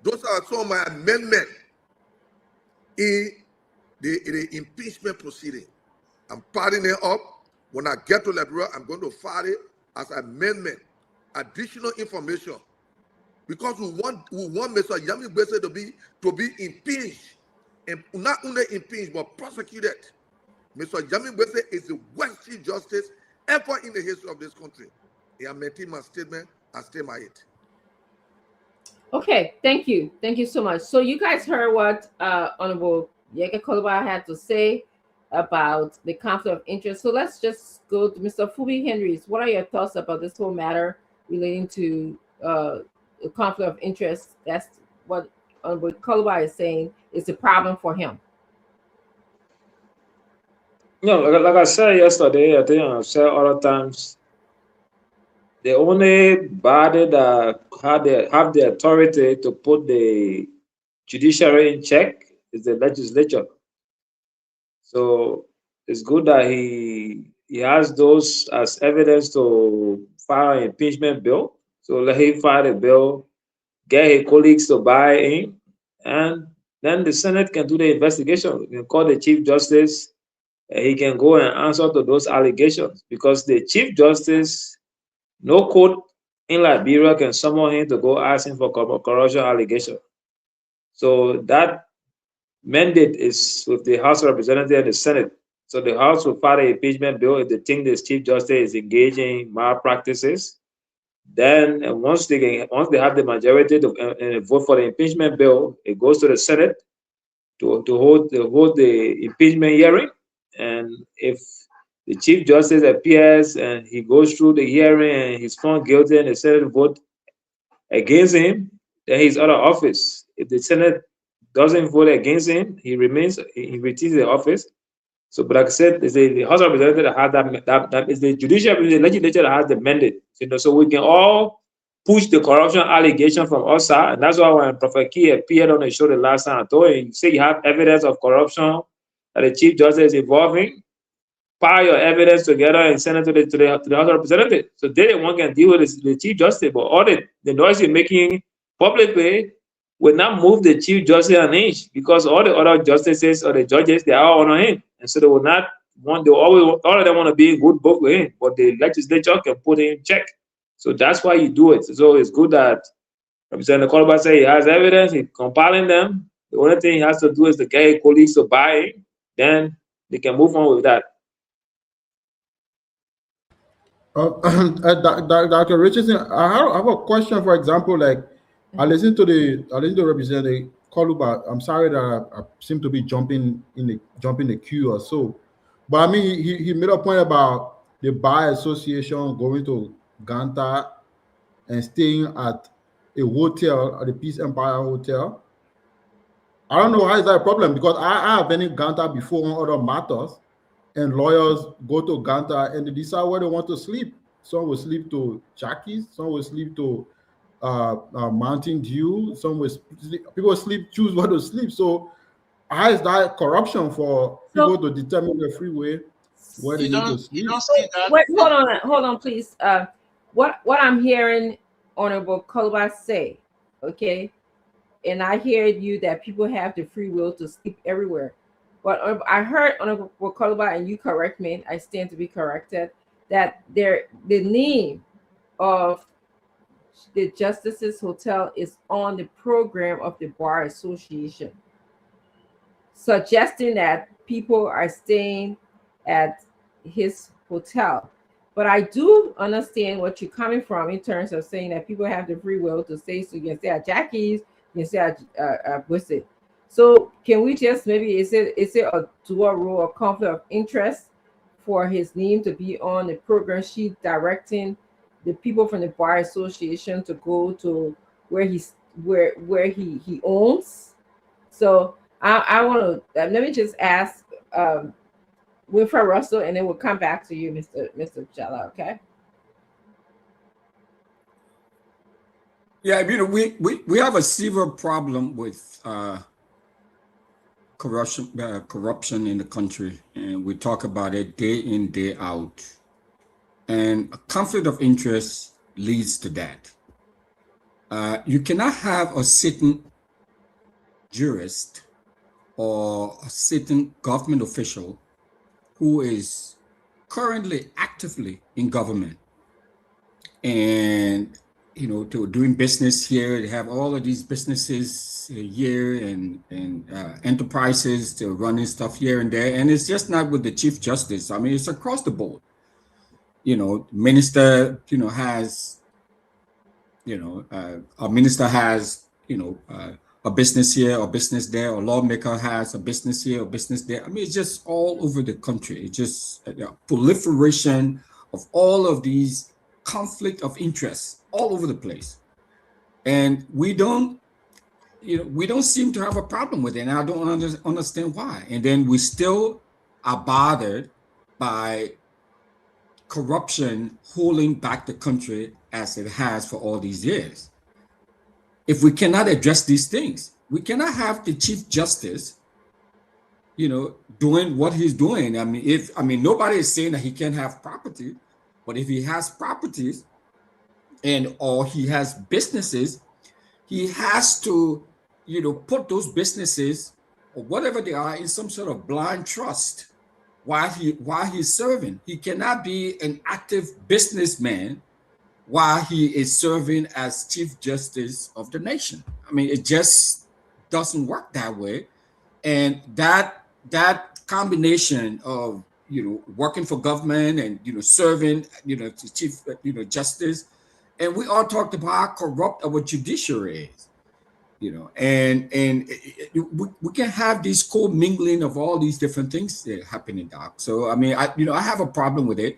those are some of my amendments in the impeachment proceeding. I'm parting it up. When I get to Liberia, I'm going to file it as amendment, additional information, because we want Mr. Yami Gbese to be impeached, and not only impeached but prosecuted. Mr. Yami Gbese is the worst chief justice ever in the history of this country. I maintain my statement and stay by it. Okay, thank you so much. So you guys heard what Honorable Yeke Koluba had to say about the conflict of interest. So let's just go to Mr. Fubi Henrys. What are your thoughts about this whole matter relating to the conflict of interest? That's what Honorable Koluba is saying is the problem for him. No, like I said yesterday, I think I've said other times, the only body that have the authority to put the judiciary in check is the legislature. So it's good that he has those as evidence to file an impeachment bill. So let him file the bill, get his colleagues to buy in, and then the Senate can do the investigation. You can call the Chief Justice, and he can go and answer to those allegations, because the Chief Justice, no court in Liberia can summon him to go ask him for corruption allegation. So that mandate is with the House of Representatives and the Senate. So the House will file an impeachment bill if they think the Chief Justice is engaging in malpractices. Then once they have the majority to vote for the impeachment bill, it goes to the Senate to hold the impeachment hearing. And if the Chief Justice appears and he goes through the hearing and he's found guilty and the Senate vote against him, then he's out of office. If the Senate doesn't vote against him, he retains the office. So, but like I said, it's the House of Representatives that has that is the Judiciary, the legislature that has the mandate. So we can all push the corruption allegation from our side. And that's why when Prophet Key appeared on the show the last time, I told him, say you have evidence of corruption that the Chief Justice is involved in, pile your evidence together and send it to the House of Representatives. So they the one can deal with the Chief Justice, but all the noise you're making publicly will not move the Chief Justice an inch, because all the other justices or the judges, they are all under him. And so they will not want, all of them want to be in good book with him, but the legislature can put him in check. So that's why you do it. So it's good that Representative Koluba said he has evidence, he's compiling them. The only thing he has to do is to get his colleagues to buy it, then they can move on with that. Dr. Richardson, I have a question. For example, like I listened to Representative Koluba. I'm sorry that I seem to be jumping the queue or so, but I mean he made a point about the Bar Association going to Ganta and staying at a hotel, at the Peace Empire Hotel. I don't know how is that a problem, because I have been in Ganta before on other matters, and lawyers go to Ganta and they decide where they want to sleep. Some will sleep to Jackie's, some will sleep to Mountain Dew, people choose where to sleep. So how is that corruption for people to determine the freeway where they need to sleep? You don't see that. Wait, hold on, please. What I'm hearing Honorable Koluba say, okay, and I hear you that people have the free will to sleep everywhere. But I heard Honorable Koluba, and you correct me, I stand to be corrected, that the name of the Justices Hotel is on the program of the Bar Association, suggesting that people are staying at his hotel. But I do understand what you're coming from in terms of saying that people have the free will to stay. So you can stay at Jackie's, you can stay at Bussy. So can we just maybe, is it a dual role or conflict of interest for his name to be on the program sheet directing the people from the Bar Association to go to where he owns? So I want to let me just ask Winfred Russell, and then we'll come back to you, Mr. Jala, okay? Yeah, we have a severe problem with corruption in the country, and we talk about it day in, day out. And a conflict of interest leads to that. You cannot have a sitting jurist or a sitting government official who is currently actively in government and to doing business here. They have all of these businesses here and enterprises to running stuff here and there, and it's just not with the Chief Justice. I mean, it's across the board. Minister has a minister has a business here or business there, or lawmaker has a business here or business there. I mean, it's just all over the country. It's just proliferation of all of these conflict of interest all over the place, and we don't seem to have a problem with it, and I don't understand why. And then we still are bothered by corruption holding back the country as it has for all these years. If we cannot address these things, we cannot have the Chief Justice, doing what he's doing. I mean, nobody is saying that he can't have property, but if he has properties or he has businesses, he has to, put those businesses or whatever they are in some sort of blind trust while he's serving. He cannot be an active businessman while he is serving as Chief Justice of the nation. I mean, it just doesn't work that way. And that combination of working for government and serving the Chief Justice, and we all talked about how corrupt our judiciary is. And we can have these co-mingling of all these different things happening, Doc. So I mean, I have a problem with it.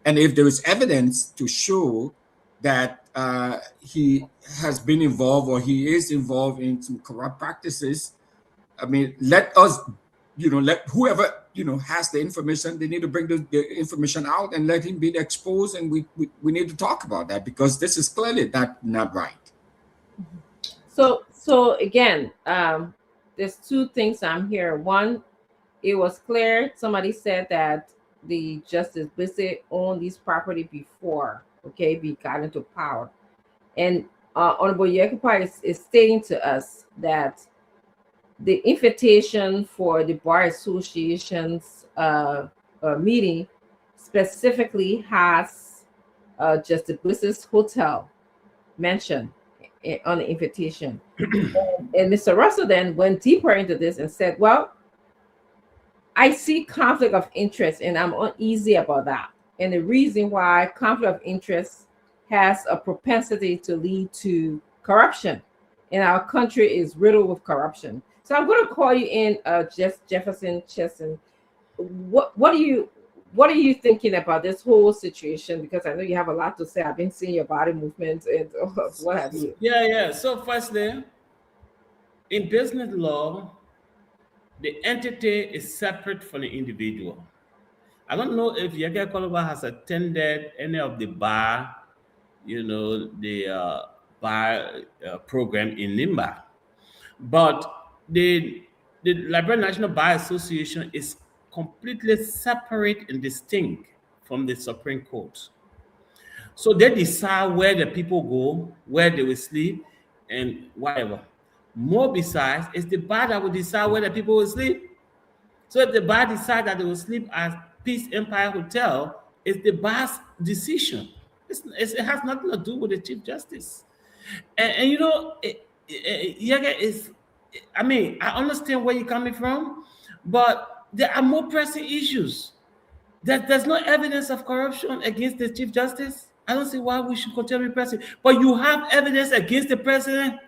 And if there is evidence to show that he has been involved or he is involved in some corrupt practices, I mean, let us, let whoever has the information, they need to bring the information out and let him be exposed. And we need to talk about that, because this is clearly not right. So again, there's two things I'm hearing. One, it was clear somebody said that the Justice Bissett owned this property before, we got into power. And Honorable Yekipa is stating to us that the invitation for the Bar Association's meeting specifically has Justice Bissett's hotel mentioned on the invitation. And Mr. Russell then went deeper into this and said, well, I see conflict of interest and I'm uneasy about that. And the reason why conflict of interest has a propensity to lead to corruption, and our country is riddled with corruption. So I'm going to call you in, Jefferson Chesson. What are you thinking about this whole situation? Because I know you have a lot to say. I've been seeing your body movements and what have you. Yeah. So firstly, in business law, the entity is separate from the individual. I don't know if Yeke Koloba has attended any of the bar, the bar program in Limba, but the Liberia National Bar Association is completely separate and distinct from the Supreme Court. So they decide where the people go, where they will sleep, and whatever. More besides, it's the bar that will decide where the people will sleep. So if the bar decide that they will sleep at Peace Empire Hotel, it's the bar's decision. It has nothing to do with the Chief Justice. And Yege is, I understand where you're coming from, but there are more pressing issues. There's no evidence of corruption against the Chief Justice. I don't see why we should continue pressing. But you have evidence against the president.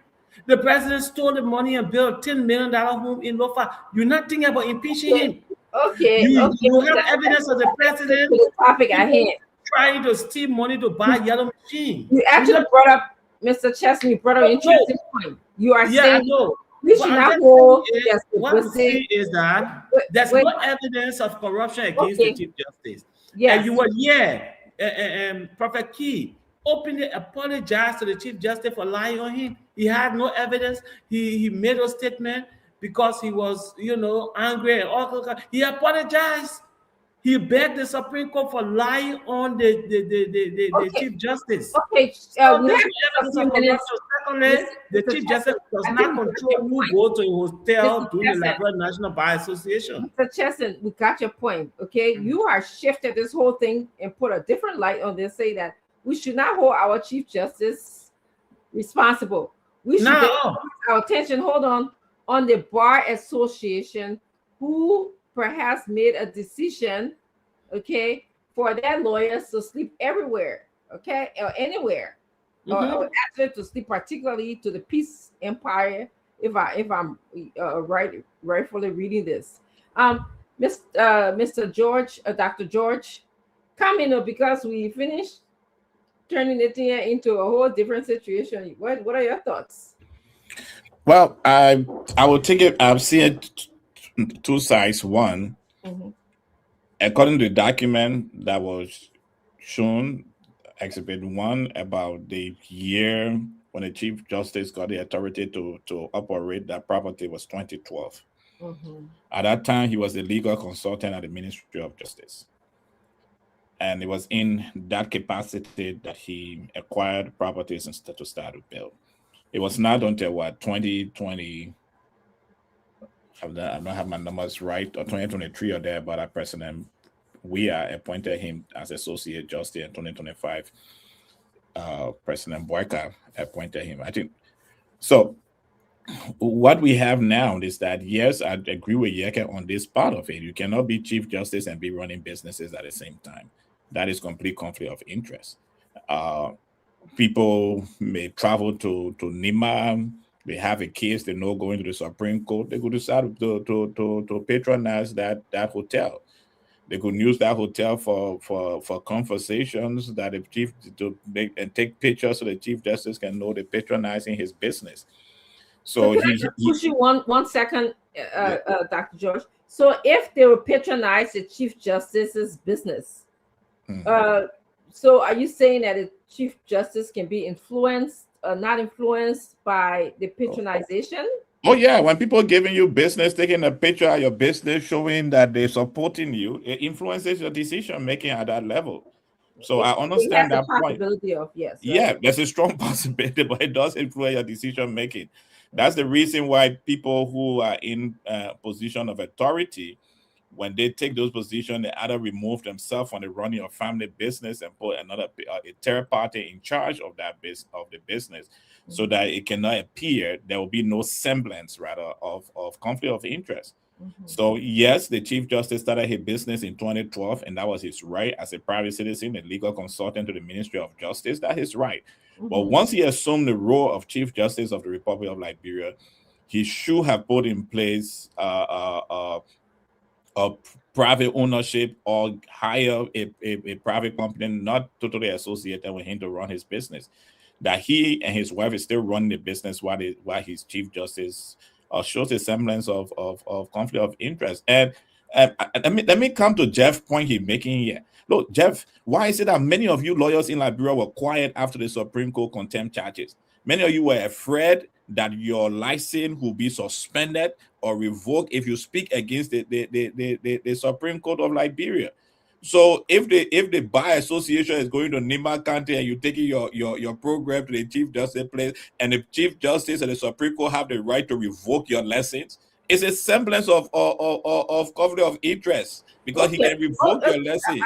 The president stole the money and built a $10 million home in Lofa. You're not thinking about impeaching him. Okay. You have evidence of the president the topic at hand trying to steal money to buy yellow machine. You actually brought up, Mr. Chesson, you brought up an interesting point. You are saying we should not hold what I'm saying is that there's no evidence of corruption against the Chief Justice. Yes. And you were Prophet Key openly apologized to the Chief Justice for lying on him. He had no evidence. He made a statement. because he was, angry and all. He apologized. He begged the Supreme Court for lying on the Chief Justice. Okay, So we there's have no a evidence few of minutes. corruption. Secondly, the Mr. Chief Justice Chesson, does I not think we got control your who point. goes to a hotel Mr. during the Chesson. Liberia National Bar Association. Mr. Chesson, we got your point. Okay, you are shifted this whole thing and put a different light on this, say that we should not hold our Chief Justice responsible. We should No. put our attention, hold on the Bar Association, who perhaps made a decision, okay, for their lawyers to sleep everywhere, okay, or anywhere, or actually to sleep particularly to the Peace Empire. If I'm rightfully reading this, Mr. George, Dr. George, come in because we finished turning it into a whole different situation. What are your thoughts? Well, I will take it. I've seen it two sides. One, according to the document that was shown, Exhibit 1, about the year when the Chief Justice got the authority to operate that property was 2012. At that time, he was the legal consultant at the Ministry of Justice. And it was in that capacity that he acquired properties and to start to build. It was not until 2020, I don't have my numbers right, or 2023 or there, but our president, we appointed him as Associate Justice in 2025. President Boyka appointed him. I think so. What we have now is that, yes, I agree with Yeke on this part of it. You cannot be Chief Justice and be running businesses at the same time. That is complete conflict of interest. People may travel to Nima. They have a case. They know going to the Supreme Court. They could decide to patronize that hotel. They could use that hotel for conversations that the chief to make and take pictures so the Chief Justice can know they're patronizing his business. So can I just push you one second, Dr. George? So if they will patronize the Chief Justice's business, so are you saying that the Chief Justice can be influenced, not influenced by the patronization? Oh yeah, when people giving you business, taking a picture of your business, showing that they're supporting you, it influences your decision making at that level. So I understand that point. Of, yes, right? Yeah, there's a strong possibility, but it does influence your decision making. That's the reason why people who are in position of authority, when they take those positions, they either remove themselves from the running of family business and put a third party in charge of that the business, so that it cannot appear there will be no semblance, rather, of conflict of interest. So yes, the Chief Justice started his business in 2012, and that was his right as a private citizen, a legal consultant to the Ministry of Justice. That is right. But once he assumed the role of Chief Justice of the Republic of Liberia, he should have put in place a private ownership or hire a private company not totally associated with him to run his business. That he and his wife is still running the business while he's Chief Justice shows a semblance of conflict of interest. And let me come to Jeff's point he's making here. Look, Jeff, why is it that many of you lawyers in Liberia were quiet after the Supreme Court contempt charges? Many of you were afraid that your license will be suspended or revoked if you speak against the Supreme Court of Liberia. So if the Bar Association is going to Nima County and you're taking your program to the Chief Justice place, and the Chief Justice and the Supreme Court have the right to revoke your license, it's a semblance of conflict of interest, because he can revoke your license.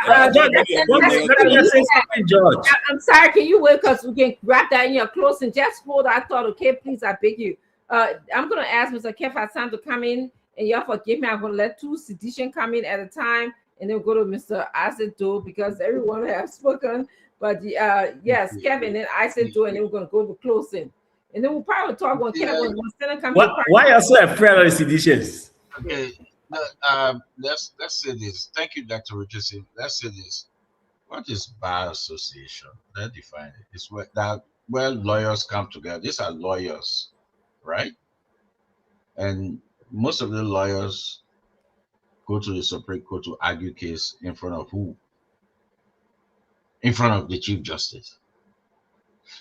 George, I'm sorry, can you wait, because we can wrap that in your closing. Just hold. I thought, okay, please, I beg you. I'm going to ask Mr. Kefa to come in, and y'all forgive me. I'm going to let two sedition come in at a time, and then we'll go to Mr. Isaac, because everyone has spoken. But yes, Kevin and Isaac, and then we're going to go to closing. And then we'll probably talk when Kevin comes. Why are you so afraid of the seditions? Okay, let's say this. Thank you, Dr. Richardson. Let's say this. What is Bar Association? Let's define it. It's where lawyers come together. These are lawyers, right? And most of the lawyers go to the Supreme Court to argue case in front of who? In front of the Chief Justice.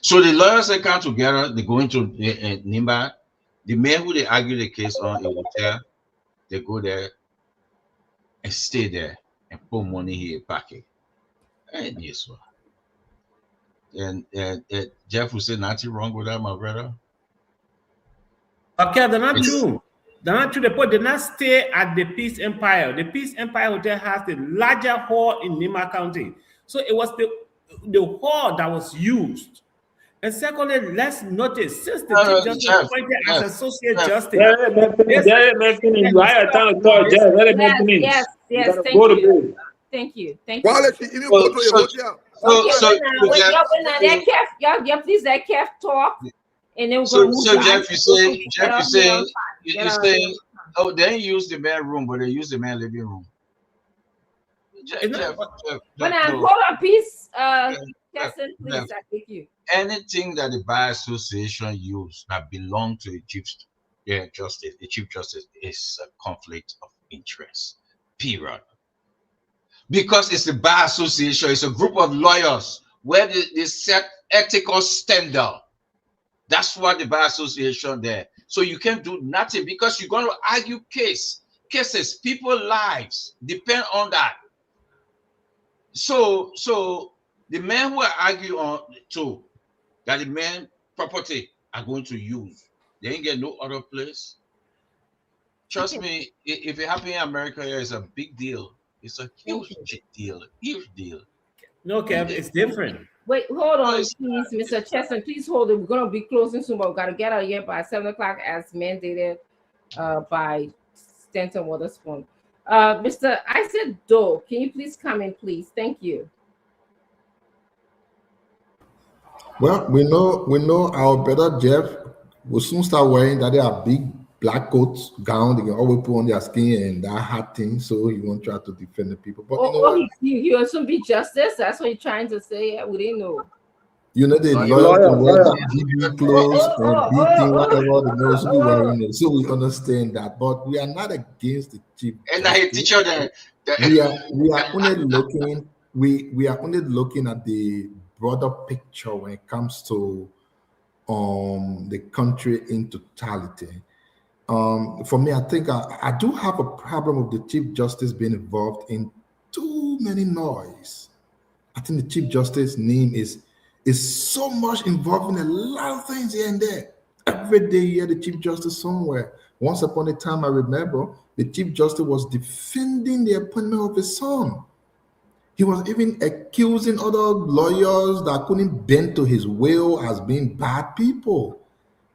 So the lawyers, they come together, they go into Nimba, The men who they argue the case on a hotel, they go there and stay there and put money in a pocket. And yes, sir. And Jeff will say nothing wrong with that, my brother. Okay, they're not true. They're not true. They did not stay at the Peace Empire. The Peace Empire Hotel has the larger hall in Nima County. So it was the hall that was used. And secondly, let's notice, since the Chief Justice appointed as Associate Justice. Yes, thank you. Well, if you even go to a hotel. Please let Kev talk. And then so Jeff, you say, oh, they didn't use the man room, but they use the man living room. When I hold a piece, Justin, please, I thank you. Anything that the Bar Association use that belong to the Chief Justice is a conflict of interest. Period. Because it's the Bar Association, it's a group of lawyers where they set ethical standard. That's what the Bar Association there. So you can't do nothing because you're going to argue cases. People's lives depend on that. So the men who are arguing on to that the men property are going to use, they ain't get no other place. Trust me, if it happens in America, it's a big deal. It's a huge deal. No, Kev, it's different. Wait, hold on, please, Mr. Chesson. Please hold it. We're going to be closing soon, but we've got to get out of here by 7 o'clock as mandated by Stanton Witherspoon. Mr. Isaac Doe, can you please come in, please? Thank you. Well, we know our brother Jeff will soon start wearing that they are big black coats, gown, they can always put on their skin and that hat thing, so he won't try to defend the people. But he will soon be justice. That's what he's trying to say. Yeah, we didn't know. You know, the lawyers can wear GB clothes and beating whatever the lawyers be wearing it. So we understand that, but we are not against the chief. And I teach you that we are only looking at the broader picture when it comes to the country in totality. For me, I think I do have a problem with the Chief Justice being involved in too many noise. I think the Chief Justice name is so much involved in a lot of things here and there. Every day you hear the Chief Justice somewhere. Once upon a time, I remember the Chief Justice was defending the appointment of his son. He was even accusing other lawyers that couldn't bend to his will as being bad people.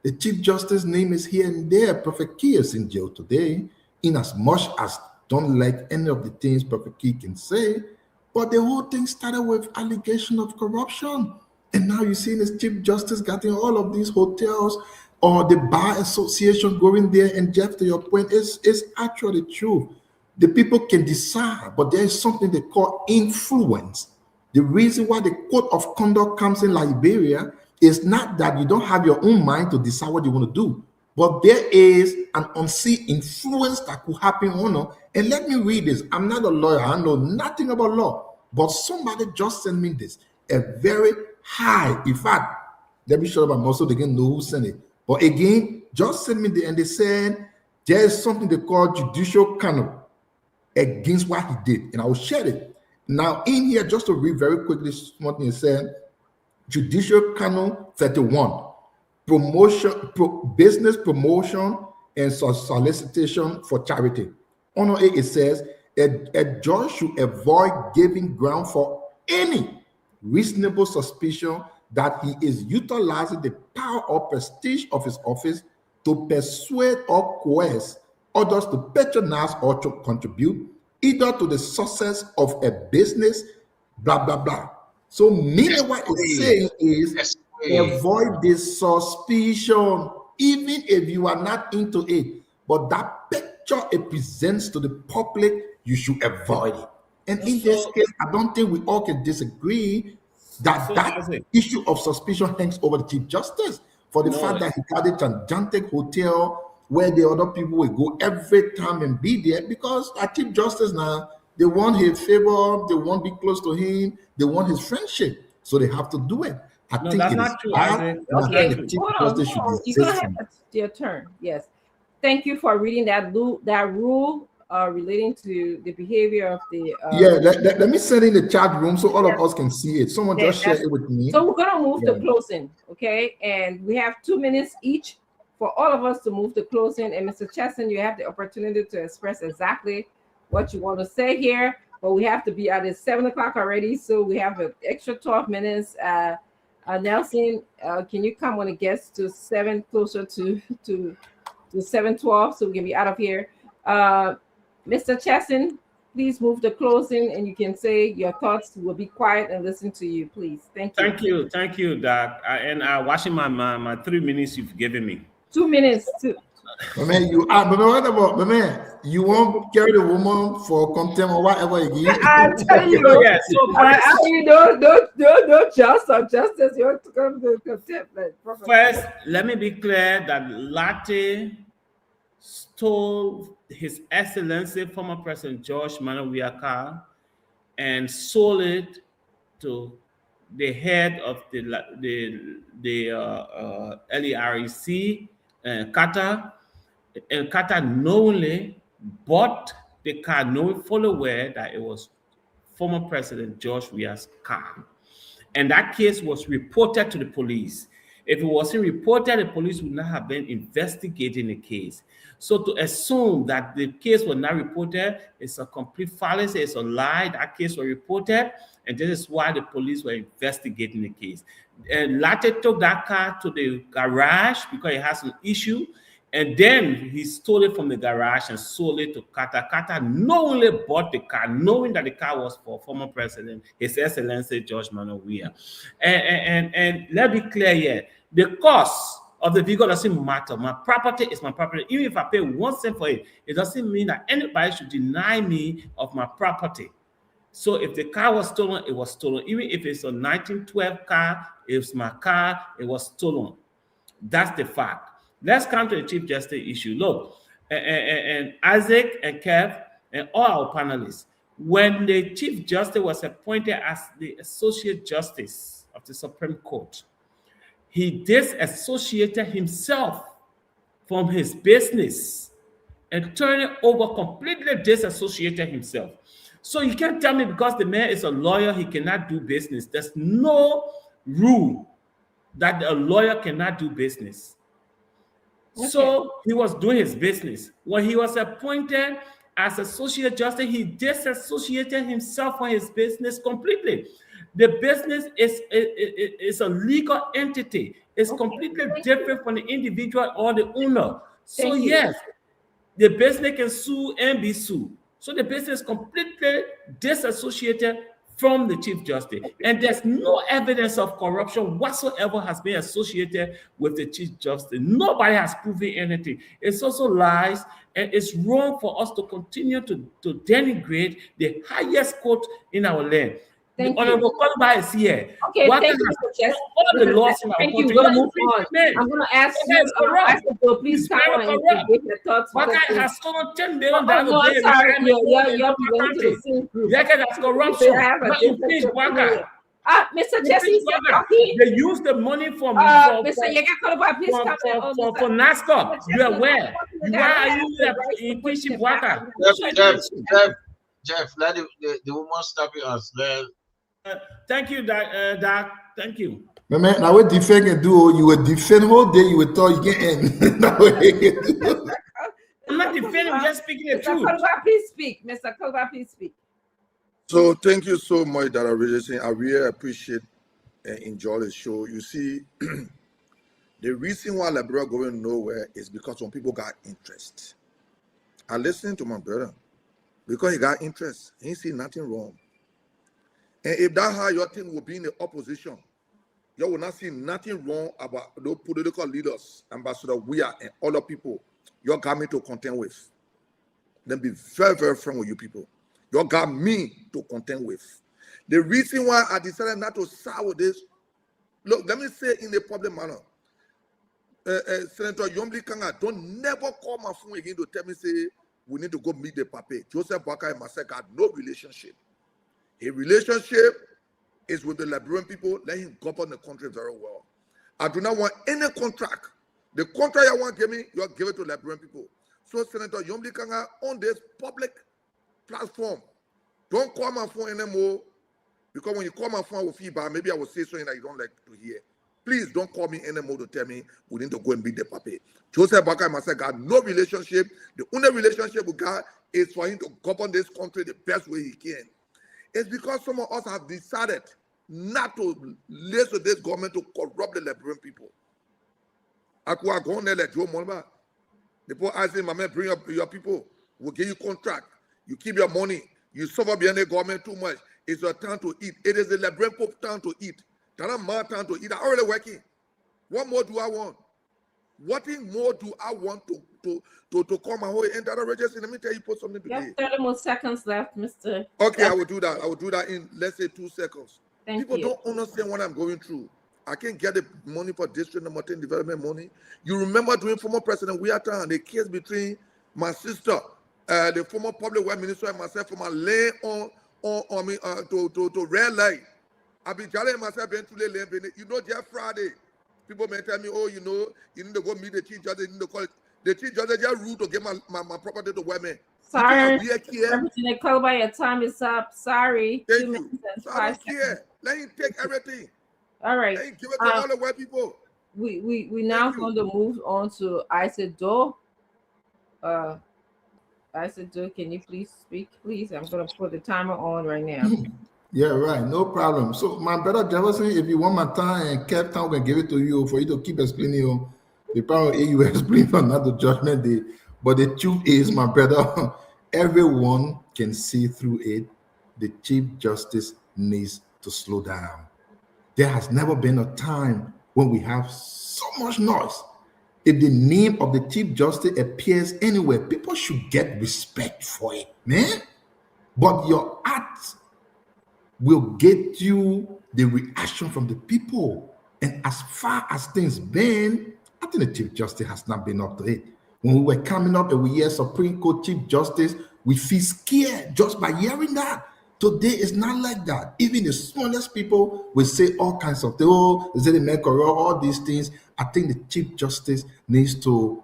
The Chief Justice name is here and there. Prophet Key is in jail today, in as much as don't like any of the things Prophet Key can say, but the whole thing started with allegation of corruption. And now you see this Chief Justice getting all of these hotels or the Bar Association going there, and Jeff, to your point, is actually true. The people can decide, but there is something they call influence. The reason why the code of conduct comes in Liberia is not that you don't have your own mind to decide what you want to do, but there is an unseen influence that could happen on you. And let me read this. I'm not a lawyer. I know nothing about law, but somebody just sent me this. A very high, in fact, let me show up. I'm also they can know who sent it. But again, just sent me and they said there is something they call judicial canon against what he did, and I will share it. Now, in here, just to read very quickly, something he said. Judicial Canon 31, business promotion and solicitation for charity. On it says, a judge should avoid giving ground for any reasonable suspicion that he is utilizing the power or prestige of his office to persuade or coerce others to patronize or to contribute either to the success of a business, blah, blah, blah. So meaning what it's saying is avoid this suspicion, even if you are not into it. But that picture it presents to the public, you should avoid it. And in this case, I don't think we all can disagree that that issue of suspicion hangs over the Chief Justice for the fact that he got a gigantic hotel where the other people will go every time and be there, because our Chief Justice now, they want his favor, they want to be close to him, they want his friendship, so they have to do it. I No, think that's it is not true, bad. Isaac. And That's I not think the true. Chief Hold on, Justice should be You're gonna exempt have from it. your turn. Yes. Thank you for reading that rule relating to the behavior of the. Yeah, let me send in the chat room so all of us can see it. Someone just share that's- it with me. So we're gonna move to Yeah. closing, okay? And we have 2 minutes each for all of us to move to closing. And Mr. Chesson, you have the opportunity to express exactly what you want to say here. But we have to be at 7 o'clock already, so we have an extra 12 minutes. Nelson, can you come when it gets to 7, closer to 7:12, so we can be out of here? Mr. Chesson, please move to closing, and you can say your thoughts. We'll be quiet and listen to you, please. Thank you. Thank you, Doc. And watching my 3 minutes you've given me. 2 minutes too. But man, you won't carry the woman for contempt or whatever again. I'm telling you, So, yeah, so no justice. You want to come to contempt. First, let me be clear that Latte stole His Excellency former President George Manuel Weah and sold it to the head of the LEREC, Qatar, and Qatar knowingly bought the car, knowing fully aware that it was former President George Weah's car. And that case was reported to the police. If it wasn't reported, the police would not have been investigating the case. So to assume that the case was not reported is a complete fallacy, it's a lie. That case was reported, and this is why the police were investigating the case. And Latte took that car to the garage because it has an issue, and then he stole it from the garage and sold it to Qatar. Qatar knowingly bought the car, knowing that the car was for former President, His Excellency George Manuel Weah. And let's be clear here, the cost of the vehicle doesn't matter. My property is my property. Even if I pay 1 cent for it, it doesn't mean that anybody should deny me of my property. So if the car was stolen, it was stolen. Even if it's a 1912 car, it's my car, it was stolen. That's the fact. Let's come to the Chief Justice issue. Look, and Isaac and Kev and all our panelists, when the Chief Justice was appointed as the Associate Justice of the Supreme Court, he disassociated himself from his business and turned it over, completely disassociated himself. So you can't tell me because the man is a lawyer, he cannot do business. There's no rule that a lawyer cannot do business. Okay. So he was doing his business. When he was appointed as Associate Justice, he disassociated himself from his business completely. The business is a legal entity. It's completely different from the individual or the owner. So yes, the business can sue and be sued. So the business is completely disassociated from the Chief Justice. And there's no evidence of corruption whatsoever has been associated with the Chief Justice. Nobody has proven anything. It's also lies, and it's wrong for us to continue to denigrate the highest court in our land. The Honorable Kolba is here. Okay, thank you, Mr. Chess. All the laws in our Thank you. country. We're going to move on. I'm going to ask you, please come on and give your thoughts. Waka has stolen $10 billion. No, I'm sorry. You're belonging to the same group. That's corruption. Mr. Jesse, they use the money for NASCAR. You are aware. Why are you impeaching Waka? Jeff, let the woman stop you as well. Thank you, Doc. Thank you. Man, now what defend can do, you would defend whole day, you would thought you can end. I'm not defending, I'm just speaking the truth. Please speak. Mr. Kolba, please speak. So thank you so much that I really appreciate and enjoy the show. You see, the reason why Liberia going nowhere is because some people got interest. I listened to my brother because he got interest. He see nothing wrong. And if that's how your team will be in the opposition, you will not see nothing wrong about those political leaders, Ambassador Weah and other people you got me to contend with. Then be very, very frank with you people. You got me to contend with. The reason why I decided not to side with this, look, let me say in a public manner, Senator Yomli Kanga, don't never call my phone again to tell me, say, we need to go meet the pape. Joseph Boakai and myself had no relationship. A relationship is with the Liberian people. Let him govern the country very well. I do not want any contract. The contract you want to give me, you give it to Liberian people. So, Senator Yomdi Kanga, on this public platform, don't call my phone anymore, because when you call my phone, I will feel bad. Maybe I will say something that you don't like to hear. Please don't call me anymore to tell me we need to go and beat the puppy. Joseph Baka and myself got no relationship. The only relationship we got is for him to govern this country the best way he can. It's because some of us have decided not to listen to this government to corrupt the Liberian people. I could go on there like Joe Monba. The people asking, my man, bring up your people. We'll give you contract. You keep your money. You suffer behind the government too much. It's your time to eat. It is the Liberian people time to eat. That's not my time to eat. I'm already working. What more do I want? What more do I want to call my whole entire register? Let me tell you, put something today. You have 30 more seconds left, Mr. Okay, I will do that. I will do that in, let's say, 2 seconds. Thank People you. don't understand what I'm going through. I can't get the money for district number 10 development money. You remember during former President Weata, the case between my sister, the former public works minister, and myself for my land to red light. I've been telling myself, you know, Jeff Friday. People may tell me, oh, you know, you need to go meet the chief judge, you need to call it. The chief judge is just rude to get my property to women. Sorry, Representative Calabar, your time is up. Sorry. Thank 2 you. minutes and So 5 I don't seconds. care. Let him take everything. All right. Let him give it to all the white people. We now going to move on to Isidore. Isidore, can you please speak, please? I'm going to put the timer on right now. Yeah, right. No problem. So, my brother Jefferson, if you want my time and Cape Town, we can give it to you for you to keep explaining. The power you explain on not the judgment day. But the truth is, my brother, everyone can see through it. The Chief Justice needs to slow down. There has never been a time when we have so much noise. If the name of the Chief Justice appears anywhere, people should get respect for it, man. But your acts will get you the reaction from the people. And as far as things been, I think the Chief Justice has not been up to it. When we were coming up and we hear Supreme Court Chief Justice, we feel scared just by hearing that. Today is not like that. Even the smallest people will say all kinds of things. Oh, is it a man corrupt? All these things. I think the Chief Justice needs to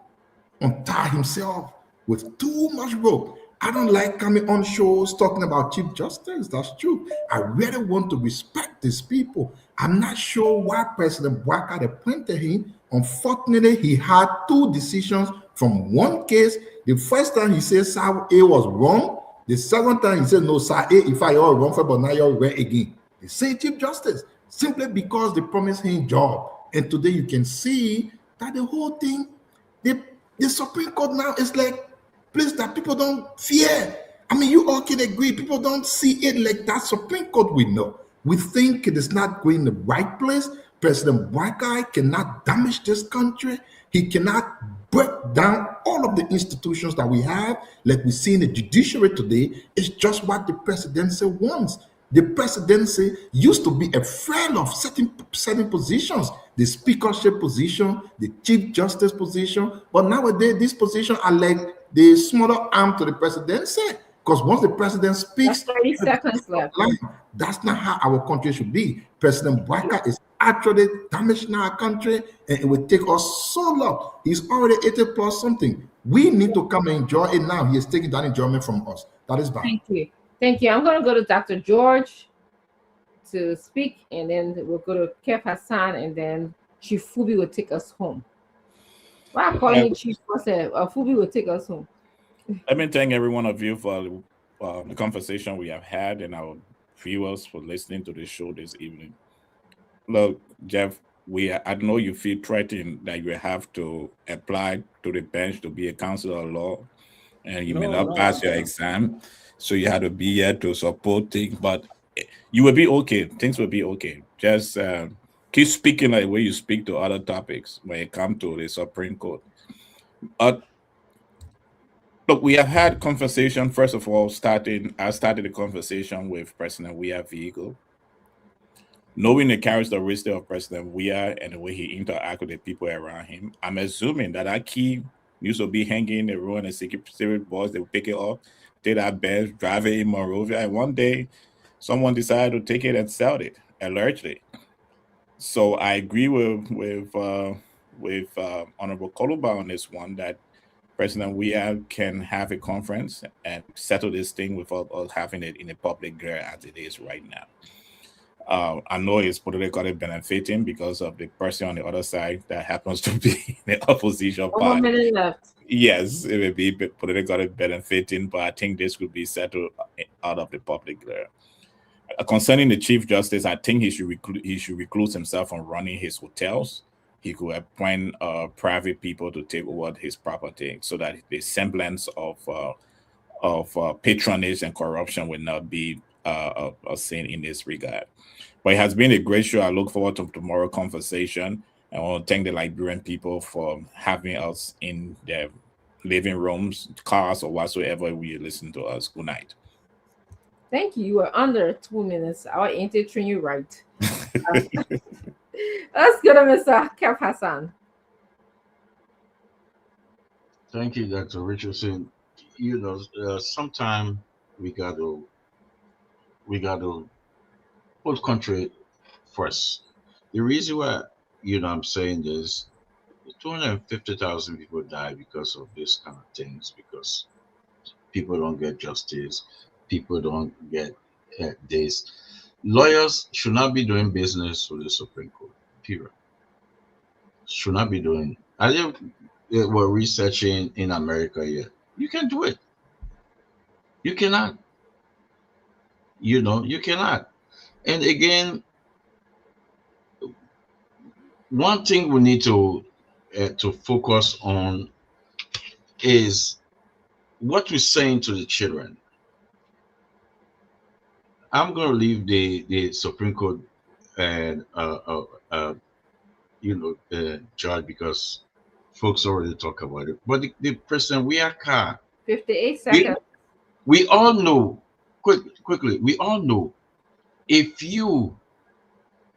untie himself with too much rope. I don't like coming on shows talking about Chief Justice. That's true. I really want to respect these people. I'm not sure why President Bouakai appointed him. Unfortunately, he had 2 decisions from one case. The first time he said Sir A was wrong. The second time he said, no, Sir A, if I all wrong for, but now you're right again. The same Chief Justice, simply because they promised him job. And today you can see that the whole thing, the Supreme Court now is like place that people don't fear. I mean, you all can agree, people don't see it like that. Supreme Court, we know. We think it is not going the right place. President Bouakai cannot damage this country. He cannot break down all of the institutions that we have. Like we see in the judiciary today, it's just what the presidency wants. The presidency used to be afraid of certain positions, the speakership position, the chief justice position. But nowadays, these positions are like the smaller arm to the presidency. Because once the president speaks, 30 seconds left. That's not how our country should be. President Bouakai is actually damaging our country, and it will take us so long. He's already 80 plus something. We need to come and enjoy it now. He is taking that enjoyment from us. That is bad. Thank you. Thank you. I'm going to go to Dr. George to speak, and then we'll go to Kef Hassan, and then Chief Fubi will take us home. Why I'm calling you Chief Fubi will take us home. Let me thank every one of you for the conversation we have had and our viewers for listening to the show this evening. Look, Jeff, I know you feel threatened that you have to apply to the bench to be a counselor of law, and you may not pass your exam, so you had to be here to support things, but you will be okay. Things will be okay. Just keep speaking like the way you speak to other topics when it comes to the Supreme Court. Look, we have had conversation. First of all, I started the conversation with President Weah vehicle. Knowing the characteristic of President Weah and the way he interacts with the people around him, I'm assuming that key used to be hanging in the road and the secret boys, they will pick it up, take that bench, drive it in Monrovia, and one day someone decided to take it and sell it. allegedly. So I agree with Honorable Koluba on this one, that President Weah can have a conference and settle this thing without us having it in a public glare as it is right now. I know it's politically benefiting because of the person on the other side that happens to be in the opposition 1 party. minute left. Yes, it will be politically benefiting, but I think this could be settled out of the public glare. Concerning the Chief Justice, I think he should recluse himself from running his hotels. He could appoint private people to take over his property, so that the semblance of patronage and corruption will not be seen in this regard. But it has been a great show. I look forward to tomorrow's conversation. I want to thank the Liberian people for having us in their living rooms, cars, or whatsoever we listen to us. Good night. Thank you. You were under 2 minutes. I will treat you right. Let's go to Mr. Kev Hassan. Thank you, Dr. Richardson. You know, sometimes we got to put country first. The reason why, I'm saying this, 250,000 people die because of this kind of things, because people don't get justice, people don't get this. Lawyers should not be doing business with the Supreme Court, period. Should not be doing. I think we're researching in America here. You can do it. You cannot. You cannot. And again, one thing we need to focus on is what we're saying to the children. I'm going to leave the Supreme Court and judge, because folks already talk about it. But the President Weah 58 seconds. We all know, quickly, we all know, if you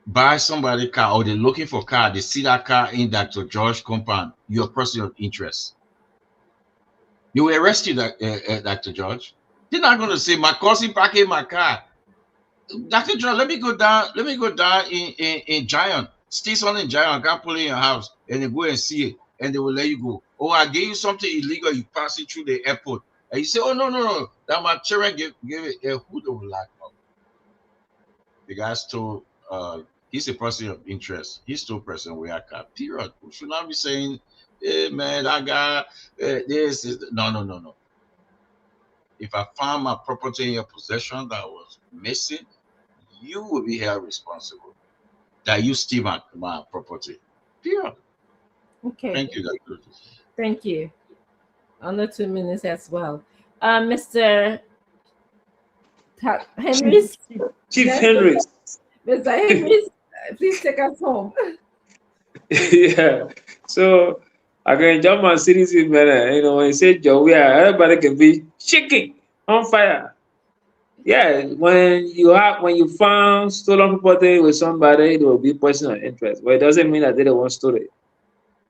buy somebody car, or they're looking for car, they see that car in Dr. George compound, you're a person of interest. You will arrest you, Dr. George. They're not going to say, my cousin parked in my car. Dr. George, let me go down in Giant. Stay on in Giant, can't pull in your house, and they go and see it, and they will let you go. Oh, I gave you something illegal, you pass it through the airport. And you say, oh, no, that my children gave it. Who they will lock up? The guy's told, he's a person of interest. He's still President Weah, period. We should not be saying, hey, man, that guy, this is, no. If I found my property in your possession that was missing, you will be held responsible. That you steal my property. Period. Okay. Thank you, Dr. Thank you. Under 2 minutes as well. Mr. Henrys. Chief Henrys. Mr. Henrys, please take us home. Yeah. So I can jump on citizen, man. When you say Joe, everybody can be shaking on fire. Yeah, when you found stolen property with somebody, it will be person of interest. But it doesn't mean that they don't want story.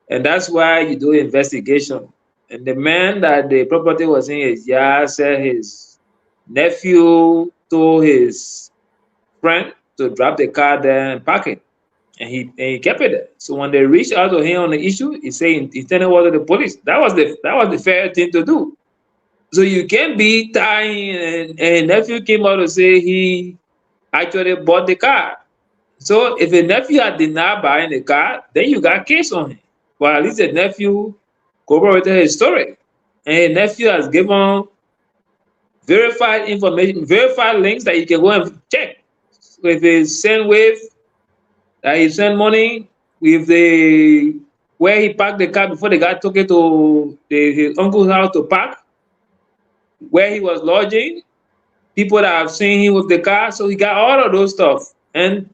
And that's why you do investigation. And the man that the property was in his yard said his nephew told his friend to drop the car there and park it. And he kept it there. So when they reached out to him on the issue, he said he turned it over to the police. That was the fair thing to do. So you can't be tying, and nephew came out to say he actually bought the car. So if a nephew had denied buying the car, then you got case on him. But at least the nephew corroborated his story. And the nephew has given verified information, verified links that you can go and check. So if it's send wave, that he sent money with where he parked the car before the guy took it to his uncle's house to park, where he was lodging, people that have seen him with the car. So he got all of those stuff. And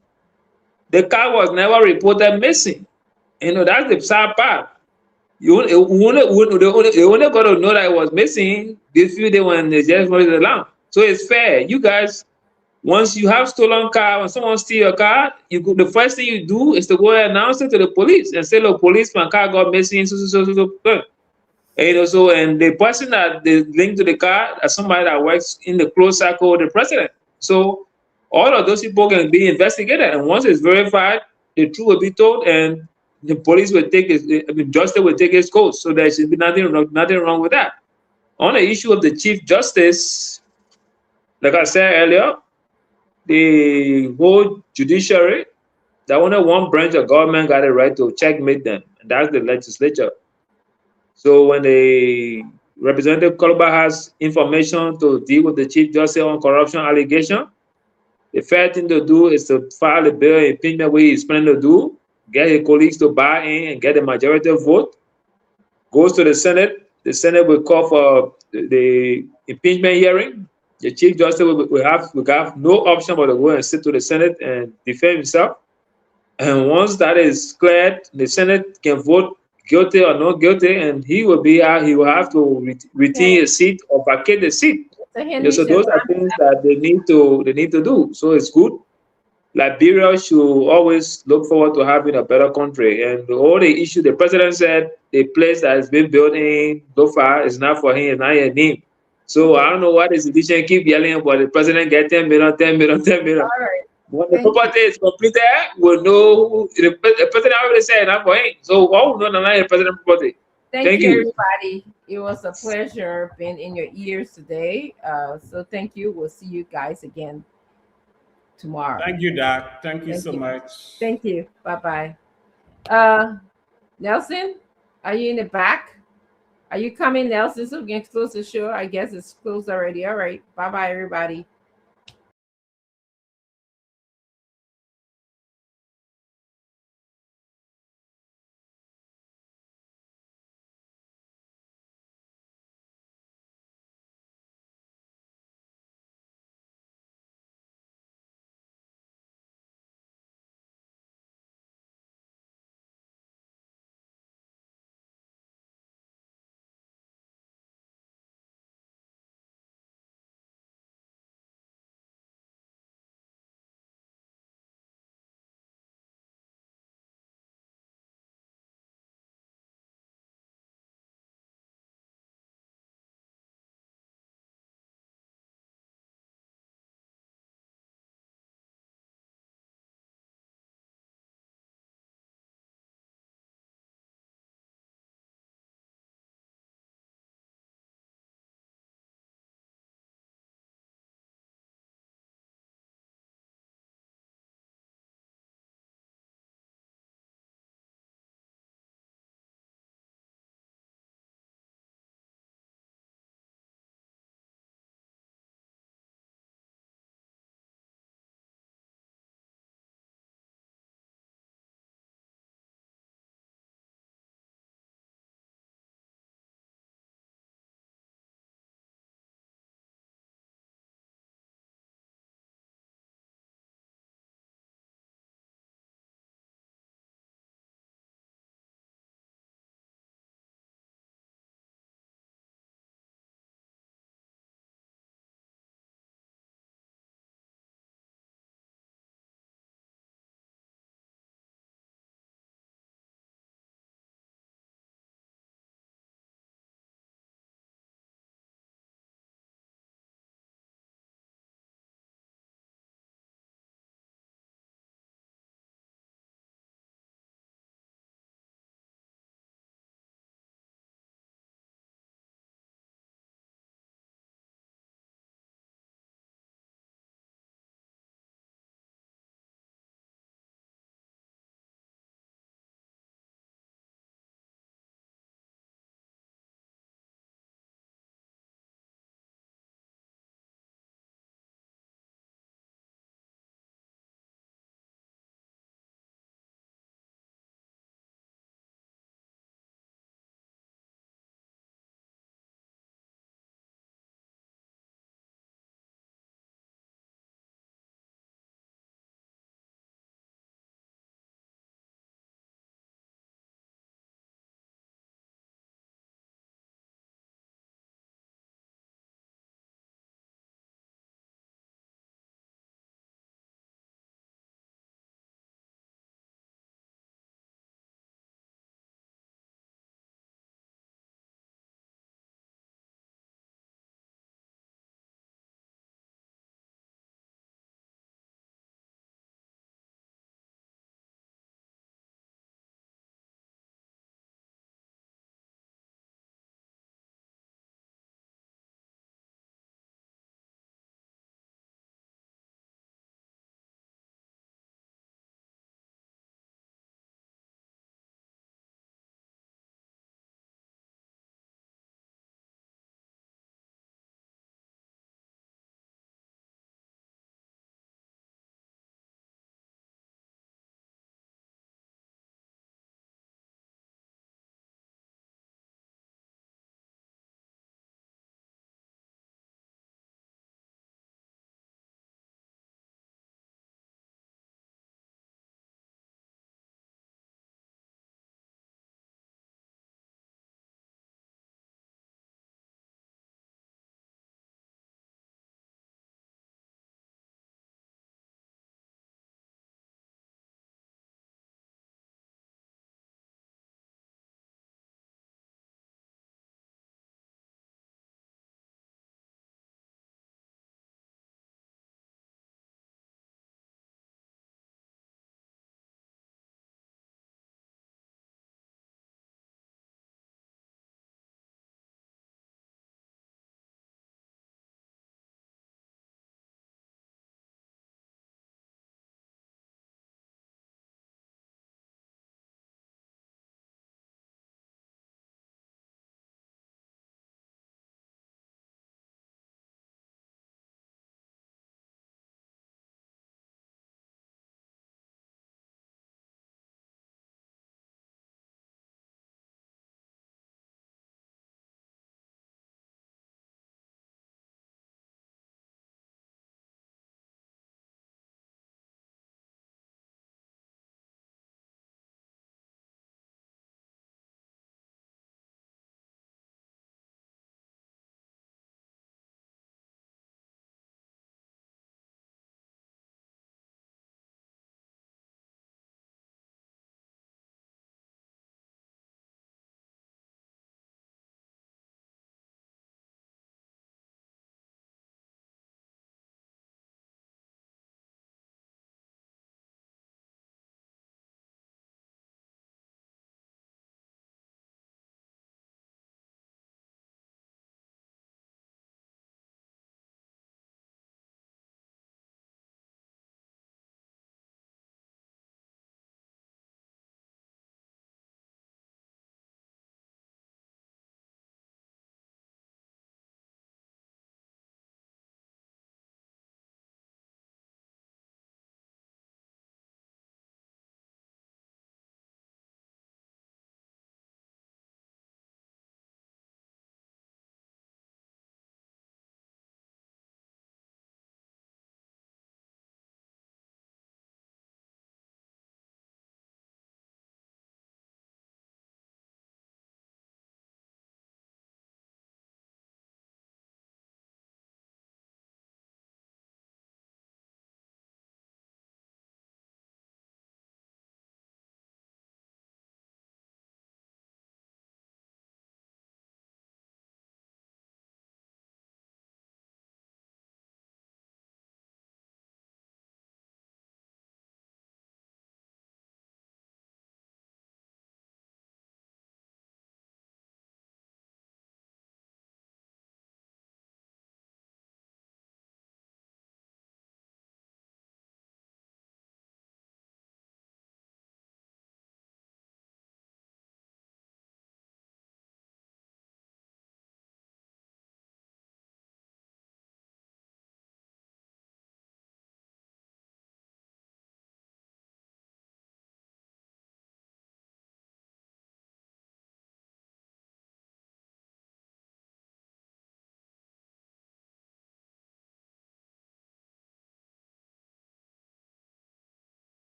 the car was never reported missing. That's the sad part. You only got to know that it was missing this few days when they just wanted the alarm. So it's fair. You guys, once you have stolen car, when someone steals your car, the first thing you do is to go and announce it to the police and say, look, police, my car got missing. And the person that they linked to the car is somebody that works in the close circle of the president. So all of those people can be investigated. And once it's verified, the truth will be told, and the police will take it, justice will take its course. So there should be nothing wrong with that. On the issue of the Chief Justice, like I said earlier, the whole judiciary, that only one branch of government got a right to checkmate them, and that's the legislature. So when the Representative Koloba has information to deal with the Chief Justice on corruption allegation, the fair thing to do is to file a bill of impeachment where he's planning to do, get his colleagues to buy in and get a majority vote, goes to the Senate. The Senate will call for the impeachment hearing. The Chief Justice will have no option but to go and sit to the Senate and defend himself. And once that is cleared, the Senate can vote guilty or not guilty, and he will have to retain his seat or vacate the seat. So those are things that they need to do. So it's good. Liberia should always look forward to having a better country. And all the issue, the president said the place that has been built in so far is not for him, it's not his name. So I don't know why the citizen keep yelling, but the president get 10 million, 10 million, 10 million. All right. When the property is completed, we'll know the president already said not for him. So why would not allow the president property? Thank you, everybody. It was a pleasure being in your ears today. So thank you. We'll see you guys again tomorrow. Thank you, Doc. Thank you so much. Thank you. Bye-bye. Nelson, are you in the back? Are you coming, Nelson? So we can close the show. I guess it's closed already. All right. Bye-bye, everybody.